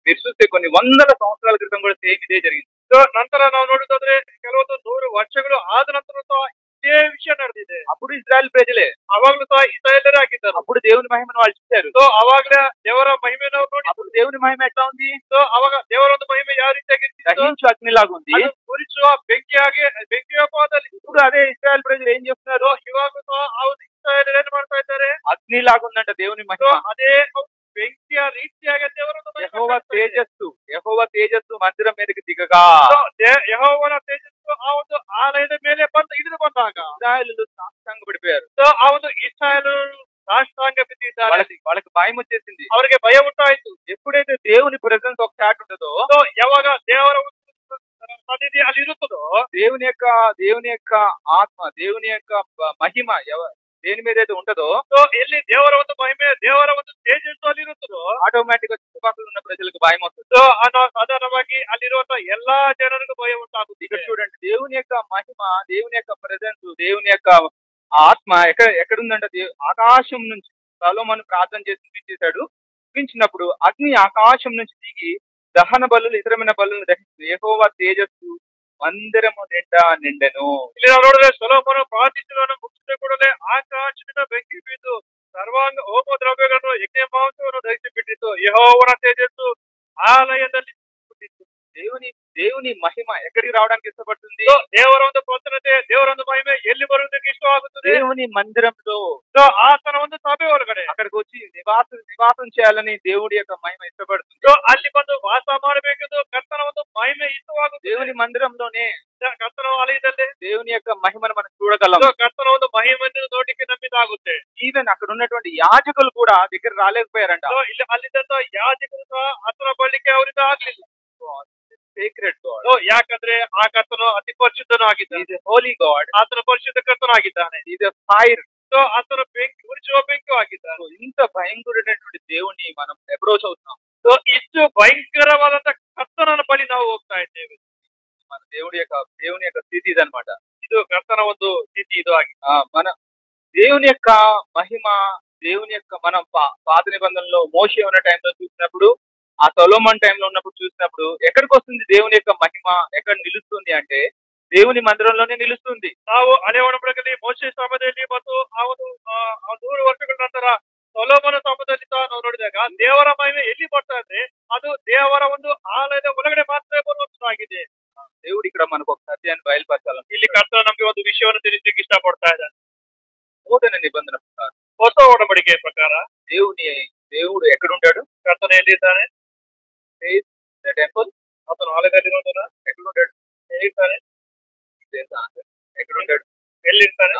మీరు చూస్తే కొన్ని వందల సంవత్సరాల క్రితం కూడా సేమ్ ఇదే జరిగింది. ಸೊ ನಂತರ ನಾವು ನೋಡುವುದಾದ್ರೆ ಕೆಲವೊಂದು 100 ವರ್ಷಗಳು ಆದ ನಂತರ ಸಹ ಇದೇ ವಿಷಯ ನಡೆದಿದೆ. అప్పుడు ఇజ్రాయెల్ ప్రజలే, ಅವಾಗಲೂ ಸಹ ಇಸ್ರಾಯೇಲರೇ ಆಗಿದ್ದರು. అప్పుడు దేవుని మహిమను వాళ్ళు చూశారు. ಸೊ ಅವಾಗಲೇ ದೇವರ ಮಹಿಮೆಯನ್ನು ಅವರು ನೋಡಿ. అప్పుడు దేవుని మహిమ ఎట్లా ఉంది? ಸೊ ಅವಾಗ ದೇವರ ಒಂದು ಮಹಿಮೆ ಯಾವ ರೀತಿಯಾಗಿತ್ತು? దహించు అగ్నిలాగా ఉంది. ಅದು ಉರಿಸುವ ಬೆಂಕಿಯಾಗಿ ಬೆಂಕಿಯೋಪಾದಲ್ಲಿ. ఇప్పుడు అదే ఇజ్రాయెల్ ప్రజలు ఏం చేస్తున్నారు? ಇವಾಗಲೂ ಸಹ ಅವರು ಇಸ್ರಾಯೇಲರು ಏನು ಮಾಡ್ತಾ ಇದ್ದಾರೆ? అగ్నిలాగా ఉందంట దేవుని ಸೊ మహిమ. ಅದೇ ಬೆಂಕಿಯ ರೀತಿಯಾಗಿ ದೇವರನ್ನು యెహోవా తేజస్సు మందిరం మీదకి దిగగా ಯೆಹೋವನ ತೇಜಸ್ಸು ಆ ಒಂದು ಆಲಯದ ಮೇಲೆ ಬಂದು ಇಳಿದು ಬಂದಾಗ ఇశ్రాయేలు సాష్టాంగ పడిపోయారు. ಸೊ ಆ ಒಂದು ಇಸ್ರಾಯೇಲರು ಸಾಷ್ಟಾಂಗ ಬಿದ್ದಿದ್ದಾರೆ. వాళ్ళకి భయం వచ్చేసింది. ಅವರಿಗೆ ಭಯ ಉಂಟಾಯಿತು. ఎప్పుడైతే దేవుని ప్రెసెన్స్ ఒక చాట్ ఉంటుందో, ಸೊ ಯಾವಾಗ ದೇವರ సన్నిధి ಅಲ್ಲಿ ಇರುತ್ತದೋ, దేవుని యొక్క ఆత్మ, దేవుని యొక్క మహిమ దేని మీద అయితే ఉంటుందో, సో ఎಲ್ಲಿ ದೇವರ ಒಂದು ಮಹಿಮೆ, ದೇವರ ಒಂದು ತೇಜಸ್ಸು ಅಲ್ಲಿ ಇರುತ್ತದೋ, ఆటోమేటిక్ గా చుట్టుపక్కల ఉన్న ప్రజలకు భయం వస్తుంది. సో సాధాರಣವಾಗಿ ಅಲ್ಲಿರುವಂತ ಎಲ್ಲಾ ಜನರಿಗೂ ಭಯ ಉಂಟಾಗುತ್ತೆ. ఇక్కడ చూడండి, దేవుని యొక్క మహిమ, దేవుని యొక్క ప్రెసెన్స్, దేవుని యొక్క ఆత్మ ఎక్కడుందంటే ఆకాశం నుంచి సొలొమోను ప్రార్థన చేసి చూపించేశాడు. చూపించినప్పుడు అగ్ని ఆకాశం నుంచి దిగి దహన బలులు, ఇతరమైన బలులను దహించింది. యెహోవా తేజస్సు మందిరము నిండా నిండెను. ಇಲ್ಲಿ ನಾವು ನೋಡಿದ್ರೆ ಸೊಲೊಮೋನ ಪ್ರಾರ್ಥಿಸುವುದನ್ನು ಮುಗಿಸಿದ ಕೂಡಲೇ ಆಕಾಶದಿಂದ ಬೆಂಕಿ ಬಿದ್ದು ಸರ್ವಾಂಗ ಹೋಮ ದ್ರವ್ಯಗಳನ್ನು ಯಜ್ಞ ಮಾಂಸವನ್ನು ಧರಿಸಿ ಬಿಟ್ಟಿತ್ತು. ಯೆಹೋವನ ತೇಜಸ್ಸು ಆಲಯದಲ್ಲಿ ಬಿಟ್ಟಿತ್ತು. దేవుని మహిమ ఎక్కడికి రావడానికి ఇష్టపడుతుంది? ದೇವರ ಒಂದು ಪ್ರಸನ್ನತೆ, ದೇವರ ಒಂದು ಮಹಿಮೆ ಎಲ್ಲಿ ಬರುವುದಕ್ಕೆ ಇಷ್ಟವಾಗುತ್ತದೆ? దేవుని మందిరంలో, ಆತನ ಒಂದು ಸಭೆ ಒಳಗಡೆ అక్కడికి వచ్చి నివాసం చేయాలని దేవుడి యొక్క మహిమ ఇష్టపడుతుంది. ಅಲ್ಲಿ ಬಂದು ವಾಸ ಮಾಡಬೇಕೆಂದು ಕರ್ತನ ಒಂದು ಮಹಿಮೆ ಇಷ್ಟವಾಗುತ್ತದೆ. దేవుని మందిరంలోనే, ಕರ್ತನ ಆಲಯದಲ್ಲಿ దేవుని యొక్క మహిమను మనం చూడగలం. ಕರ್ತನ ಒಂದು ಮಹಿಮೆಯನ್ನು ನೋಡಲಿಕ್ಕೆ ನಮ್ಮಿದಾಗುತ್ತೆ. ఈవెన్ అక్కడ ఉన్నటువంటి యాజకులు కూడా దగ్గర రాలేకపోయారంట. ಇಲ್ಲಿ ಅಲ್ಲಿದ್ದಂತ ಯಾಜಕರು ಸಹ ಆತನ ಬಳಿಗೆ ಅವರಿಂದ ಆಗ್ಲಿಲ್ಲ. Secret God. ಯಾಕಂದ್ರೆ ಆ ಕರ್ತನು ಅತಿ ಪರಿಶುದ್ಧನು ಆಗಿದ್ದಾನೆ. Holy God. ಆತನ ಪರಿಶುದ್ಧ ಕರ್ತನಾಗಿದ್ದಾನೆ. Is fire. సో ఆతను ಬೆಂಕಿ ಉರಿಸುವ ಬೆಂಕಿ ಆಗಿದ್ದಾನೆ. ఇంత భయంకరమైనటువంటి దేవుని మనం అప్రోచ్ అవుతున్నాం. సో ಇಷ್ಟು ಭಯಂಕರವಾದಂತ ಕರ್ತನ ಬಳಿ ನಾವು ಹೋಗ್ತಾ ಇದ್ದೇವೆ. మన దేవుని యొక్క స్థితి ఇదన్నమాట. ಇದು ಕರ್ತನ ಒಂದು ಸ್ಥಿತಿ ಇದು ಆಗಿ మన దేవుని యొక్క మహిమ, దేవుని యొక్క మనం పాత నిబంధనలో మోషే ఉన్న టైంలో చూసినప్పుడు, ఆ సొలొమోన్ టైంలో ఉన్నప్పుడు చూసినప్పుడు ఎక్కడికి వస్తుంది దేవుని యొక్క మహిమ? ఎక్కడ నిలుస్తుంది అంటే దేవుని మందిరంలోనే నిలుస్తుంది. ನಾವು ಹಳೆ ಒಡಂಬಡಿಕೆಯಲ್ಲಿ ಮೋಶೆ ಸಮಯದಲ್ಲಿ ಮತ್ತು ಆ ಒಂದು 100 ವರ್ಷಗಳ ನಂತರ ಸೊಲೊಮೋನ ಸಮಯದಲ್ಲಿ ಸಹ ನಾವು ನೋಡಿದಾಗ ದೇವರ ಮಹಿಮೆ ಎಲ್ಲಿ ಬರ್ತಾ ಇದೆ? ಅದು ದೇವರ ಒಂದು ಆಲಯದ ಒಳಗಡೆ ಮಾತ್ರ ಬರುವಂತಾಗಿದೆ. దేవుడు ఇక్కడ మనకు ఒక సత్యాన్ని బయలుపరచాలి. ಇಲ್ಲಿ ಕರ್ತನ ನಮಗೆ ಒಂದು ವಿಷಯವನ್ನು ತಿಳಿಸಲಿಕ್ಕೆ ಇಷ್ಟಪಡ್ತಾ ಇದ್ದಾನೆ. నూతన నిబంధన ప్రకారం, ಹೊಸ ಒಡಂಬಡಿಕೆಯ ಪ್ರಕಾರ దేవుడు ఎక్కడుంటాడు? ಕರ್ತನ ಎಲ್ಲಿದ್ದಾನೆ? టెంపుల్. ಆತನ ಆಲಯದಲ್ಲಿರುವುದನ್ನ ఎక్కడుంటాడు? ಎಲ್ಲಿರ್ತಾನೆ? ఎక్కడుంటాడు? ಎಲ್ಲಿರ್ತಾನೆ?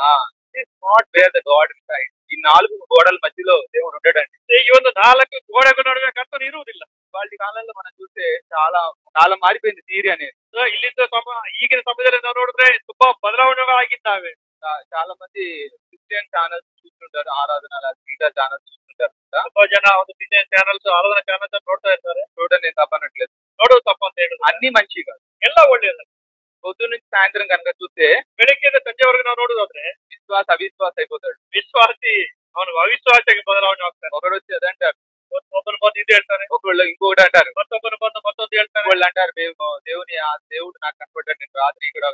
Not where the God inside. ఈ 4 గోడల మధ్యలో దేవుడు ఉంటాడండి. ಈ ಒಂದು 4 ಗೋಡೆಗಳ ನಡುವೆ ಕರ್ತನು ಇರುವುದಿಲ್ಲ. వాళ్ళ కాలంలో మనం చూస్తే చాలా మారిపోయింది థియరీ అనేది. ಇಲ್ಲಿಂದ ಈಗಿನ ಸಮಯದಲ್ಲಿ ನಾವು ನೋಡಿದ್ರೆ ತುಂಬಾ ಬದಲಾವಣೆಗಳಾಗಿದ್ದಾವೆ. చాలా మంది క్రిస్టియన్ ఛానల్స్ చూస్తుంటారు, ఆరాధన గీతా ఛానల్స్ చూస్తుంటారు. ತುಂಬಾ ಜನ ಒಂದು ಕ್ರಿಶ್ಚಿಯನ್ ಚಾನಲ್ಸ್, ಆರಾಧನಾ ಚಾನಲ್ಸ್ ನೋಡ್ತಾ ಇರ್ತಾರೆ. చూడండి, నేను తప్పనట్లేదు, ನೋಡೋದು ತಪ್ಪಂತ ಹೇಳಿದ್ರು అన్ని మంచిగా, ಎಲ್ಲ ಒಳ್ಳೆಯದು. పొద్దున్న నుంచి సాయంత్రం కనుక చూస్తే ಬೆಳಗ್ಗೆಯಿಂದ ಸಂಜೆವರೆಗೆ ನಾವು ನೋಡೋದಾದ್ರೆ అవిశ్వాస అయిపోతాడు. ವಿಶ್ವಾಸಿ ಅವನು ಅವಿಶ್ವಾಸಕ್ಕೆ ಬದಲಾವಣೆ ಆಗ್ತಾನೆ. ఒకడు వచ్చి అదంటారు, ಒಬ್ಬನು ಬಂದು ಇದು ಹೇಳ್ತಾನೆ, ఒకళ్ళు ఇంకొకటి అంటారు, ಮತ್ತೊಬ್ಬನು ಬಂದು ಮತ್ತೊಂದು ಹೇಳ್ತಾನೆ. వాళ్ళు అంటారు, దేవుడు నాకు కనపడ్డాడు, నేను రాత్రి ఇక్కడ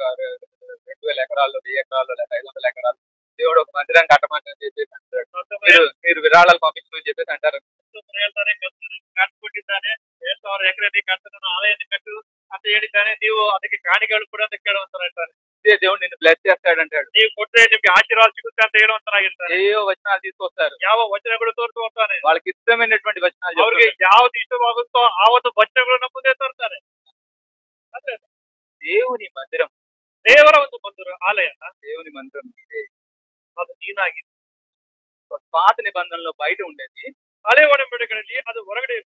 2000 ఎకరాల్లో, 1000 ఎకరాల్లో, లేదా 500 ఎకరాలు దేవుడు ఒక మందిరం కట్టమని చెప్పేసి అంటాడు. మీరు విరాళాలు పంపించమని చెప్పేసి అంటారు. ಹೇಳ್ತಾರೆ ಕಟ್ಟಿದ್ದಾನೆ 7,000 ಎಕರೆ ಕಟ್ಟಡನ ಆಲಯನ ಕಟ್ಟು ಅಂತ ಹೇಳಿದ್ದಾನೆ, ನೀವು ಅದಕ್ಕೆ ಕಾಣಿಗಳು ಕೂಡ ಅಂತ ಕೇಳುವಂತರಾಗಿರ್ತಾರೆ. ఇదే దేవుడు నిన్ను బ్లెస్ చేస్తాడంటాడు. ನೀವು ಕೊಟ್ಟರೆ ನಿಮ್ಗೆ ಆಶೀರ್ವಾದ ಸಿಗುತ್ತೆ ಅಂತ ಹೇಳುವಂತರಾಗಿರ್ತಾರೆ. ఏవో వచనాలు తీసుకొస్తారు, ಯಾವ ವಚನಗಳು ತೋರಿಸು ಹೋಗ್ತಾನೆ, వాళ్ళకి ఇష్టమైనటువంటి వచనాలు ಅವ್ರಿಗೆ చెప్తారు. ಯಾವ್ದು ಇಷ್ಟವಾಗುತ್ತೋ ಆ ಒಂದು ವಚನಗಳನ್ನ ಮುಂದೆ ತರ್ತಾರೆ. ಅಂದ್ರೆ దేవుని మందిరం, ದೇವರ ಒಂದು ಮಂದಿರ ಆಲಯ, దేవుని మందిరం అంటే ಅದು ನೀನಾಗಿದೆ. పాత నిబంధనలో బయట ఉండేది, ಹಳೆ ಒಡಂಬಡಿಕೆಗಳಲ್ಲಿ ಅದು ಹೊರಗಡೆ ಇರುತ್ತೆ.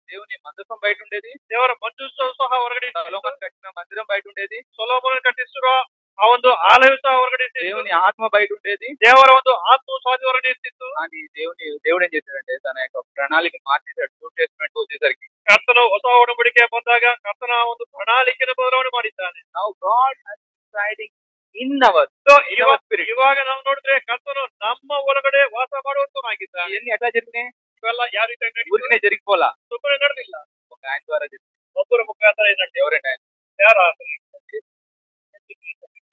దేవుని మందసం బయట ఉండేది, ದೇವರ ಮಂಜೂಷವು ಸಹ ಹೊರಗಡೆ ಇತ್ತು. సొలొమోను కట్టిన మందిరం బయట ఉండేది, ಸೊಲೊಮೋನ ಕಟ್ಟಿಸಿರುವ ಆ ಒಂದು ಆಲಯವು ಸಹ ಹೊರಗಡೆ ಇತ್ತು. దేవుని ఆత్మ బయట ఉండేది. ದೇವರ ಒಂದು ಆತ್ಮ ಸಹ ಹೊರಗಡೆ ಇರ್ತಿತ್ತು. కానీ దేవుడు ఏం చేశాడంటే తన యొక్క ప్రణాళిక మార్చేశాడు. న్యూ టెస్ట్మెంట్ వచ్చేసరికి ಕರ್ತನು ಹೊಸ ಒಡಂಬಡಿಕೆ ಬಂದಾಗ ಕರ್ತನ ಒಂದು ಪ್ರಣಾಳಿಕೆಯನ್ನು ಬದಲಾವಣೆ ಮಾಡಿದ್ದಾನೆ. Now God has deciding in our spirit. ಇವಾಗ ನಾವು ನೋಡಿದ್ರೆ ಕರ್ತನು ನಮ್ಮ ಒಳಗಡೆ ವಾಸ ಮಾಡುವಂತನಾಗಿದ್ದಾನೆ. ఇవన్నీ ఎట్లా జరిగినాయి? ಇವೆಲ್ಲ ಯಾವ ರೀತಿ ఊరికనే జరిగిపోలా, ಸುಮ್ಮನೆ ನಡೆದಿಲ್ಲ, ఒక ఆయన ద్వారా జరిగింది. ಒಬ್ಬರ ಮುಖಾಂತರ ಏನಾಗ್ತದೆ? ఎవరంటే ఆయన ಯಾರ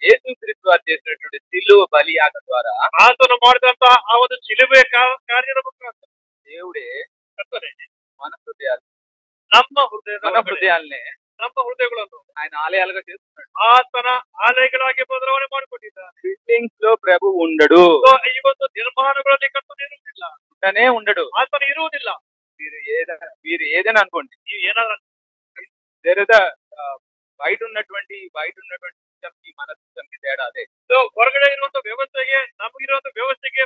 యేసుక్రీస్తు వారు చేసినటువంటి సిలువ బలియాగ ద్వారా ಆತನು ಮಾಡಿದಂತ ಆ ಒಂದು ಶಿಲುಬೆ ಕಾರ್ಯದ ಮುಖಾಂತರ దేవుడే ಕರ್ತನೆ మన హృదయాలు ನಮ್ಮ మన హృదయాల్నే ನಮ್ಮ ಹೃದಯಗಳನ್ನು ఆయన ఆలయాలుగా చేస్తున్నాడు. ಆತನ ಆಲಯಗಳಾಗಿ ಬದಲಾವಣೆ ಮಾಡಿಕೊಟ್ಟಿದ್ದಾನೆ. బిల్డింగ్స్ లో ప్రభు ఉండడు, ಈ ಒಂದು ನಿರ್ಮಾಣಗಳಲ್ಲಿ ಕರ್ತನು ಇರುವುದಿಲ್ಲ, ఉండనే ఉండడు. ಆತನು ಇರುವುದಿಲ್ಲ. మీరు ఏదైనా అనుకోండి, ನೀವು ಏನಾದ್ರು బయట ఉన్నటువంటి సిస్టమ్ కి మన సిస్టమ్ కి తేడా అదే. ಹೊರಗಡೆ ಇರುವಂತ ವ್ಯವಸ್ಥೆಗೆ ನಮಗಿರುವಂತ ವ್ಯವಸ್ಥೆಗೆ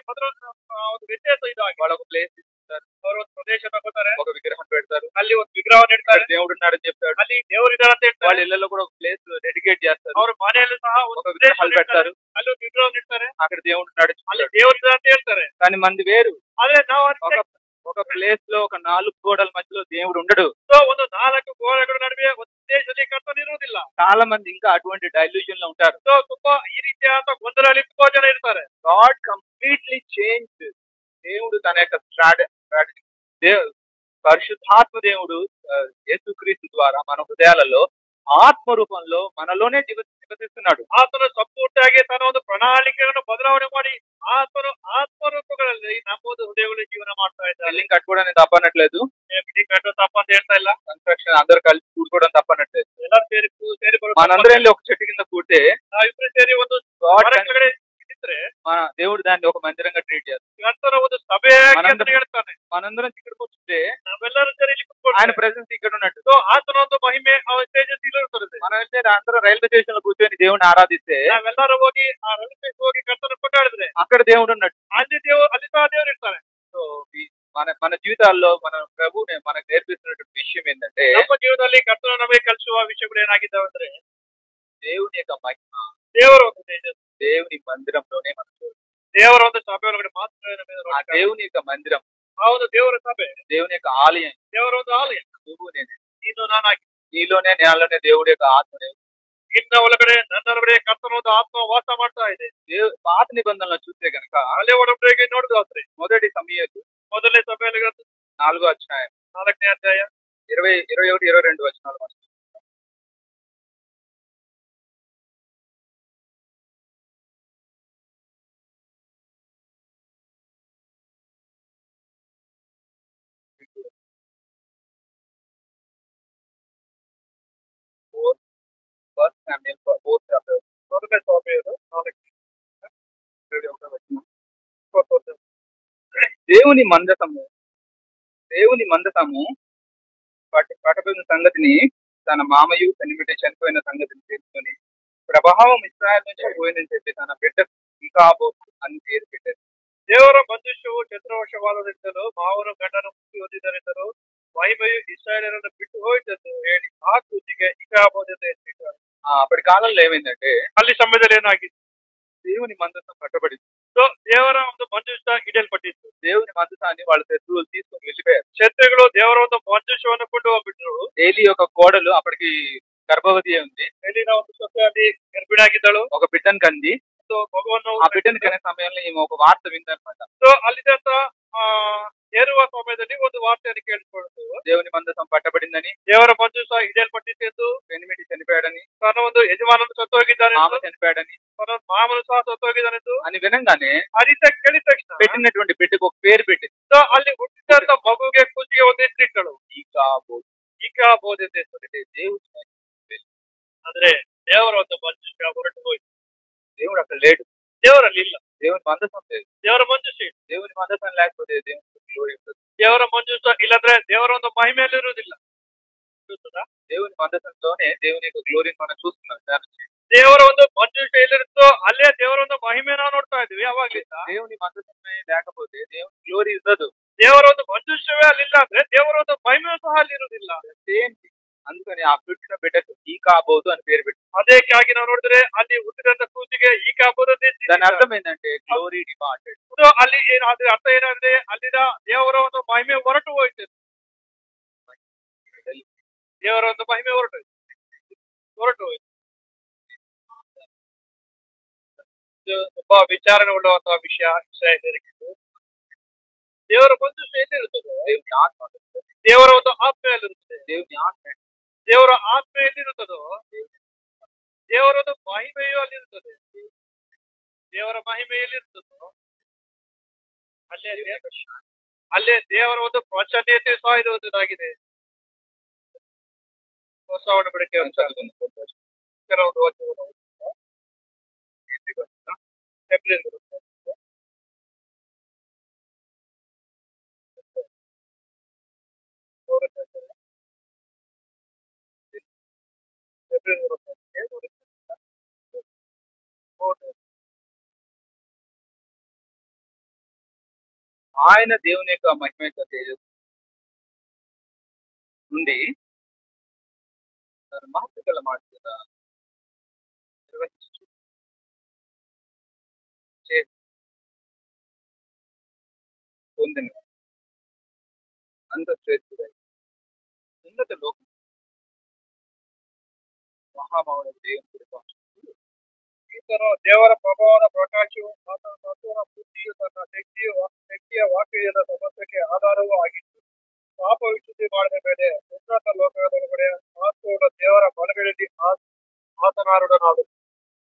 ಒಂದು ವ್ಯತ್ಯಾಸ ಇದಾಗಿ వాళ్ళు ఒక ప్లేస్ ఇస్తారు, ಅವರು ಒಂದು ಪ್ರದೇಶ ತಗೋತಾರೆ, ఒక విగ్రహం పెడతారు, ಅಲ್ಲಿ ಒಂದು ವಿಗ್ರಹ ಇಡ್ತಾರೆ, దేవుడు ఉన్నాడని చెప్తాడు, ಅಲ್ಲಿ ದೇವರಿದ್ದಾರೆ ಅಂತ ಹೇಳ್ತಾರೆ. వాళ్ళ ఇళ్లలో కూడా ఒక ప్లేస్ డెడికేట్ చేస్తారు, ಅವ್ರ ಮನೆಯಲ್ಲೂ ಸಹ ఒక విగ్రహాలు పెడతారు, ಅಲ್ಲಿ ಒಂದು ವಿಗ್ರಹ ಇಡ್ತಾರೆ, అక్కడ దేవుడు ఉన్నాడు, ಅಲ್ಲಿ ದೇವರಿದ್ದಾರೆ ಅಂತ ಹೇಳ್ತಾರೆ. కానీ మంది వేరు. ಆದ್ರೆ ನಾವು ఒక ప్లేస్ లో ఒక 4 గోడల మధ్యలో దేవుడు ఉండడు. ಒಂದು 4 ಗೋಡೆಗಳ ನಡುವೆ ಒಂದು ದೇಶದಲ್ಲಿ ಕರ್ತನು ಇರುವುದಿಲ್ಲ. చాలా మంది ఇంకా అటువంటి డైల్యూషన్ లో ఉంటారు. ತುಂಬಾ ಈ ರೀತಿಯಾದ ಗೊಂದಲದಲ್ಲಿ ತುಂಬಾ ಜನ ಇರ್ತಾರೆ. God completely change. దేవుడు తన యొక్క స్ట్రాటజీ, పరిశుద్ధాత్మ దేవుడు యేసుక్రీస్తు ద్వారా మన హృదయాలలో ఆత్మ రూపంలో మనలోనే నివసిస్తున్నాడు. ಆತನು ಸಂಪೂರ್ಣವಾಗಿ ತನ್ನ ಒಂದು ಪ್ರಣಾಳಿಕೆಯನ್ನು ಬದಲಾವಣೆ ಮಾಡಿ ಆತನು ಆತ್ಮರೂಪಗಳಲ್ಲಿ ನಮ್ಮ ಒಂದು ಹೃದಯಗಳಲ್ಲಿ ಜೀವನ ಮಾಡ್ತಾ ಇದ್ದಾರೆ. బిల్డింగ్ కట్టుకోవడం తప్పనట్లేదు, ಬಿಲ್ಡಿಂಗ್ ಕಟ್ಟೋದು ತಪ್ಪ ಅಂತ ಹೇಳ್ತಾ ಇಲ್ಲ, కన్స్ట్రక్షన్ అందరు కలిసి కూడుకోవడం తప్పనట్లేదు. ಎಲ್ಲರೂ ಸೇರಿ మనందరం ఒక చెట్టు కింద కూడితే ನಾವಿಬ್ರು ಸೇರಿ ಒಂದು ಕೆಳಗಡೆ ಇದ್ರೆ మన దేవుడు దాన్ని ఒక మందిరంగా ట్రీట్ చేస్తాడు. ಕರ್ತನ ಒಂದು సభೆ ಹೇಳ್ತಾನೆ. మనందరం ఇక్కడ కూర్చుంటే ನಾವೆಲ್ಲರೂ ಸೇರಿ ఆయన ప్రెసెన్స్ ఇక్కడ ఉన్నట్టు. ಆತನ ಒಂದು ಮಹಿಮೆ ತೇಜಸ್ಸು ಇರುತ್ತದೆ. మనం అయితే అందరూ రైల్వే స్టేషన్ లో కూర్చొని దేవుడిని ఆరాధిస్తే ನಾವೆಲ್ಲರೂ ಹೋಗಿ ಆ ರೈಲ್ವೆ ಸ್ಟೇಷನ್ ಹೋಗಿ ಕರ್ತನ ಕೊಂಡಾಡಿದ್ರೆ అక్కడ దేవుడు ఉన్నట్టు. ಅಲ್ಲಿ ಸಹ ದೇವರು ಇರ್ತಾರೆ. సో మన జీవితాల్లో మన ప్రభువుని మనకు నేర్పిస్తున్నటువంటి విషయం ఏంటంటే, ನಮ್ಮ ಜೀವನದಲ್ಲಿ ಕರ್ತನ ನಮಗೆ ಕಲಿಸುವ ವಿಷಯಗಳು ಏನಾಗಿದ್ದಾವೆ ಅಂದ್ರೆ, దేవుని యొక్క మహిమ ದೇವರ ಒಂದು ತೇಜಸ್ಸು దేవుని మందిరంలోనే మనకు. ದೇವರ ಒಂದು ಸಭೆ ಒಳಗಡೆ ಮಾತ್ರ ఆ దేవుని యొక్క మందిరం, ಆ ಒಂದು ದೇವರ ಸಭೆ, దేవుని యొక్క ఆలయం, ದೇವರ ಒಂದು ಆಲಯ నువ్వు నేను, ನೀನು ನಾನಾಗಿ, నీలోనే నేలలోనే దేవుడి యొక్క ఆత్మ. ನಿನ್ನ ಒಳಗಡೆ ನನ್ನ ಒಳಗಡೆ ಕರ್ತನ ಒಂದು ಆತ್ಮ ವಾಸ ಮಾಡ್ತಾ ಇದೆ. పాత నిబంధనలు చూస్తే కనుక ಹಳೆ ಒಡಂಬಡಿಕೆ ನೋಡುದಾದ್ರೆ మొదటి సమయలు ಮೊದಲನೇ ಸಭೆಯಲ್ಲಿ 4వ అధ్యాయం 4ನೇ ಅಧ್ಯಾಯ 20, 21, 22 వచనాలు. ಮೊದಲನೇ ಸಭೆಯರು 4 దేవుని మందసము పట్టబడిన సంగతిని తన మామయ్య కనిపెట్టి చనిపోయిన సంగతిని తెలుసుకొని ప్రభావం ఇస్రాయల్ నుంచి పోయిందని చెప్పి తన బిడ్డ ఇకాబోతు అని పేరు పెట్టారు. ದೇವರ ಮಂಜೂಷವು ಚಂದ್ರವಶವಾದರಿಂದಲೂ ಮಾವನು ಗಂಡನ ಮುಕ್ತಿ ಹೊಂದಿದರಿಂದಲೂ ಮಹಿಮೆಯು ಇಸ್ರಾಯೇಲರನ್ನು ಬಿಟ್ಟು ಹೋಯಿತೆಂದು ಹೇಳಿ ಆ ಕೂತಿಗೆ ಇಕಾಬೋಧತೆ ಎತ್ತಿದ್ದಾರೆ. అప్పటి కాలంలో ఏమైందంటే, ಅಲ್ಲಿ ಸಮಯದಲ್ಲಿ ಏನಾಗಿತ್ತು? దేవుని మందసం పట్టబడింది. ದೇವರ ಒಂದು ಮಂಜೂಷ ಇಡಲ್ಪಟ್ಟಿತ್ತು. దేవుని మందసాన్ని వాళ్ళ శత్రువులు తీసుకొని వెళ్ళిపోయారు. ಶತ್ರುಗಳು ದೇವರ ಒಂದು ಮಂಜೂಷವನ್ನು ಕೊಂಡು ಹೋಗ್ಬಿಟ್ರು. ఏలి యొక్క కోడలు అప్పటికి గర్భవతి ఉంది. ಎಲಿನ ಒಂದು ಸೊಸೆಯಲ್ಲಿ ಗರ್ಭಿಣಿಯಾಗಿದ್ದಳು, ఒక బిడ్డను కంది. మగವನ್ನು ఆ బిడ్డను కనే సమయంలో ఈమె ఒక వార్త విందనమాట. ಅಲ್ಲಿದ್ದಂತ ಆ ಏರುವ ಸಮಯದಲ್ಲಿ ಒಂದು ವಾರ್ತೆಯನ್ನು ಕೇಳಿಸಿಕೊಂಡು దేవుని మందసం పట్టబడిందని, ದೇವರ ಮಂಜು ಸಹ ಹಿಡಿಯಲ್ಪಟ್ಟಿದ್ದು, పెనిమిటి చనిపోయాడని, ತನ್ನ ಒಂದು ಯಜಮಾನನು ಸತ್ತೋಗಿದ್ದಾನೆ, మామ చనిపోయాడని ತನ್ನ ಮಾಮನು ಸಹ ಸತ್ತೋಗಿದ್ದಾನೆಂದು అని వినంగానే ಆ ರೀತಿ ಕೇಳಿದ ತಕ್ಷಣ పెట్టినటువంటి బిడ్డకు ఒక పేరు పెట్టింది. ಸೊ ಅಲ್ಲಿ ಹುಟ್ಟಿದಂತ ಮಗುಗೆ ಕೂಸಿಗೆ ಒಂದು ಹೆಸರಿಟ್ಟಳು, ఈకాబోదు. ಈಕಾಬೋಧ್ ಅಂತ ಹೆಸರು. అంటే దేవుని ಅಂದ್ರೆ ದೇವರ ಒಂದು ಮಂಜು ಹೊರಟು ಹೋಯ್ತು. దేవుడు అక్కడ లేడు. ದೇವರಲ್ಲಿ ಇಲ್ಲ. దేవుని మందసం లేదు. ದೇವರ ಮಂಜು ಸೀಟ್. దేవుని మందసం లేకపోతే దేవుని గ్లోరీ ఉంటుంది. ದೇವರ ಮಂಜು ಸಹ ಇಲ್ಲಂದ್ರೆ ದೇವರ ಒಂದು ಮಹಿಮೆಯಲ್ಲಿ ಇರುವುದಿಲ್ಲ. దేవుని మందసంతోనే దేవుని యొక్క గ్లోరీని మనం చూస్తున్నాం. ದೇವರ ಒಂದು ಮಂಜು ಎಲ್ಲಿರುತ್ತೋ ಅಲ್ಲೇ ದೇವರ ಒಂದು ಮಹಿಮೆ ನಾವು ನೋಡ್ತಾ ಇದೀವಿ. ಅವಾಗ್ಲಿಂದ దేవుని మందసమే లేకపోతే దేవుని గ్లోరీ ఉండదు. ದೇವರ ಒಂದು ಮಂಜುಷವೇ ಅಲ್ಲಿಲ್ಲ ಅಂದ್ರೆ ದೇವರ ಒಂದು ಮಹಿಮೆ ಸಹ ಅಲ್ಲಿ ಇರುವುದಿಲ್ಲ. అందుకని ఆ పుట్టిన బిడ్డకు ఈకాబోదు అని పేరు పెట్టారు. ಅದಕ್ಕಾಗಿ ನಾವು ನೋಡಿದ್ರೆ ಅಲ್ಲಿ ಹುಟ್ಟಿದಂತ ಕೂಸಿಗೆ ಈಕಾಬೋಧ್ ಅಂತ దాని అర్థం ఏంటంటే గ్లోరీ డిపార్టెడ్. ಅಲ್ಲಿ ಏನಾದ್ರೆ ಅರ್ಥ ಏನಂದ್ರೆ ಅಲ್ಲಿನ ದೇವರ ಒಂದು ಮಹಿಮೆ ಹೊರಟು ಹೋಯ್ತು. ದೇವರ ಒಂದು ಮಹಿಮೆ ಹೊರಟು ಹೋಯ್ತು. ತುಂಬಾ ವಿಚಾರಣೆ ಉಳ್ಳುವಂತಹ ವಿಷಯ ದೇವರ ಮಂಜು ಎಲ್ಲಿರುತ್ತದೆ? ದೇವರ ಒಂದು ಆತ್ಮೆಯಲ್ಲಿರುತ್ತದೆ. ದೇವರ ಆತ್ಮ ಎಲ್ಲಿರುತ್ತದೋ ದೇವರ ಒಂದು ಮಹಿಮೆಯು ಅಲ್ಲಿರುತ್ತದೆ. ದೇವರ ಮಹಿಮೆ ಎಲ್ಲಿರುತ್ತದೋ ಅಲ್ಲೇ ದೇವರ ಒಂದು ಪ್ರಚನ್ನತೆ ಸಹ ಇರುವುದಾಗಿದೆ. ಹೊಸ ಒಡಂಬಡಿಕೆ ಒಂದು ఆయన దేవుని యొక్క మహిమ యొక్క తేజస్సు నుండి తన మహత్తుగల మాట చేత నిర్వహించు పొందిన అంత శ్రేష్ఠుడై ఉన్నత లోకం మహామౌన దేవుని ಈತನು ದೇವರ ಪ್ರಭಾವದ ಪ್ರಕಾಶವು ಆತನ ತತ್ವದ ಬುದ್ಧಿಯು ತನ್ನ ಶಕ್ತಿಯ ವಾಕ್ಯದ ಸಮಸ್ಯೆಗೆ ಆಧಾರವೂ ಆಗಿತ್ತು. ಪಾಪ ವಿಶುದ್ಧಿ ಮಾಡಿದ ಮೇಲೆ ಉನ್ನತ ಲೋಕದೊಳಗಡೆ ಆತ್ಮೋಡ ದೇವರ ಬಲಗಳಲ್ಲಿ ಆತನಾರುಡನಾದನು.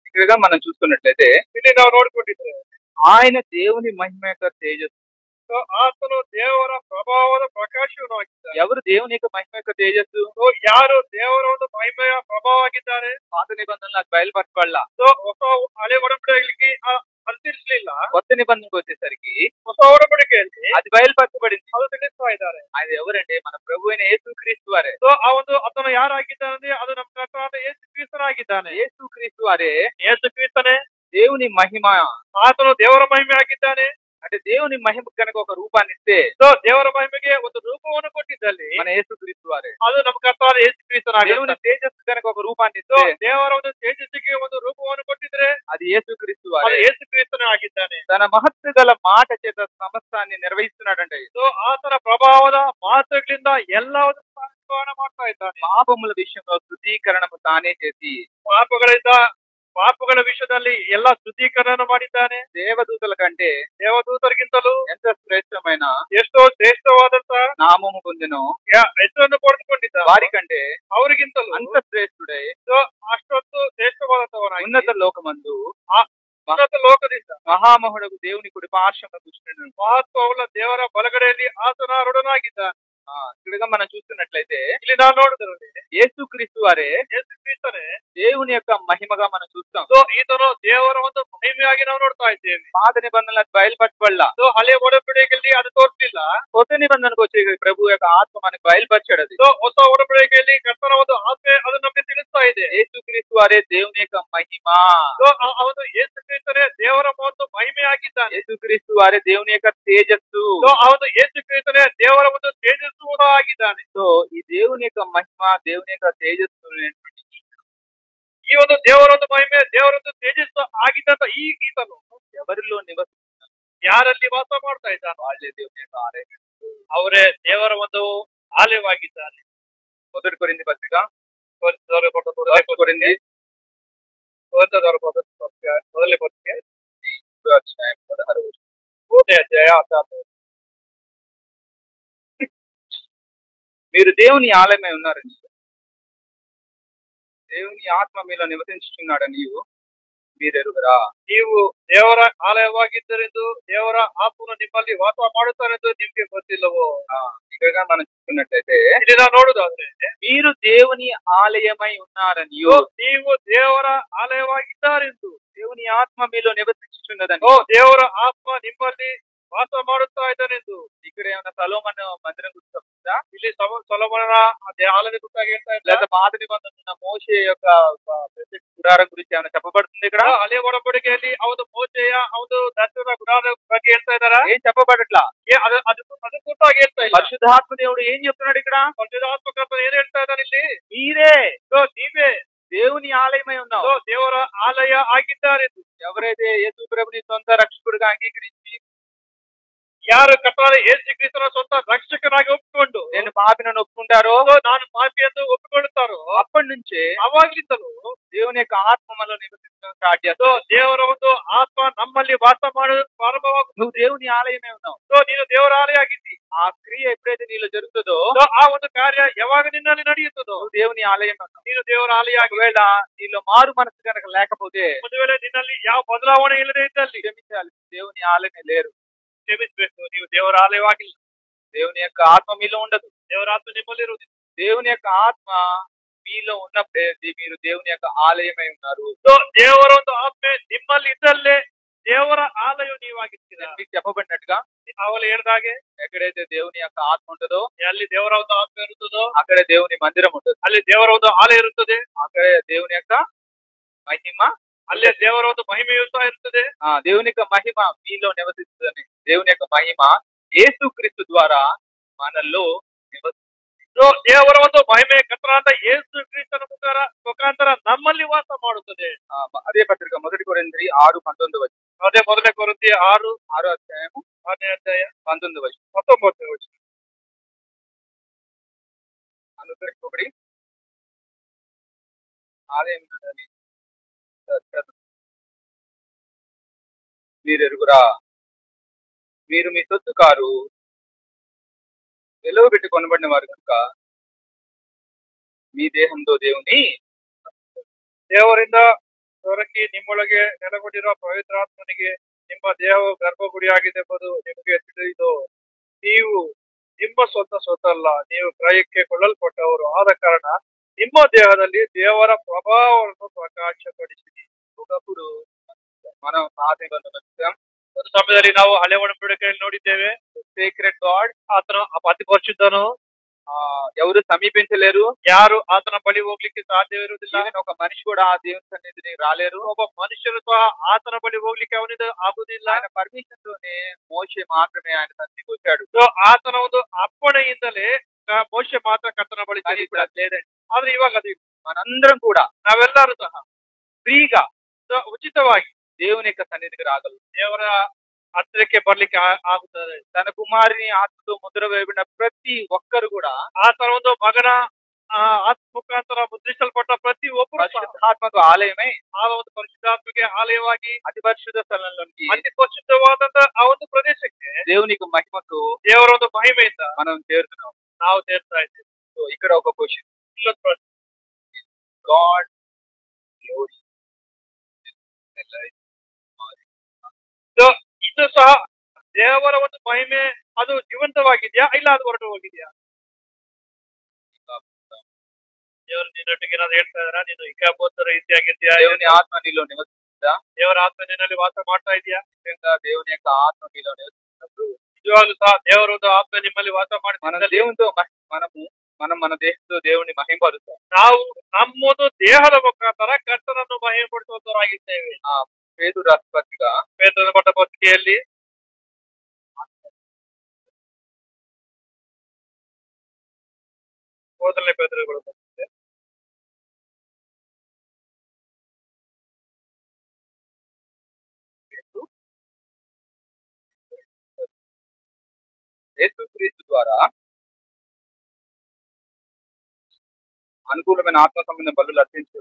ఇక్కడ మనం చూసుకున్నట్లయితే ಇಲ್ಲಿ ನಾವು ನೋಡ್ಕೊಂಡಿದ್ರೆ ఆయన దేవుని మహిమ యొక్క తేజస్సు, ಆತನು ದೇವರ ಪ್ರಭಾವದ ಪ್ರಕಾಶವನ್ನು ಆಗಿದ್ದಾರೆ. ఎవరు దేవుని యొక్క మహిమ యొక్క తేజస్సు? ಯಾರು ದೇವರ ಒಂದು ಮಹಿಮೆಯ ಪ್ರಭಾವ ಆಗಿದ್ದಾರೆ? పాత నిబంధనలకు బయలుపరచబడలా. ಹೊಸ ಹಳೆ ಒಡಂಬಡಿಕೆಗೆ ಅರ್ಥಿಸಲಿಲ್ಲ. కొత్త నిబంధనకు వచ్చేసరికి ಹೊಸ ಒಡಂಬಡಿಕೆಯಲ್ಲಿ అది బయలుపరచబడింది. ಅದು ತಿಳಿಸ್ತಾ ಇದ್ದಾರೆ. ఆయన ఎవరంటే మన ప్రభు అయిన యేసుక్రీస్తు వారే. ಆ ಒಂದು ಆತನು ಯಾರಾಗಿದ್ದಾನೆ? ಅದು ನಮ್ಮ ಕರ್ತನಾದ ಯೇಸು ಕ್ರಿಸ್ತನಾಗಿದ್ದಾನೆ. యేసుక్రీస్తు వారే. ಯೇಸು ಕ್ರಿಸ್ತನೇ దేవుని మహిమ. ಆತನು ದೇವರ ಮಹಿಮೆ ಆಗಿದ್ದಾನೆ. అంటే దేవుని మహిమ కనుక ఒక రూపాన్ని ఇస్తే ದೇವರ ಮಹಿಮೆಗೆ ಒಂದು ರೂಪವನ್ನು ಕೊಟ್ಟಿದ್ದಲ್ಲಿ మన యేసుక్రీస్తు వారే. ಅದು ನಮ್ಮ ಕರ್ತನಾದ ಯೇಸು ಕ್ರಿಸ್ತನಾಗಿದ್ದಾನೆ. దేవుని తేజస్సు కనుక ఒక రూపాన్ని ఇస్తే ದೇವರ ಒಂದು ತೇಜಸ್ಸಿಗೆ ಒಂದು ರೂಪವನ್ನು ಕೊಟ್ಟಿದ್ರೆ అది యేసుక్రీస్తు ಅದು వారే. ಯೇಸು ಕ್ರಿಸ್ತನೇ ಆಗಿದ್ದಾನೆ. తన మహత్తు గల మాట చేత సమస్తాన్ని నిర్వహిస్తున్నాడంటే ಆತನ ಪ್ರಭಾವದ ಮಾತುಗಳಿಂದ ಎಲ್ಲವನ್ನು ನಿರ್ವಹಣೆ ಮಾಡ್ತಾ ಇದ್ದಾನೆ. పాపముల విషయంలో శుద్ధీకరణము తానే చేసి ಪಾಪಗಳ ವಿಷಯದಲ್ಲಿ ಎಲ್ಲಾ ಶುದ್ಧೀಕರಣ ಮಾಡಿದ್ದಾನೆ. దేవదూతల కంటే ದೇವದೂತರಿಗಿಂತಲೂ ఎంత శ్రేష్టమైన ಎಷ್ಟೋ ಶ್ರೇಷ್ಠವಾದಂತ నామము పొందెను ಹೆಸರನ್ನು ಪಡೆದುಕೊಂಡಿದ್ದ వారికంటే ಅವರಿಗಿಂತಲೂ అంత శ్రేష్ఠుడై ಅಷ್ಟೊಂದು ಶ್ರೇಷ್ಠವಾದಂತವನಾಗಿ ఉన్నత లోకమందు ಉನ್ನತ ಲೋಕದಿಂದ మహామహుడకు దేవుని కుడి పార్శ్వమున కూర్చుండును. ಮಹತ್ವವುಳ್ಳ ದೇವರ ಬಲಗಡೆಯಲ್ಲಿ ಆತನಾರೂಢನಾಗಿದ್ದಾನೆ. ఇక్కడగా మనం చూస్తున్నట్లయితే ಇಲ್ಲಿ ನಾವು ನೋಡಿದ್ರೆ యేసుక్రీస్తు వారే ಯೇಸು ಕ್ರಿಸ್ತನೇ దేవుని యొక్క మహిమగా మనం చూస్తాం. ಈತನು ದೇವರ ಒಂದು ಮಹಿಮೆಯಾಗಿ ನಾವು ನೋಡ್ತಾ ಇದ್ದೇವೆ. పాత నిబంధనలకు బయలుపరచబడలా. ಹಳೆ ಒಡಂಬಡಿಕೆಯಲ್ಲಿ ಅದು ತೋರಿಸಲಿಲ್ಲ. కొత్త నిబంధనకు వచ్చే ప్రభు యొక్క ఆత్మ మనకు బయలుపరచాడు. అది ಹೊಸ ಒಡಂಬಡಿಕೆಯಲ್ಲಿ ಕರ್ತನ ಒಂದು ಆತ್ಮೆ ಅದು ನಮಗೆ ತಿಳಿಸ್ತಾ ಇದೆ. యేసుక్రీస్తు వారే దేవుని యొక్క మహిమ. ಅವನು ಯೇಸು ಕ್ರಿಸ್ತನೇ ದೇವರ ಒಂದು ಮಹಿಮೆಯಾಗಿದ್ದಾನೆ. యేసుక్రీస్తు వారే దేవుని యొక్క తేజస్సు. ಅವನು ಯೇಸು ಕ್ರಿಸ್ತನೇ ದೇವರ ಒಂದು ತೇಜಸ್ಸು ಆಗಿದ್ದಾನೆ. సో ఈ దేవుని యొక్క మహిమ, దేవుని యొక్క తేజస్సు, ಈ ಒಂದು ದೇವರ ಒಂದು ಮಹಿಮೆ, ದೇವರ ಒಂದು ತೇಜಸ್ಸು ಆಗಿದ್ದಂತ ಈ ಈತನು ఎవరిలో నివసిస్తున్నాడు? ಯಾರಲ್ಲಿ ವಾಸ ಮಾಡ್ತಾ ಇದ್ದಾನೆ? వాళ్ళే దేవుని యొక్క ఆలయం. ಅವರೇ ದೇವರ ಒಂದು ಆಲಯವಾಗಿದ್ದಾನೆ. మొదటి కొరింథీ పత్రిక ಮೊದಲನೇ ಪತ್ರಿಕೆ 16 ಮೂರನೇ ಅಧ್ಯಾಯ 16 మీరు దేవుని ఆలయమై ఉన్నారని, దేవుని ఆత్మ మీలో నివసించుచున్నాడని మీరు ఎరుగరా? ನೀವು ದೇವರ ಆಲಯವಾಗಿದ್ದರೆಂದು ದೇವರ ಆತ್ಮನು ನಿಮ್ಮಲ್ಲಿ ವಾಸ ಮಾಡುತ್ತಾರೆಂದು ನಿಮ್ಗೆ ಗೊತ್ತಿಲ್ಲವೋ? ఇక్కడ మనం చూసుకున్నట్లయితే ಇಲ್ಲಿ ನಾವು ನೋಡುದಾದ್ರೆ మీరు దేవుని ఆలయమై ఉన్నారని, ನೀವು ದೇವರ ಆಲಯವಾಗಿದ್ದಾರೆಂದು, దేవుని ఆత్మ మీలో నివసించుచున్నదని. ದೇವರ ಆತ್ಮ ನಿಮ್ಮಲ್ಲಿ ವಾಸ ಮಾಡುತ್ತಾ ಇದ್ದಾನೆಂದು. ఇక్కడ ఏమైనా సొలొమోను మందిరం గురించి చెప్తుందా? ಇಲ್ಲಿ ಸೊಲೊಮೋನನ ಆಲಯದ ಗುಟ್ಟಾಗಿ ಹೇಳ್ತಾ ಇದ್ದಾರೆ. లేదా పాత నిబంధన మోషే యొక్క ప్రత్యక్ష గుడారం గురించి ఏమైనా చెప్పబడుతుంది ఇక్కడ? ಹಳೆ ಒಡಂಬಡಿಕೆಯಲ್ಲಿ ಅವನು ಮೋಶೆಯ ಅವನು ದರ್ಶನ ಗುಡಾರದ ಬಗ್ಗೆ ಹೇಳ್ತಾ ಇದ್ದಾರಾ? ఏం చెప్పబడట్లా. ಅದು ಗುಟ್ಟಾಗಿ ಹೇಳ್ತಾ ಇಲ್ಲ. పరిశుద్ధాత్మ దేవుడు ఏం చెప్తున్నాడు ఇక్కడ? ಪರಿಶುದ್ಧಾತ್ಮಕರ್ತನು ಏನ್ ಹೇಳ್ತಾ ಇದ್ದಾನೆ ಇಲ್ಲಿ? మీరే ನೀವೇ దేవుని ఆలయమై ఉన్నారు. ದೇವರ ಆಲಯ ಆಗಿದ್ದಾರೆ. ఎవరైతే యేసు ప్రభుని సొంత రక్షకుడిగా అంగీకరించి, ಯಾರು ಕರ್ತನಾದ ಯೇಸು ಕ್ರಿಸ್ತನ ಸ್ವಂತ ರಕ್ಷಕನಾಗಿ ಒಪ್ಪಿಕೊಂಡು నేను పాపినని ఒప్పుకుంటారో, ನಾನು ಪಾಪಿ ಎಂದು ಒಪ್ಪಿಕೊಳ್ಳುತ್ತಾರೋ, అప్పటి నుంచే ಅವಾಗ್ಲಿಂದಲೂ దేవుని యొక్క ఆత్మ మనలో నివసించడం స్టార్ట్ చేస్తావు. ದೇವರ ಒಂದು ಆತ್ಮ ನಮ್ಮಲ್ಲಿ ವಾಸ ಮಾಡಲು ಪ್ರಾರಂಭವಾಗುತ್ತದೆ. నువ్వు దేవుని ఆలయమే ఉన్నావు. ನೀನು ದೇವರ ಆಲಯ ಆಗಿದ್ದಿ. ఆ క్రియ ఎప్పుడైతే నీలో జరుగుతుందో, ಆ ಒಂದು ಕಾರ್ಯ ಯಾವಾಗ ನಿನ್ನಲ್ಲಿ ನಡೆಯುತ್ತದೋ నువ్వు దేవుని ఆలయం ఉన్నావు. ನೀನು ದೇವರ ಆಲಯ ಆಗಿ. ఒకవేళ నీలో మారు మనసు కనుక లేకపోతే, ಒಂದು ವೇಳೆ ನಿನ್ನಲ್ಲಿ ಯಾವ ಬದಲಾವಣೆ ಇಲ್ಲದೆ ಇದ್ದಲ್ಲಿ క్షమించాలి, దేవుని ఆలయమే లేరు. ಕ್ಷಮಿಸಬೇಕು, ನೀವು ದೇವರ ಆಲಯವಾಗಿಲ್ಲ. దేవుని యొక్క ఆత్మ మీలో ఉండదు. ದೇವರ ಆತ್ಮ ನಿಮ್ಮಲ್ಲಿ ಇರುವುದಿಲ್ಲ. దేవుని యొక్క ఆత్మ మీలో ఉన్నప్పుడే మీరు దేవుని యొక్క ఆలయమై ఉన్నారు. ದೇವರ ಒಂದು ಆತ್ಮೆ ನಿಮ್ಮಲ್ಲಿ ಇದ್ದಲ್ಲೇ ದೇವರ ಆಲಯ ನೀವಾಗಿರ್ತೀರ. మీకు చెప్పబడినట్టుగా ಅವಳು ಹೇಳಿದಾಗೆ ఎక్కడైతే దేవుని యొక్క ఆత్మ ఉంటుందో, ಅಲ್ಲಿ ದೇವರ ಒಂದು ಆತ್ಮ ಇರುತ್ತದೋ అక్కడే దేవుని మందిరం ఉంటుంది. ಅಲ್ಲಿ ದೇವರ ಒಂದು ಆಲಯ ಇರುತ್ತದೆ. అక్కడే దేవుని యొక్క మహిమ, ಅಲ್ಲೇ ದೇವರ ಒಂದು ಮಹಿಮೆಯುತ್ತಾ ಇರ್ತದೆ. దేవుని యొక్క మహిమ మీలో నివసిస్తుందని. దేవుని యొక్క మహిమ యేసుక్రీస్తు ద్వారా మనలో నివసిస్తుంది. ದೇವರ ಒಂದು ಮಹಿಮೆ ಕರ್ತನಾದ ಯೇಸು ಕ್ರಿಸ್ತನ ಮುಖಾಂತರ ನಮ್ಮಲ್ಲಿ ವಾಸ ಮಾಡುತ್ತದೆ. అదే పత్రిక 1 కొరింథీ 6:19. ಅದೇ 1 ಕೊರಿಂಥಿ 6 అధ్యాయము 6ನೇ ಅಧ್ಯಾಯ 19. అనుగ్రహింపబడి ఆలయం మీరు ఎరుగురా, మీరు మీ సొత్తు కారు, వెలువ పెట్టి కొనబడిన వారు కనుక మీ దేహంతో దేవుని ದೇವರಿಂದ ದೊರಕಿ ನಿಮ್ಮೊಳಗೆ ನೆಲೆಗೊಂಡಿರುವ ಪವಿತ್ರಾತ್ಮನಿಗೆ ನಿಮ್ಮ ದೇಹವು ಗರ್ಭಗುಡಿಯಾಗಿದೆಂಬುದು ನಿಮಗೆ ತಿಳಿದು, ನೀವು ನಿಮ್ಮ ಸ್ವತ್ತಲ್ಲ, ನೀವು ಕ್ರಯಕ್ಕೆ ಕೊಳ್ಳಲ್ಪಟ್ಟವರು ಆದ ಕಾರಣ ನಿಮ್ಮ ದೇಹದಲ್ಲಿ ದೇವರ ಪ್ರಭಾವವನ್ನು ಪ್ರಕಾಶಪಡಿಸಿರಿ. ఒకప్పుడు మనం పాత నిబంధన ಒಂದು ಸಮಯದಲ್ಲಿ ನಾವು ಹಳೆ ಒಡಂಬಡಿಕೆಯಲ್ಲಿ ನೋಡಿದ್ದೇವೆ, సీక్రెట్ గాడ్, ಆತನ ಅತಿ ಪರಿಶುದ್ಧನು, ఎవరు సమీపించలేరు, ಯಾರು ಆತನ ಬಳಿ ಹೋಗ್ಲಿಕ್ಕೆ ಸಾಧ್ಯವಿರುವುದಿಲ್ಲ. ఒక మనిషి కూడా ఆ దేవుని సన్నిధిని రాలేరు. ಒಬ್ಬ ಮನುಷ್ಯರು ಸಹ ಆತನ ಬಳಿ ಹೋಗ್ಲಿಕ್ಕೆ ಅವನಿಂದ ಆಗುವುದಿಲ್ಲ. ఆయన పర్మిషన్ తోనే మోషే మాత్రమే ఆయన సన్నిధికి వచ్చాడు. ಆತನ ಒಂದು ಅಪ್ಪಣೆಯಿಂದಲೇ ಮೋಶೆ ಮಾತ್ರ ಕರ್ತನ ಬಳಿ లేదండి. ಆದ್ರೆ ಇವಾಗ ಅದು మనందరం కూడా ನಾವೆಲ್ಲರೂ ಸಹ ఫ్రీగా ಉಚಿತವಾಗಿ దేవుని యొక్క సన్నిధికి రాగలరు. ದೇವರ ಹತ್ತಿರಕ್ಕೆ ಬರ್ಲಿಕ್ಕೆ ಆಗುತ್ತದೆ. తన కుమారుని ఆత్మతో ముద్ర వేయబడిన ప్రతి ఒక్కరు కూడా ಆತನ ಒಂದು ಮಗನ ಆತ್ಮ ಮುಖಾಂತರ ಮುದ್ರಿಸಲ್ಪಟ್ಟ ಪ್ರತಿ ಒಬ್ಬರು పరిశుద్ధాత్మకు ఆలయమై ಆ ಒಂದು ಪರಿಶುದ್ಧಾತ್ಮಕ್ಕೆ ಆಲಯವಾಗಿ అతి పరిశుద్ధ స్థలంలోనికి ಅತಿ ಪರಿಶುದ್ಧವಾದಂತ ಆ ಒಂದು ಪ್ರದೇಶಕ್ಕೆ దేవునికి మహిమకు ದೇವರ ಒಂದು ಮಹಿಮೆಯಿಂದ మనం చేరుతున్నాం. ನಾವು ಸೇರ್ತಾ ಇದ್ದೇವೆ. సో ఇక్కడ ఒక క్వశ్చన్, ಇನ್ನೊಂದು ಪ್ರಶ್ನೆ, గాడ్ ಇದು ಸಹ ದೇವರ ಒಂದು ಮಹಿಮೆ ಅದು ಜೀವಂತವಾಗಿದೆಯಾ ಇಲ್ಲ ಅದು ಹೊರಟು ಹೋಗಿದೆಯಾ? ದೇವರು ನಿನ್ನೊಟ್ಟಿಗೆ ಏನಾದ್ರು ಹೇಳ್ತಾ ಇದಾರ? ನೀನು ಇಕಾಬೋತರ ರೀತಿಯಾಗಿದ್ಯಾ? దేవుని ఆత్మ నీలో నివసిస్తుందా? ದೇವರ ಆತ್ಮ ನಿನ್ನಲ್ಲಿ ವಾಸ ಮಾಡ್ತಾ ಇದೆಯಾ? దేవుని యొక్క ఆత్మ నీలో నివసిస్తున్నప్పుడు ನಿಜವಾಗ್ಲೂ ಸಹ ದೇವರ ಒಂದು ಆತ್ಮ ನಿಮ್ಮಲ್ಲಿ ವಾಸ మన ಮಾಡಿ దేవునితో మనం మన దేహంతో దేవుని మహిమపరుస్తాం. ನಾವು ನಮ್ಮದು ದೇಹದ ಮುಖಾಂತರ ಕರ್ತನನ್ನು ಮಹಿಮೆಪಡಿಸುವವರಾಗಿದ್ದೇವೆ. పేతురు రాసిన పత్రిక ಪೇತ್ರನ ಪಟ್ಟ ಪತ್ರಿಕೆಯಲ್ಲಿ ಮೊದಲನೇ ಪೇತ್ರಗಳು ಬರ್ತದೆ. యేసుక్రీస్తు ద్వారా అనుకూలమైన ఆత్మ సంబంధ బలులు అర్పించు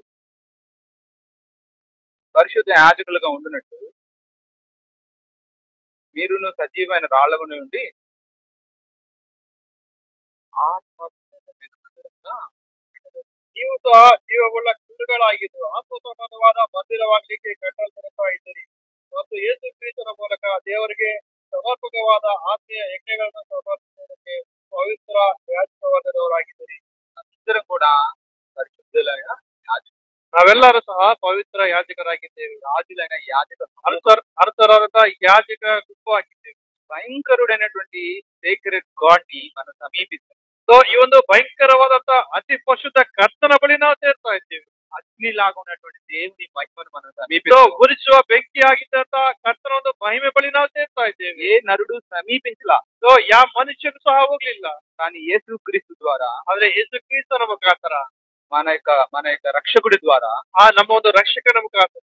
పరిశుద్ధ యాజకులుగా ఉండినట్టు మీరును సజీవమైన రాళ్ల నుండి ఆత్మ ನೀವು ಸಹ ಜೀವವುಳ್ಳ ಕಲ್ಲುಗಳಾಗಿದ್ದು ಆತ್ಮ ಸಂಬಂಧವಾದ ಮಂದಿರವಾಗಲಿಕ್ಕೆ ಕಟ್ಟಲ್ಪಡ್ತಾ ಇದ್ದೀರಿ ಮತ್ತು ಯೇಸು ಕ್ರಿಸ್ತನ ಮೂಲಕ ದೇವರಿಗೆ ಸಮರ್ಪಕವಾದ ಆತ್ಮೀಯ ಯಜ್ಞಗಳನ್ನು ಸಮರ್ಪಿಸುವುದಕ್ಕೆ ಪವಿತ್ರ ಯಾಜಕವರ್ಗದವರಾಗಿದ್ದೀರಿ. అందరం కూడా పరిశుద్ధులైన యాజకులు. ನಾವೆಲ್ಲರೂ ಸಹ ಪವಿತ್ರ ಯಾಜಕರಾಗಿದ್ದೇವೆ. రాజులైన యాజక ಅರ್ಥರಾದ ಯಾಜಕ ಗುಂಪು ಆಗಿದ್ದೇವೆ. భయంకరుడైనటువంటి సేక్రెడ్ గాడ్ ని మనం సమీపిస్తాం. ಸೊ ಈ ಒಂದು ಭಯಂಕರವಾದಂತ ಅತಿ ಪರಿಶುದ್ಧ ಕರ್ತನ ಬಳಿ ನಾವು ಸೇರ್ತಾ ಇದ್ದೇವೆ. అగ్నిలాగా ఉన్నటువంటి దేవుని మహిమను మనం ಸೊ సమీపిస్తాం. ಉರಿಸುವ ಬೆಂಕಿ ಆಗಿದ್ದಂತ ಕರ್ತನ ಒಂದು ಮಹಿಮೆ ಬಳಿ ನಾವು ಸೇರ್ತಾ ಇದ್ದೇವೆ. ఏ నరుడు సమీపించలా. ಸೊ ಯಾವ ಮನುಷ್ಯನು ಸಹ ಹೋಗ್ಲಿಲ್ಲ. కానీ యేసు క్రీస్తు ద్వారా, ಆದ್ರೆ ಯೇಸು ಕ್ರಿಸ್ತನ ಮುಖಾಂತರ, మన యొక్క రక్షకుడి ద్వారా ಆ ನಮ್ಮ ಒಂದು ರಕ್ಷಕನ ಮುಖಾಂತರ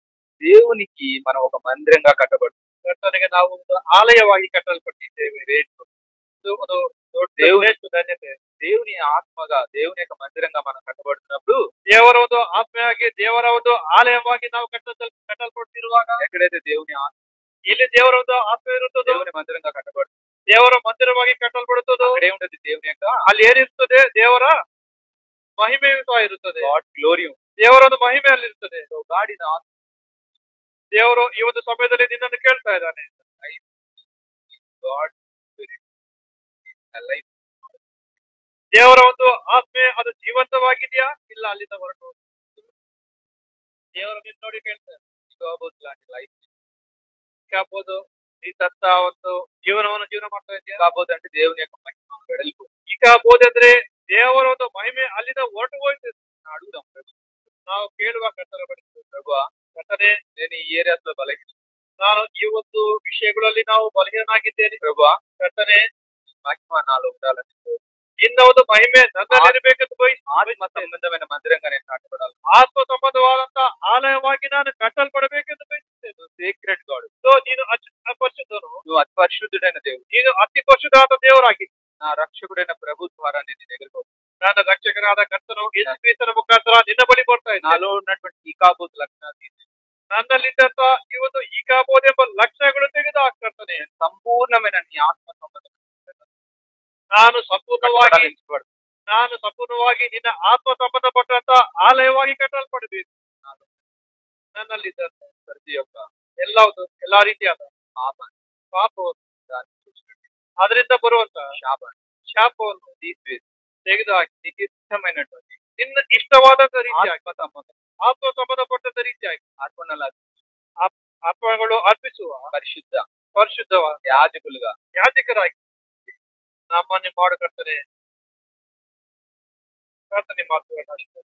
దేవునికి మనం ఒక మందిరంగా కట్టబడుతుంది. ಕರ್ತನಿಗೆ ನಾವು ಒಂದು ಆಲಯವಾಗಿ ಕಟ್ಟಲ್ಪಟ್ಟಿದ್ದೇವೆ. ಇದು ಒಂದು ದೊಡ್ಡ ಶ್ರೇಷ್ಠ ಧನ್ಯತೆ. దేవుని ఆత్మగా, దేవుని యొక్క మందిరంగా మనం కట్టబడుతున్నప్పుడు, ದೇವರ ಒಂದು ಆತ್ಮೆಯಾಗಿ ದೇವರ ಒಂದು ಆಲಯವಾಗಿ ನಾವು ಕಟ್ಟಲ್ಪಟ್ಟಿರುವಾಗ, ఎక్కడైతే దేవుని ఆత్మ ಇಲ್ಲಿ ದೇವರ ಒಂದು ಆತ್ಮ ಇರುತ್ತದೋ, దేవుని మందిరంగా కట్టబడుతుంది, ದೇವರ ಮಂದಿರವಾಗಿ ಕಟ್ಟಲ್ಪಡುತ್ತದೋ, అక్కడే ఉంటుంది దేవుని యొక్క ಅಲ್ಲಿ ಏನಿರ್ತದೆ? ದೇವರ ಮಹಿಮೆಯೂ ಸಹ ಇರುತ್ತದೆ. God glory. ದೇವರ ಒಂದು ಮಹಿಮೆ ಅಲ್ಲಿರ್ತದೆ. గాడ్ ఇన్ ఆత్మ. ದೇವರು ಈ ಒಂದು ಸಮಯದಲ್ಲಿ ನಿನ್ನನ್ನು ಕೇಳ್ತಾ ಇದ್ದಾನೆ. God life. ದೇವರ ಒಂದು ಆತ್ಮೆ ಅದು ಜೀವಂತವಾಗಿದೆಯಾ ಇಲ್ಲ ಅಲ್ಲಿಂದ ಹೊರಟು? ದೇವರು ನಿನ್ನ ನೋಡಿ ಕೇಳ್ತಾರೆ, లాంటి లైఫ్ ಕಾಬೋದು ಈ ತತ್ತ ಒಂದು ಜೀವನವನ್ನು ಜೀವನ ಮಾಡ್ತಾ ಇದೆಯಾ? కాబోదు అంటే దేవుని యొక్క మహిమ వెడల్పు. ಈ ಕಾಬೋದಂದ್ರೆ ದೇವರ ಒಂದು ಮಹಿಮೆ ಅಲ್ಲಿಂದ ಹೊರಟು ಹೋಯ್ತು. అడుగుదాం ప్రభు. ನಾವು ಕೇಳುವ ಕರ್ತನ ಬಳಿ, ప్రభువా, ಕರ್ತನೆ, నేను ఈ ఏరియాస్ లో బలహీన. ನಾನು ಈ ಒಂದು ವಿಷಯಗಳಲ್ಲಿ ನಾವು ಬಲಹೀನನಾಗಿದ್ದೇನೆ. ప్రభువా, ಕರ್ತನೆ, మహిమ నాలో ఉండాలని, ನಿನ್ನ ಒಂದು ಮಹಿಮೆ ನನ್ನಲ್ಲಿರಬೇಕೆಂದು ఆత్మ సంబంధమైన మందిరంగా నేను కట్టబడాలి. ಆತ್ಮ ಸಂಬಂಧವಾದಂತ ಆಲಯವಾಗಿ ನಾನು ಕಟ್ಟಲ್ಪಡಬೇಕೆಂದು ಬಯಸುತ್ತೇನೆ. Secret God. ಸೊ ನೀನು ಅಪರಿಶುದ್ಧನು, నువ్వు అతి పరిశుద్ధుడైన దేవుడు. ನೀನು ಅತಿ ಪರಿಶುದ್ಧವಾದ ದೇವರಾಗಿ నా రక్షకుడైన ప్రభు ద్వారా నేను నీ దగ్గరికి వస్తాను. ನನ್ನ ರಕ್ಷಕರಾದ ಕರ್ತನು ಯೇಸು ಕ್ರಿಸ್ತನ ಮುಖಾಂತರ ನಿನ್ನ ಬಳಿ ಬರ್ತಾ ಇದ್ದಾನೆ. నాలో ఉన్నటువంటి ఈకాబోత్ లక్షణాలు ನನ್ನಲ್ಲಿದ್ದಂತ ಈ ಒಂದು ಈಗಾಬೋದೆಂಬ ಲಕ್ಷಣಗಳು ತೆಗೆದು ಹಾಕ್ತಾನೆ. సంపూర్ణమైన నీ ఆత్మ సంబంధం ನಾನು ಸಂಪೂರ್ಣವಾಗಿ ನಿನ್ನ ಆತ್ಮ ಸಂಬಂಧಪಟ್ಟಂತ ಆಲಯವಾಗಿ ಕಟ್ಟಲ್ಪಡಬೇಕು. ನನ್ನಲ್ಲಿದ್ದಂತ ప్రతి ఒక్క ಎಲ್ಲಾ ರೀತಿಯಾದ ಪಾಪವನ್ನು, ಅದರಿಂದ ಬರುವಂತ ಶಾಪವನ್ನು ತೆಗೆದುಹಾಕಿ నీకు ఇష్టమైనటువంటి ನಿನ್ನ ಇಷ್ಟವಾದಂತ ರೀತಿಯಾಗಿ ఆత్మ ಸಂಬಂಧಪಟ್ಟಂತ ರೀತಿಯಾಗಿ ఆత్మనల ಆತ್ಮಗಳು ಅರ್ಪಿಸುವ ಪರಿಶುದ್ಧವಾದ యాజకులుగా ಯಾಜಕರಾಗಿ ನಮ್ಮನ್ನು ಮಾಡು ಕರ್ತನೆ. ಮಾತುಗಳನ್ನು